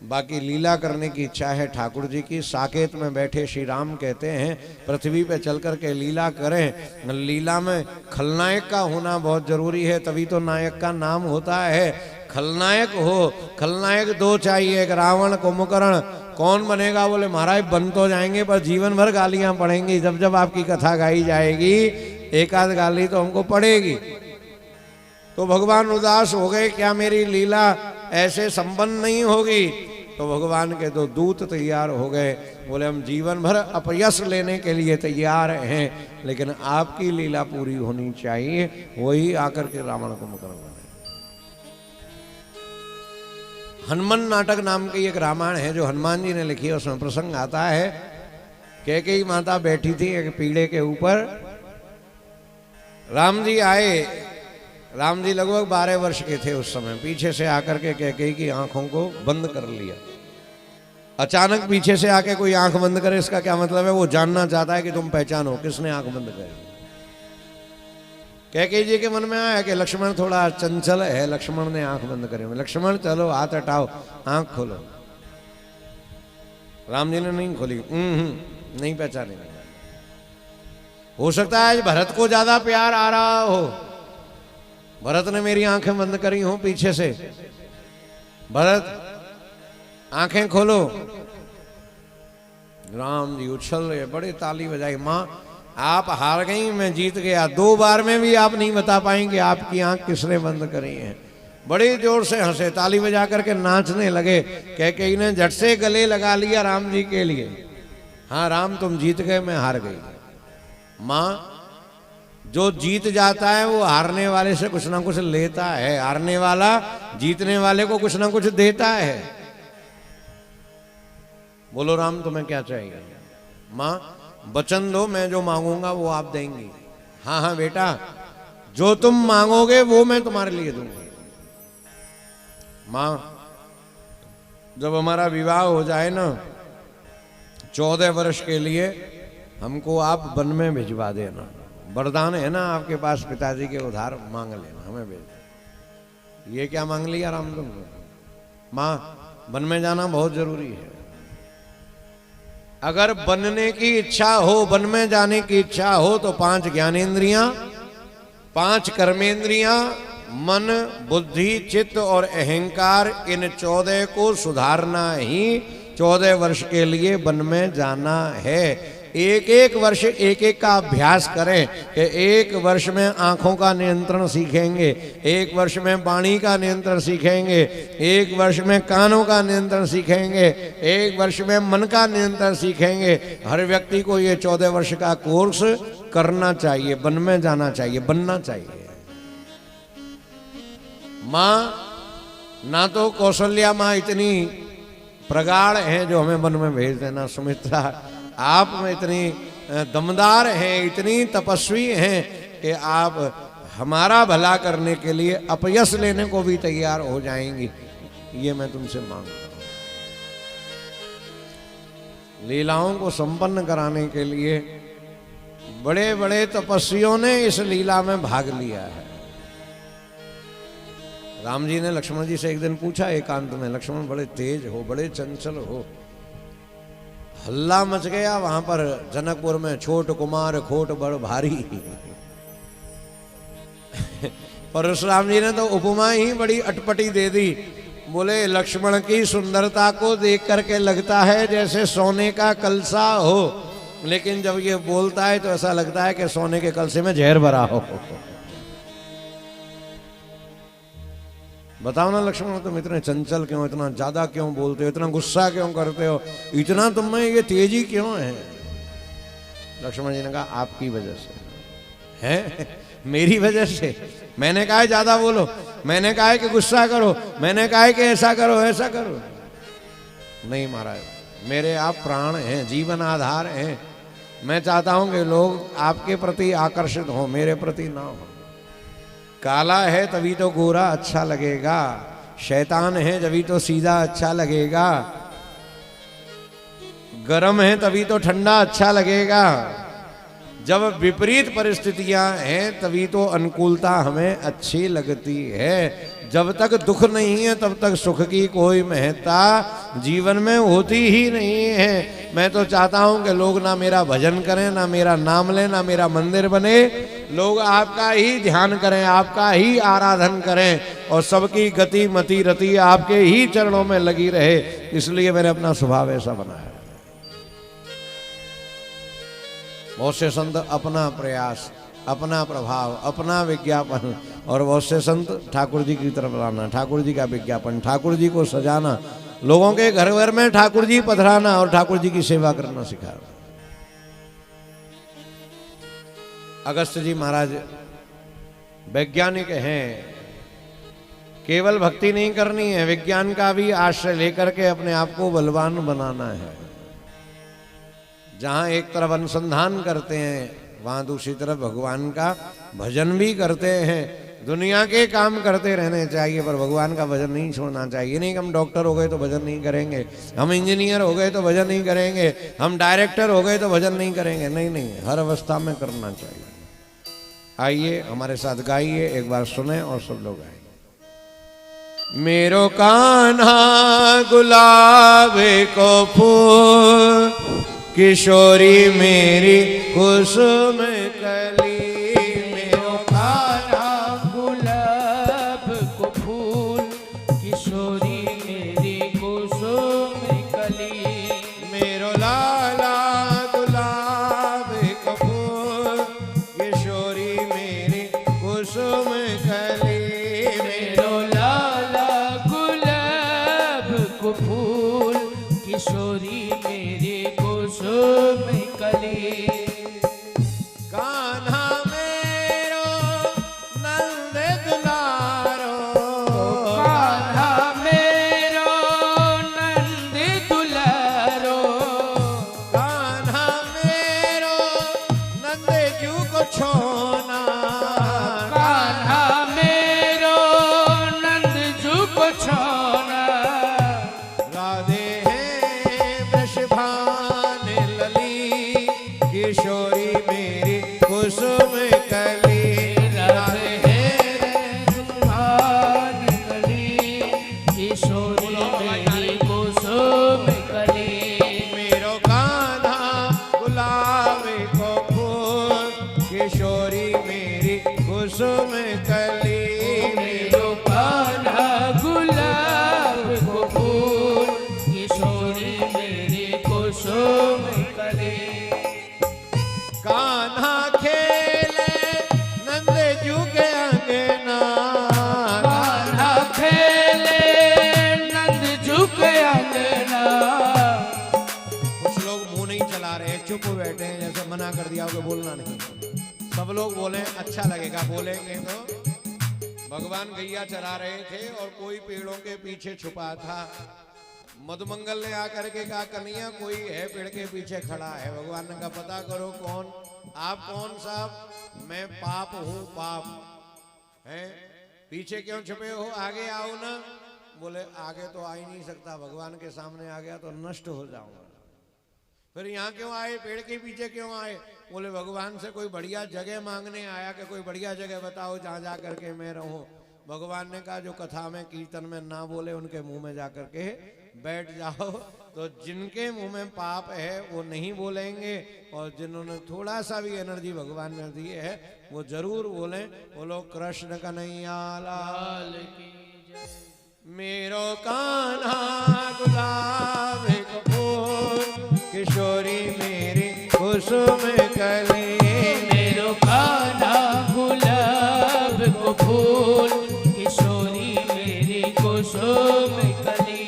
बाकी लीला करने की इच्छा है ठाकुर जी की। साकेत में बैठे श्री राम कहते हैं पृथ्वी पे चल कर के लीला करें। लीला में खलनायक का होना बहुत जरूरी है, तभी तो नायक का नाम होता है। खलनायक हो, खलनायक दो चाहिए, एक रावण कुंभकर्ण। कौन बनेगा? बोले महाराज बन तो जाएंगे पर जीवन भर गालियां पड़ेंगी। जब जब आपकी कथा गाई जाएगी एक आध गाली तो हमको पड़ेगी। तो भगवान उदास हो गए, क्या मेरी लीला ऐसे संपन्न नहीं होगी? तो भगवान के दो दूत तैयार हो गए, बोले हम जीवन भर अपयश लेने के लिए तैयार हैं, लेकिन आपकी लीला पूरी होनी चाहिए। वही आकर के रावण को मुकर्र बने। हनुमान नाटक नाम की एक रामायण है जो हनुमान जी ने लिखी है। उसमें प्रसंग आता है, कैकेयी माता बैठी थी एक पीढ़े के ऊपर, राम जी आए। राम जी लगभग 12 वर्ष के थे उस समय। पीछे से आकर के कैकेयी की आंखों को बंद कर लिया। अचानक पीछे से आके कोई आंख बंद करे, इसका क्या मतलब है? वो जानना चाहता है कि तुम पहचानो किसने आंख बंद करी। कैकेयी जी के मन में आया कि लक्ष्मण थोड़ा चंचल है, लक्ष्मण ने आंख बंद करी। लक्ष्मण चलो हाथ हटाओ, आंख खोलो। राम जी ने नहीं खोली। नहीं पहचानेंगे। हो सकता है आज भरत को ज्यादा प्यार आ रहा हो, भरत ने मेरी आंखें बंद करी हो पीछे से। भरत आंखें खोलो। राम जी उछल रहे, बड़े ताली बजाई। मां आप हार गई, मैं जीत गया। 2 बार में भी आप नहीं बता पाएंगे आपकी आंख किसने बंद करी है। बड़े जोर से हंसे, ताली बजा करके नाचने लगे। कैकेयी ने झट से गले लगा लिया राम जी के लिए। हाँ राम तुम जीत गए, मैं हार गई। मां जो जीत जाता है वो हारने वाले से कुछ ना कुछ लेता है, हारने वाला जीतने वाले को कुछ ना कुछ देता है। बोलो राम तुम्हें क्या चाहिए? मां वचन दो, मैं जो मांगूंगा वो आप देंगी। हाँ हाँ बेटा, जो तुम मांगोगे वो मैं तुम्हारे लिए दूंगी। मां जब हमारा विवाह हो जाए ना 14 वर्ष के लिए, हमको आप वन में भिजवा देना। वरदान है ना आपके पास पिताजी के, उधार मांग लेना, हमें भेज। ये क्या मांग लिया राम तुमने? मां वन में जाना बहुत जरूरी है। अगर बनने की इच्छा हो, वन में जाने की इच्छा हो, तो 5 ज्ञानेंद्रियां, 5 कर्मेंद्रियां, मन, बुद्धि, चित्त और अहंकार, इन 14 को सुधारना ही 14 वर्ष के लिए वन में जाना है। एक एक वर्ष एक एक का अभ्यास करें कि एक वर्ष में आंखों का नियंत्रण सीखेंगे, एक वर्ष में वाणी का नियंत्रण सीखेंगे, एक वर्ष में कानों का नियंत्रण सीखेंगे, एक वर्ष में मन का नियंत्रण सीखेंगे। हर व्यक्ति को ये 14 वर्ष का कोर्स करना चाहिए, वन में जाना चाहिए, बनना चाहिए। माँ ना तो कौशल्या माँ इतनी प्रगाढ़ हैं जो हमें वन में भेज देना, सुमित्रा आप में इतनी दमदार हैं, इतनी तपस्वी हैं कि आप हमारा भला करने के लिए अपयश लेने को भी तैयार हो जाएंगी। ये मैं तुमसे मांगता हूं। लीलाओं को संपन्न कराने के लिए बड़े बड़े तपस्वियों ने इस लीला में भाग लिया है। राम जी ने लक्ष्मण जी से एक दिन पूछा एकांत में, लक्ष्मण बड़े तेज हो, बड़े चंचल हो, हल्ला मच गया वहां पर जनकपुर में, छोट कुमार खोट बड़ भारी। परशुराम जी ने तो उपमा ही बड़ी अटपटी दे दी। बोले लक्ष्मण की सुंदरता को देख करके लगता है जैसे सोने का कलसा हो, लेकिन जब ये बोलता है तो ऐसा लगता है कि सोने के कलसे में जहर भरा हो। बताओ ना लक्ष्मण, तुम इतने चंचल क्यों, इतना ज्यादा क्यों बोलते हो, इतना गुस्सा क्यों करते हो, इतना तुम में ये तेजी क्यों है? लक्ष्मण जी ने कहा आपकी वजह से है। मेरी वजह से? मैंने कहा ज्यादा बोलो, मैंने कहा कि गुस्सा करो, मैंने कहा कि ऐसा करो ऐसा करो? नहीं महाराज, मेरे आप प्राण हैं, जीवन आधार हैं। मैं चाहता हूं कि लोग आपके प्रति आकर्षित हो, मेरे प्रति ना हो। काला है तभी तो गोरा अच्छा लगेगा, शैतान है तभी तो सीधा अच्छा लगेगा, गर्म है तभी तो ठंडा अच्छा लगेगा। जब विपरीत परिस्थितियां हैं तभी तो अनुकूलता हमें अच्छी लगती है। जब तक दुख नहीं है तब तक सुख की कोई महत्ता जीवन में होती ही नहीं है। मैं तो चाहता हूं कि लोग ना मेरा भजन करें, ना मेरा नाम लें, ना मेरा मंदिर बने, लोग आपका ही ध्यान करें, आपका ही आराधन करें और सबकी गति मति रति आपके ही चरणों में लगी रहे। इसलिए मैंने अपना स्वभाव ऐसा बनाया। बहुत से संत अपना प्रयास, अपना प्रभाव, अपना विज्ञापन, और बहुत से संत ठाकुर जी की तरफ लाना, ठाकुर जी का विज्ञापन, ठाकुर जी को सजाना, लोगों के घर घर में ठाकुर जी पधराना और ठाकुर जी की सेवा करना सिखाना। अगस्त जी महाराज वैज्ञानिक हैं, केवल भक्ति नहीं करनी है, विज्ञान का भी आश्रय लेकर के अपने आप को बलवान बनाना है। जहां एक तरफ अनुसंधान करते हैं वहां दूसरी तरफ भगवान का भजन भी करते हैं। दुनिया के काम करते रहने चाहिए पर भगवान का भजन नहीं छोड़ना चाहिए। नहीं कि हम डॉक्टर हो गए तो भजन नहीं करेंगे, हम इंजीनियर हो गए तो भजन नहीं करेंगे, हम डायरेक्टर हो गए तो भजन नहीं करेंगे। नहीं नहीं, हर अवस्था में करना चाहिए। आइए हमारे साथ गाइए, एक बार सुने और सब लोग गाइए। मेरो कान्हा गुलाबे को फूल, किशोरी मेरी कुसुम कली। मेरो कान्हा गुलाब को फूल, किशोरी मेरी कुसुम कली। मेरो लाला गुलाब को फूल, किशोरी मेरी कुसुम कली। मेरो लाला गुलाब को फूल, किशोरी मेरी कुसुम कली। कान्हा मेरो नंद दुलारो, कान्हा मेरो नंद दुलारो। कान्हा मेरो नंद जू को छोना। कान्हा मेरो नंद जू को छोना। राधे हैं वृषभान लली, किशोरी मेरी कुसुम कली। राधे हैं वृषभान लली, किशोरी मेरी कुसुम कली। मेरो कान्हा गुलाब को फूल, किशोरी मेरी कुसुम कली। जाओ कि बोलना नहीं। सब लोग बोले अच्छा लगेगा, बोलेंगे तो। भगवान गैया चरा रहे थे और कोई पेड़ों के पीछे छुपा था। मधुमंगल ने आकर के कहा कन्हैया कोई है पेड़ के पीछे खड़ा है। भगवान ने कहा पता करो कौन। आप कौन साहब? मैं पाप हूं, पाप है। पीछे क्यों छुपे हो? आगे आओ ना। बोले आगे तो आ ही नहीं सकता, भगवान के सामने आ गया तो नष्ट हो जाऊंगा। फिर यहाँ क्यों आए? पेड़ के पीछे क्यों आए? बोले भगवान से कोई बढ़िया जगह मांगने आया कि कोई बढ़िया जगह बताओ जहाँ जा करके मैं रहूं। भगवान ने कहा जो कथा में कीर्तन में ना बोले उनके मुंह में जाकर के बैठ जाओ। तो जिनके मुंह में पाप है वो नहीं बोलेंगे और जिन्होंने थोड़ा सा भी एनर्जी भगवान ने दी है वो जरूर बोलें। बोलो कृष्ण कन्हैया लाल की जय। मेरो कान्हा गुलाब का फूल, किशोरी मेरी कुसुम कली। मेरो कान्हा गुलाब को फूल, किशोरी मेरी कुसुम कली।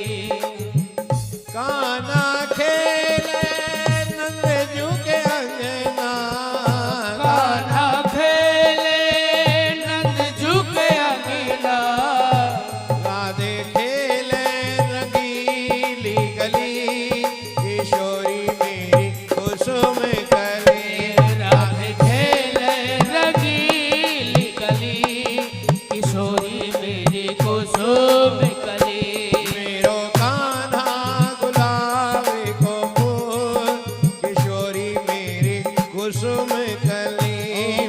कान्हा खेले नंदजू के अंगना, कान्हा खेले नंदजू के अंगना। राधे खेले रंगीली गली, किशोरी मेरी कुसुम कली। राधे खेले रंगीली गली, किशोरी मेरी कुसुम कली। मेरो कान्हा गुलाब को फूल, किशोरी मेरी कुसुम कली।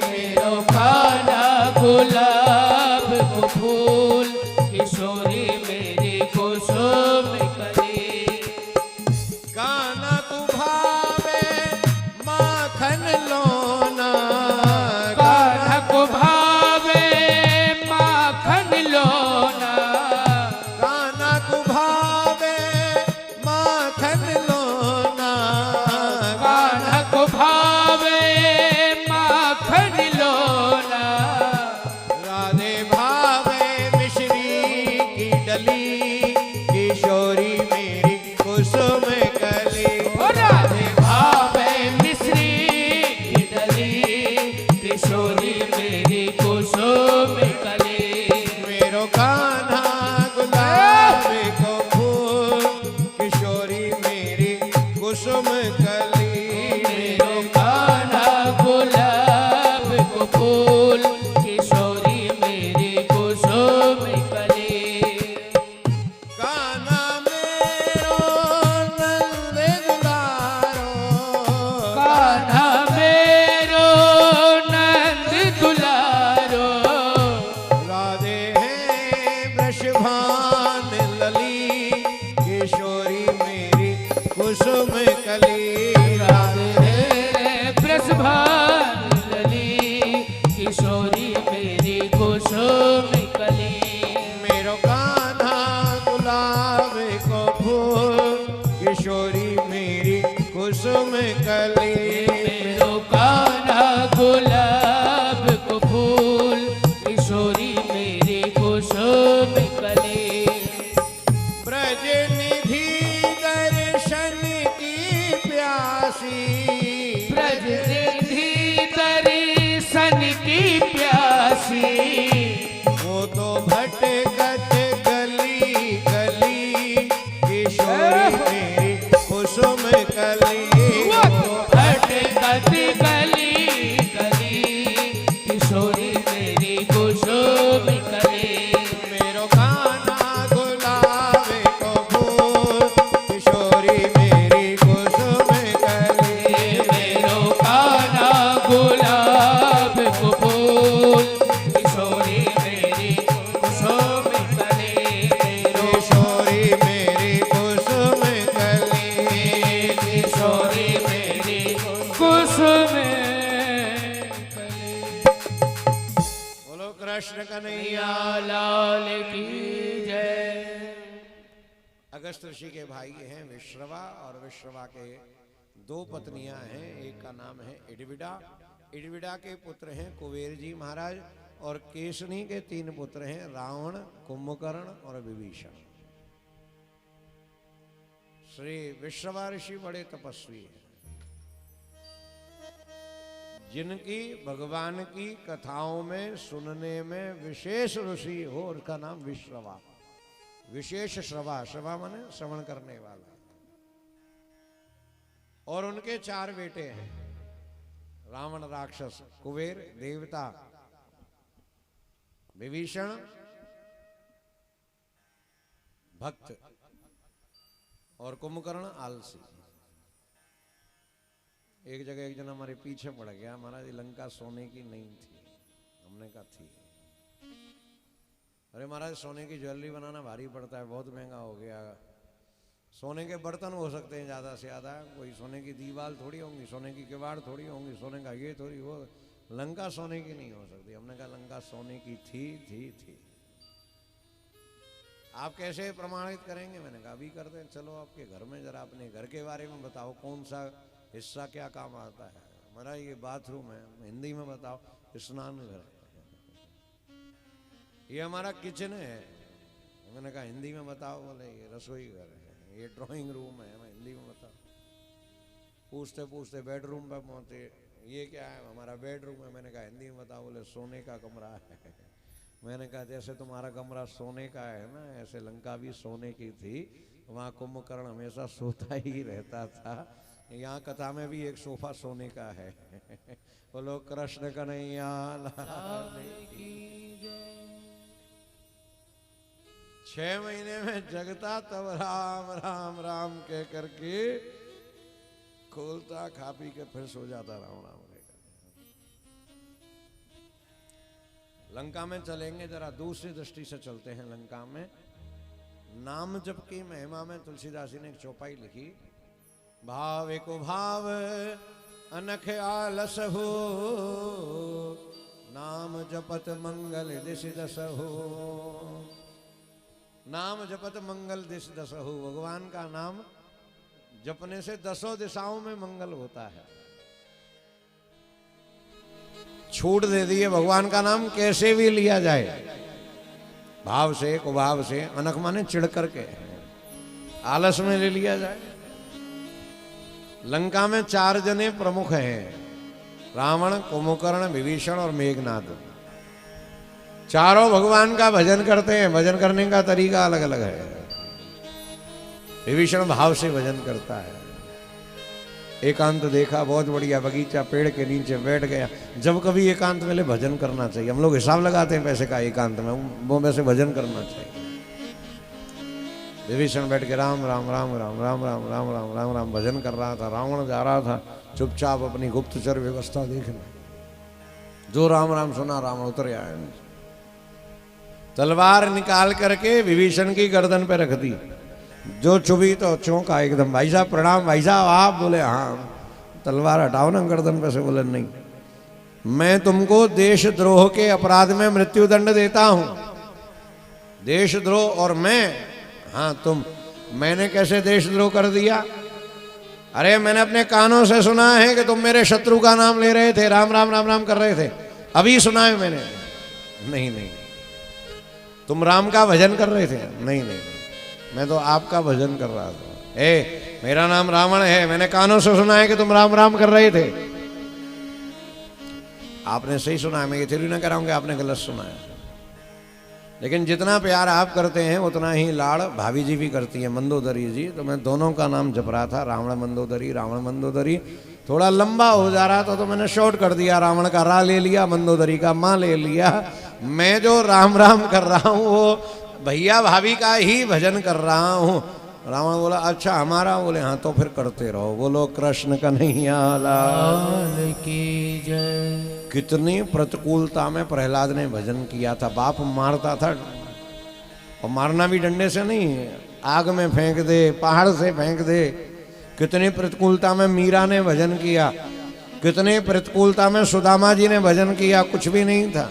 मेरो कान्हा गुलाब को फूल, किशोरी मेरी कुसुम कली। कान्हा को भावे माखन लोना, कान्हा को भावे माखन लोना। कान्हा को भावे माखन लोना। कान्हा को भावे माखन लोना। राधे भावे मिश्री की डली, किशोरी मेरी कुसुम कली। ओ राधे भावे मिश्री की डली, किशोरी मेरी कुसुम कली। मेरो कान्हा गुलाब को फूल, किशोरी मेरी कुसुम कली। मेरो कान्हा गुलाब को फूल, किशोरी मेरी कुसुम कली। कान्हा मेरो नंद दुलारो, कान्हा मेरो नंद दुलारो। राधे है वृषभान लली, किशोरी मेरी कुसुम कली। राधे ब्रजभान लली, किशोरी मेरी कुसुम कली। मेरो कान्हा गुलाब को फूल, किशोरी मेरी कुसुम कली। मेरो कान्हा गुलाब को फूल, किशोरी मेरी कुसुम कली। ब्रज निधि दर्शन की प्यासी, ब्रज निधि दर्शन की प्यासी। वो तो भटकत गली गली, किशोरी मेरी कुसुम कली। वो तो भटकत गली गली, किशोरी मेरी कुसुम कली। मेरो कान्हा गुलाब को फूल, किशोरी मेरी कुसुम कली। मेरो कान्हा गुलाब को फूल, किशोरी मेरी कुसुम कली। मेरो किशोरी मेरी कुसुम कली। किशोरी मेरी कुसुम कली। बोलो कृष्ण कन्हैया। लाल की जय। अगस्त ऋषि के भाई हैं विश्रवा और विश्रवा के दो पत्नियां हैं। एक का नाम है इडविडा। इडविडा के पुत्र हैं कुबेर जी महाराज और केसनी के तीन पुत्र हैं रावण, कुंभकर्ण और विभीषण। श्री विश्रवा ऋषि बड़े तपस्वी हैं। जिनकी भगवान की कथाओं में सुनने में विशेष रुचि हो, उसका नाम विश्रवा, विशेष श्रवा, श्रवा माने श्रवण करने वाला। और उनके 4 बेटे हैं, रावण राक्षस, कुबेर देवता, विभीषण भक्त और कुंभकर्ण आलसी। एक जगह एक जन हमारे पीछे पड़ गया, महाराज लंका सोने की नहीं थी। हमने कहा थी। अरे महाराज सोने की ज्वेलरी बनाना भारी पड़ता है, बहुत महंगा हो गया। सोने के बर्तन हो सकते हैं ज़्यादा से ज़्यादा, कोई सोने की दीवार थोड़ी होंगी, सोने की किवाड़ थोड़ी होंगी, सोने का ये थोड़ी हो, लंका सोने की नहीं हो सकती। हमने कहा लंका सोने की थी। आप कैसे प्रमाणित करेंगे? मैंने कहा अभी करते हैं, चलो आपके घर में जरा अपने घर के बारे में बताओ, कौन सा हिस्सा क्या काम आता है। हमारा ये बाथरूम है, हिंदी में बताओ, स्नान घर है। ये हमारा किचन है, मैंने कहा हिंदी में बताओ। बोले ये रसोई घर है, ये ड्राइंग रूम है, मैं हिंदी में बताओ। पूछते पूछते बेडरूम पे पहुंचे, ये क्या है? हमारा बेडरूम है। मैंने कहा हिंदी में बताओ। बोले सोने का कमरा है। मैंने कहा जैसे तुम्हारा कमरा सोने का है ना, ऐसे लंका भी सोने की थी। वहाँ कुंभकर्ण हमेशा सोता ही रहता था। यहाँ कथा में भी एक सोफा सोने का है। बोलो कृष्ण कन्हैया लाल की। 6 महीने में जगता तब राम राम राम कह करके खोलता, खा पी के फिर सो जाता राम राम कहकर। लंका में चलेंगे, जरा दूसरी दृष्टि से चलते हैं। लंका में नाम जप की महिमा में तुलसीदास जी ने एक चौपाई लिखी। भाव एको भाव अनख आलस हो, नाम जपत मंगल दिश दस हो। नाम जपत मंगल दिश दस हो, भगवान का नाम जपने से 10 दिशाओं में मंगल होता है। छूट दे दी है, भगवान का नाम कैसे भी लिया जाए, भाव से कुभाव से। अनख माने चिढ़ करके, आलस में ले लिया जाए। लंका में 4 जने प्रमुख हैं, रावण, कुंभकर्ण, विभीषण और मेघनाद। चारों भगवान का भजन करते हैं। भजन करने का तरीका अलग अलग है। विभीषण भाव से भजन करता है। एकांत देखा, बहुत बढ़िया बगीचा, पेड़ के नीचे बैठ गया। जब कभी एकांत मिले भजन करना चाहिए। हम लोग हिसाब लगाते हैं पैसे का एकांत में, वो वैसे भजन करना चाहिए। विभीषण बैठ के राम राम राम राम राम राम राम राम राम राम भजन कर रहा था। रावण जा रहा था चुपचाप अपनी गुप्तचर व्यवस्था देखने। जो राम राम सुना, रावण उतर आया, तलवार निकाल करके विभीषण की गर्दन पे रख दी। जो चुभी तो चौंका एकदम। भाई साहब प्रणाम। भाई साहब आप? बोले हाँ। तलवार हटाओ ना गर्दन पे से। बोले नहीं, मैं तुमको देशद्रोह के अपराध में मृत्युदंड देता हूं। देशद्रोह और मैं? हाँ तुम। मैंने कैसे देशद्रोह कर दिया? अरे मैंने अपने कानों से सुना है कि तुम मेरे शत्रु का नाम ले रहे थे, राम राम राम राम कर रहे थे, अभी सुना है मैंने। नहीं नहीं। तुम राम का भजन कर रहे थे? नहीं नहीं, मैं तो आपका भजन कर रहा था। मेरा नाम रावण है, मैंने कानों से सुना है कि तुम राम राम कर रहे थे। आपने सही सुना है, मैं ये थोड़ी ना कह रहा हूं कि आपने गलत सुना है। लेकिन जितना प्यार आप करते हैं उतना ही लाड़ भाभी जी भी करती है, मंदोदरी जी। तो मैं दोनों का नाम जप रहा था, रावण मंदोदरी रावण मंदोदरी। थोड़ा लंबा हो जा रहा था तो मैंने शॉर्ट कर दिया, रावण का रा ले लिया, मंदोदरी का माँ ले लिया। मैं जो राम राम कर रहा हूँ वो भैया भाभी का ही भजन कर रहा हूँ। रावण बोला अच्छा हमारा? बोले हाँ तो फिर करते रहो। बोलो कृष्ण कन्हैया लाल की जय। कितनी प्रतिकूलता में प्रहलाद ने भजन किया था। बाप मारता था, और मारना भी डंडे से नहीं, आग में फेंक दे, पहाड़ से फेंक दे। कितनी प्रतिकूलता में मीरा ने भजन किया, कितनी प्रतिकूलता में सुदामा जी ने भजन किया, कुछ भी नहीं था।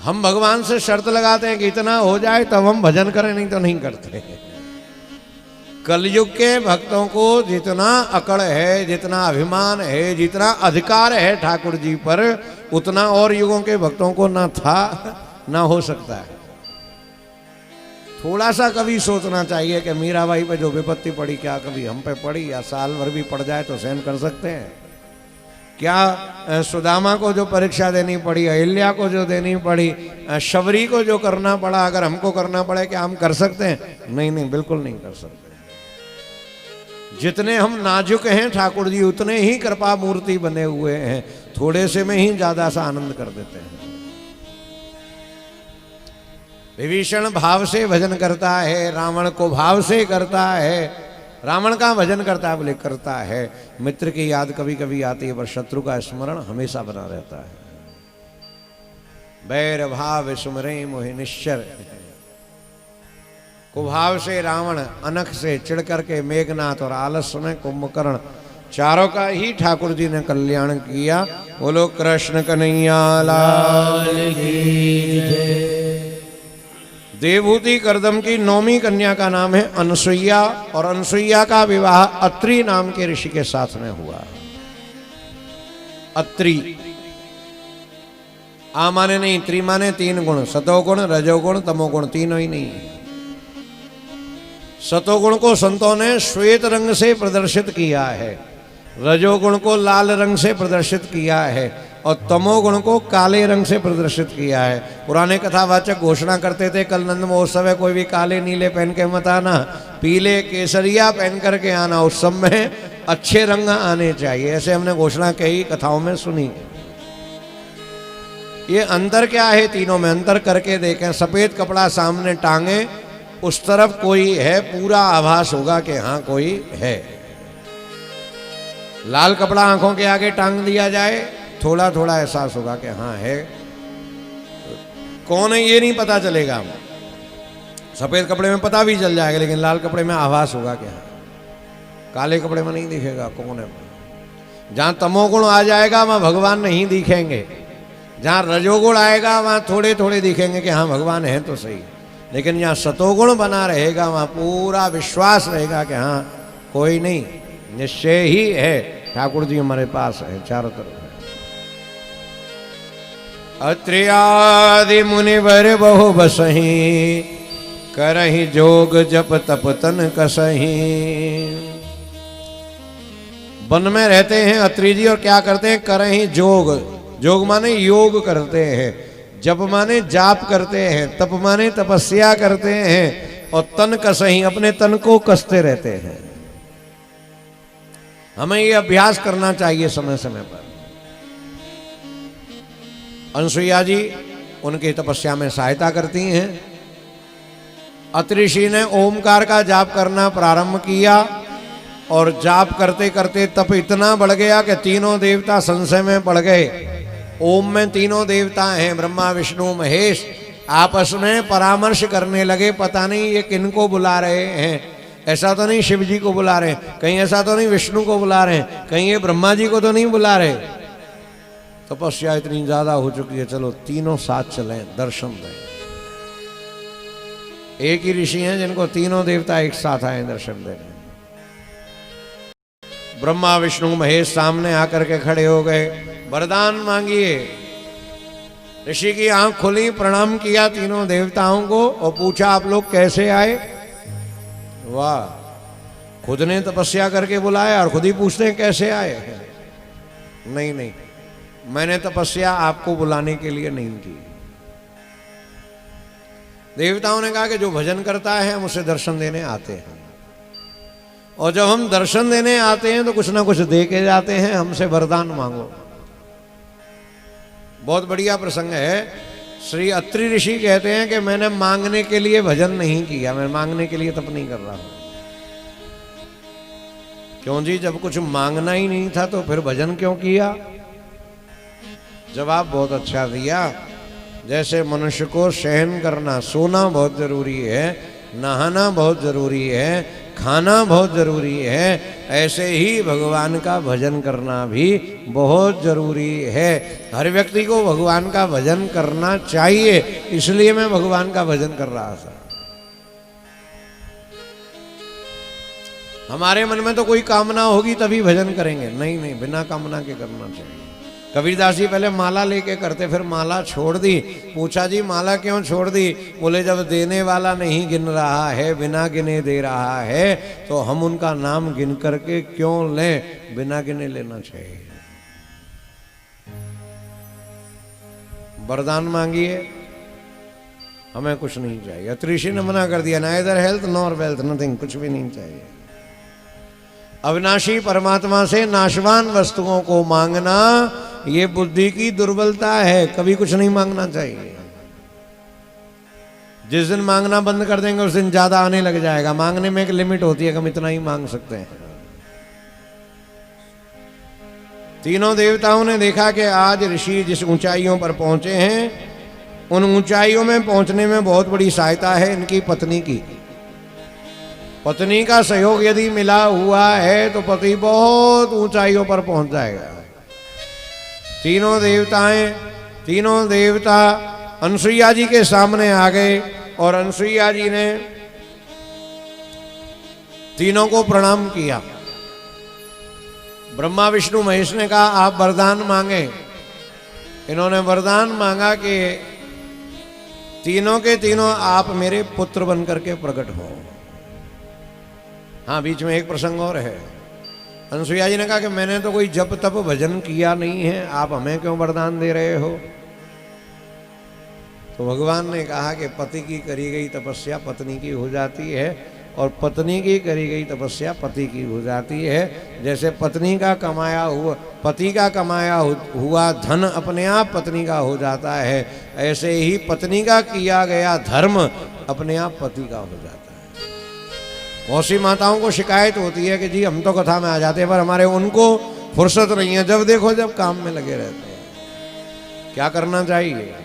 हम भगवान से शर्त लगाते हैं कि इतना हो जाए तब हम भजन करें, नहीं तो नहीं करते। कलयुग के भक्तों को जितना अकड़ है, जितना अभिमान है, जितना अधिकार है ठाकुर जी पर, उतना और युगों के भक्तों को ना था ना हो सकता है। थोड़ा सा कभी सोचना चाहिए कि मीराबाई पे जो विपत्ति पड़ी क्या कभी हम पे पड़ी, या साल भर भी पड़ जाए तो सहन कर सकते हैं। क्या सुदामा को जो परीक्षा देनी पड़ी, अहिल्या को जो देनी पड़ी, शबरी को जो करना पड़ा, अगर हमको करना पड़े क्या हम कर सकते हैं? नहीं नहीं, बिल्कुल नहीं कर सकते। जितने हम नाजुक हैं ठाकुर जी उतने ही कृपा मूर्ति बने हुए हैं, थोड़े से में ही ज्यादा सा आनंद कर देते हैं। विभीषण भाव से भजन करता है, रावण को भाव से करता है। रावण का भजन करता है, बोले करता है। मित्र की याद कभी कभी आती है, पर शत्रु का स्मरण हमेशा बना रहता है। बैर भाव सुमरे मोहि निश्चर। कुभाव से रावण, अनख से चिढ़ करके मेघनाथ और आलस में कुंभकर्ण, चारों का ही ठाकुर जी ने कल्याण किया। बोलो कृष्ण कन्हैया लाल की जय। देवहूति करदम की 9वीं कन्या का नाम है अनसुईया, और अनसुईया का विवाह अत्रि नाम के ऋषि के साथ में हुआ। अत्रि आ माने नहीं, त्रि माने 3 गुण, सतोगुण, रजोगुण, तमोगुण, तीनों ही नहीं। सतोगुण को संतों ने श्वेत रंग से प्रदर्शित किया है, रजोगुण को लाल रंग से प्रदर्शित किया है, और तमोगुण को काले रंग से प्रदर्शित किया है। पुराने कथावाचक घोषणा करते थे, कल नंद महोत्सव है, कोई भी काले नीले पहन के मत आना, पीले केसरिया पहन करके आना, उस समय अच्छे रंग आने चाहिए। ऐसे हमने घोषणा कई कथाओं में सुनी। ये अंतर क्या है तीनों में? अंतर करके देखें। सफेद कपड़ा सामने टांगे, उस तरफ कोई है, पूरा आभास होगा कि हाँ कोई है। लाल कपड़ा आंखों के आगे टांग दिया जाए, थोड़ा थोड़ा एहसास होगा कि हाँ है। कौन है ये नहीं पता चलेगा। सफेद कपड़े में पता भी चल जाएगा, लेकिन लाल कपड़े में आभास होगा कि हाँ। काले कपड़े में नहीं दिखेगा कौन है। जहां तमोगुण आ जाएगा वहां भगवान नहीं दिखेंगे, जहां रजोगुण आएगा वहां थोड़े थोड़े दिखेंगे कि हाँ भगवान है तो सही। लेकिन जहां सतोगुण बना रहेगा वहां पूरा विश्वास रहेगा कि हाँ कोई नहीं, निश्चय ही है, ठाकुर जी हमारे पास है, चारों तरफ है। अत्रियादि मुनिवर बहु बसही, करहि जोग जप तप तन कसही। वन में रहते हैं अत्रि जी, और क्या करते हैं? करहि जोग। जोग माने योग करते हैं, जप माने जाप करते हैं, तप माने तपस्या करते हैं, और तन कसही, अपने तन को कसते रहते हैं। हमें ये अभ्यास करना चाहिए समय समय पर। अनसुईया जी उनकी तपस्या में सहायता करती हैं। अत्रि ऋषि ने ओमकार का जाप करना प्रारंभ किया, और जाप करते करते तप इतना बढ़ गया कि तीनों देवता संशय में पड़ गए। ओम में तीनों देवता हैं, ब्रह्मा विष्णु महेश, आपस में परामर्श करने लगे, पता नहीं ये किनको बुला रहे हैं। ऐसा तो नहीं शिव जी को बुला रहे हैं, कहीं ऐसा तो नहीं विष्णु को बुला रहे हैं, कहीं ये ब्रह्मा जी को तो नहीं बुला रहे। तपस्या इतनी ज्यादा हो चुकी है, चलो तीनों साथ चलें, दर्शन दें। एक ही ऋषि हैं जिनको तीनों देवता एक साथ आए दर्शन देने। ब्रह्मा विष्णु महेश सामने आकर के खड़े हो गए, वरदान मांगिए। ऋषि की आंख खुली, प्रणाम किया तीनों देवताओं को, और पूछा आप लोग कैसे आए? वाह, खुद ने तपस्या करके बुलाया और खुद ही पूछते हैं कैसे आए। नहीं नहीं, मैंने तपस्या आपको बुलाने के लिए नहीं की। देवताओं ने कहा कि जो भजन करता है हम उसे दर्शन देने आते हैं, और जब हम दर्शन देने आते हैं तो कुछ ना कुछ दे के जाते हैं, हमसे वरदान मांगो। बहुत बढ़िया प्रसंग है। श्री अत्रि ऋषि कहते हैं कि मैंने मांगने के लिए भजन नहीं किया, मैं मांगने के लिए तप नहीं कर रहा हूं। क्यों जी, जब कुछ मांगना ही नहीं था तो फिर भजन क्यों किया? जवाब बहुत अच्छा दिया। जैसे मनुष्य को शयन करना, सोना बहुत जरूरी है, नहाना बहुत जरूरी है, खाना बहुत जरूरी है, ऐसे ही भगवान का भजन करना भी बहुत जरूरी है। हर व्यक्ति को भगवान का भजन करना चाहिए, इसलिए मैं भगवान का भजन कर रहा था। हमारे मन में तो कोई कामना होगी तभी भजन करेंगे, नहीं नहीं, बिना कामना के करना चाहिए। कबीरदास जी पहले माला लेके करते, फिर माला छोड़ दी। पूछा जी माला क्यों छोड़ दी? बोले जब देने वाला नहीं गिन रहा है, बिना गिने दे रहा है, तो हम उनका नाम गिन करके क्यों लें? बिना गिने लेना चाहिए। वरदान मांगिए, हमें कुछ नहीं चाहिए। अत्रि ऋषि ने मना कर दिया, neither health nor wealth, nothing, कुछ भी नहीं चाहिए। अविनाशी परमात्मा से नाशवान वस्तुओं को मांगना ये बुद्धि की दुर्बलता है। कभी कुछ नहीं मांगना चाहिए। जिस दिन मांगना बंद कर देंगे उस दिन ज्यादा आने लग जाएगा। मांगने में एक लिमिट होती है कि हम इतना ही मांग सकते हैं। तीनों देवताओं ने देखा कि आज ऋषि जिस ऊंचाइयों पर पहुंचे हैं, उन ऊंचाइयों में पहुंचने में बहुत बड़ी सहायता है इनकी पत्नी की। पत्नी का सहयोग यदि मिला हुआ है तो पति बहुत ऊंचाइयों पर पहुंच जाएगा। तीनों देवता अनसुईया जी के सामने आ गए और अनसुईया जी ने तीनों को प्रणाम किया। ब्रह्मा विष्णु महेश ने कहा आप वरदान मांगे। इन्होंने वरदान मांगा कि तीनों के तीनों आप मेरे पुत्र बनकर के प्रकट हो। हाँ, बीच में एक प्रसंग और है। अनसुईया जी ने कहा कि मैंने तो कोई जप तप भजन किया नहीं है, आप हमें क्यों वरदान दे रहे हो? तो भगवान ने कहा कि पति की करी गई तपस्या पत्नी की हो जाती है और पत्नी की करी गई तपस्या पति की हो जाती है। जैसे पति का कमाया हुआ धन अपने आप पत्नी का हो जाता है, ऐसे ही पत्नी का किया गया धर्म अपने आप पति का हो जाता है। बहुत सी माताओं को शिकायत होती है कि जी हम तो कथा में आ जाते हैं पर हमारे उनको फुर्सत नहीं है, जब देखो जब काम में लगे रहते हैं। क्या करना चाहिए?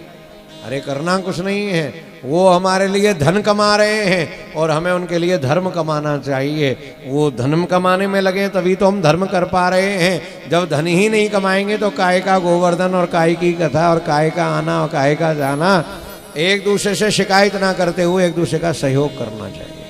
अरे करना कुछ नहीं है, वो हमारे लिए धन कमा रहे हैं और हमें उनके लिए धर्म कमाना चाहिए। वो धर्म कमाने में लगे तभी तो हम धर्म कर पा रहे हैं। जब धन ही नहीं कमाएंगे तो काय का गोवर्धन और काय की कथा और काय का आना और काय का जाना। एक दूसरे से शिकायत ना करते हुए एक दूसरे का सहयोग करना चाहिए।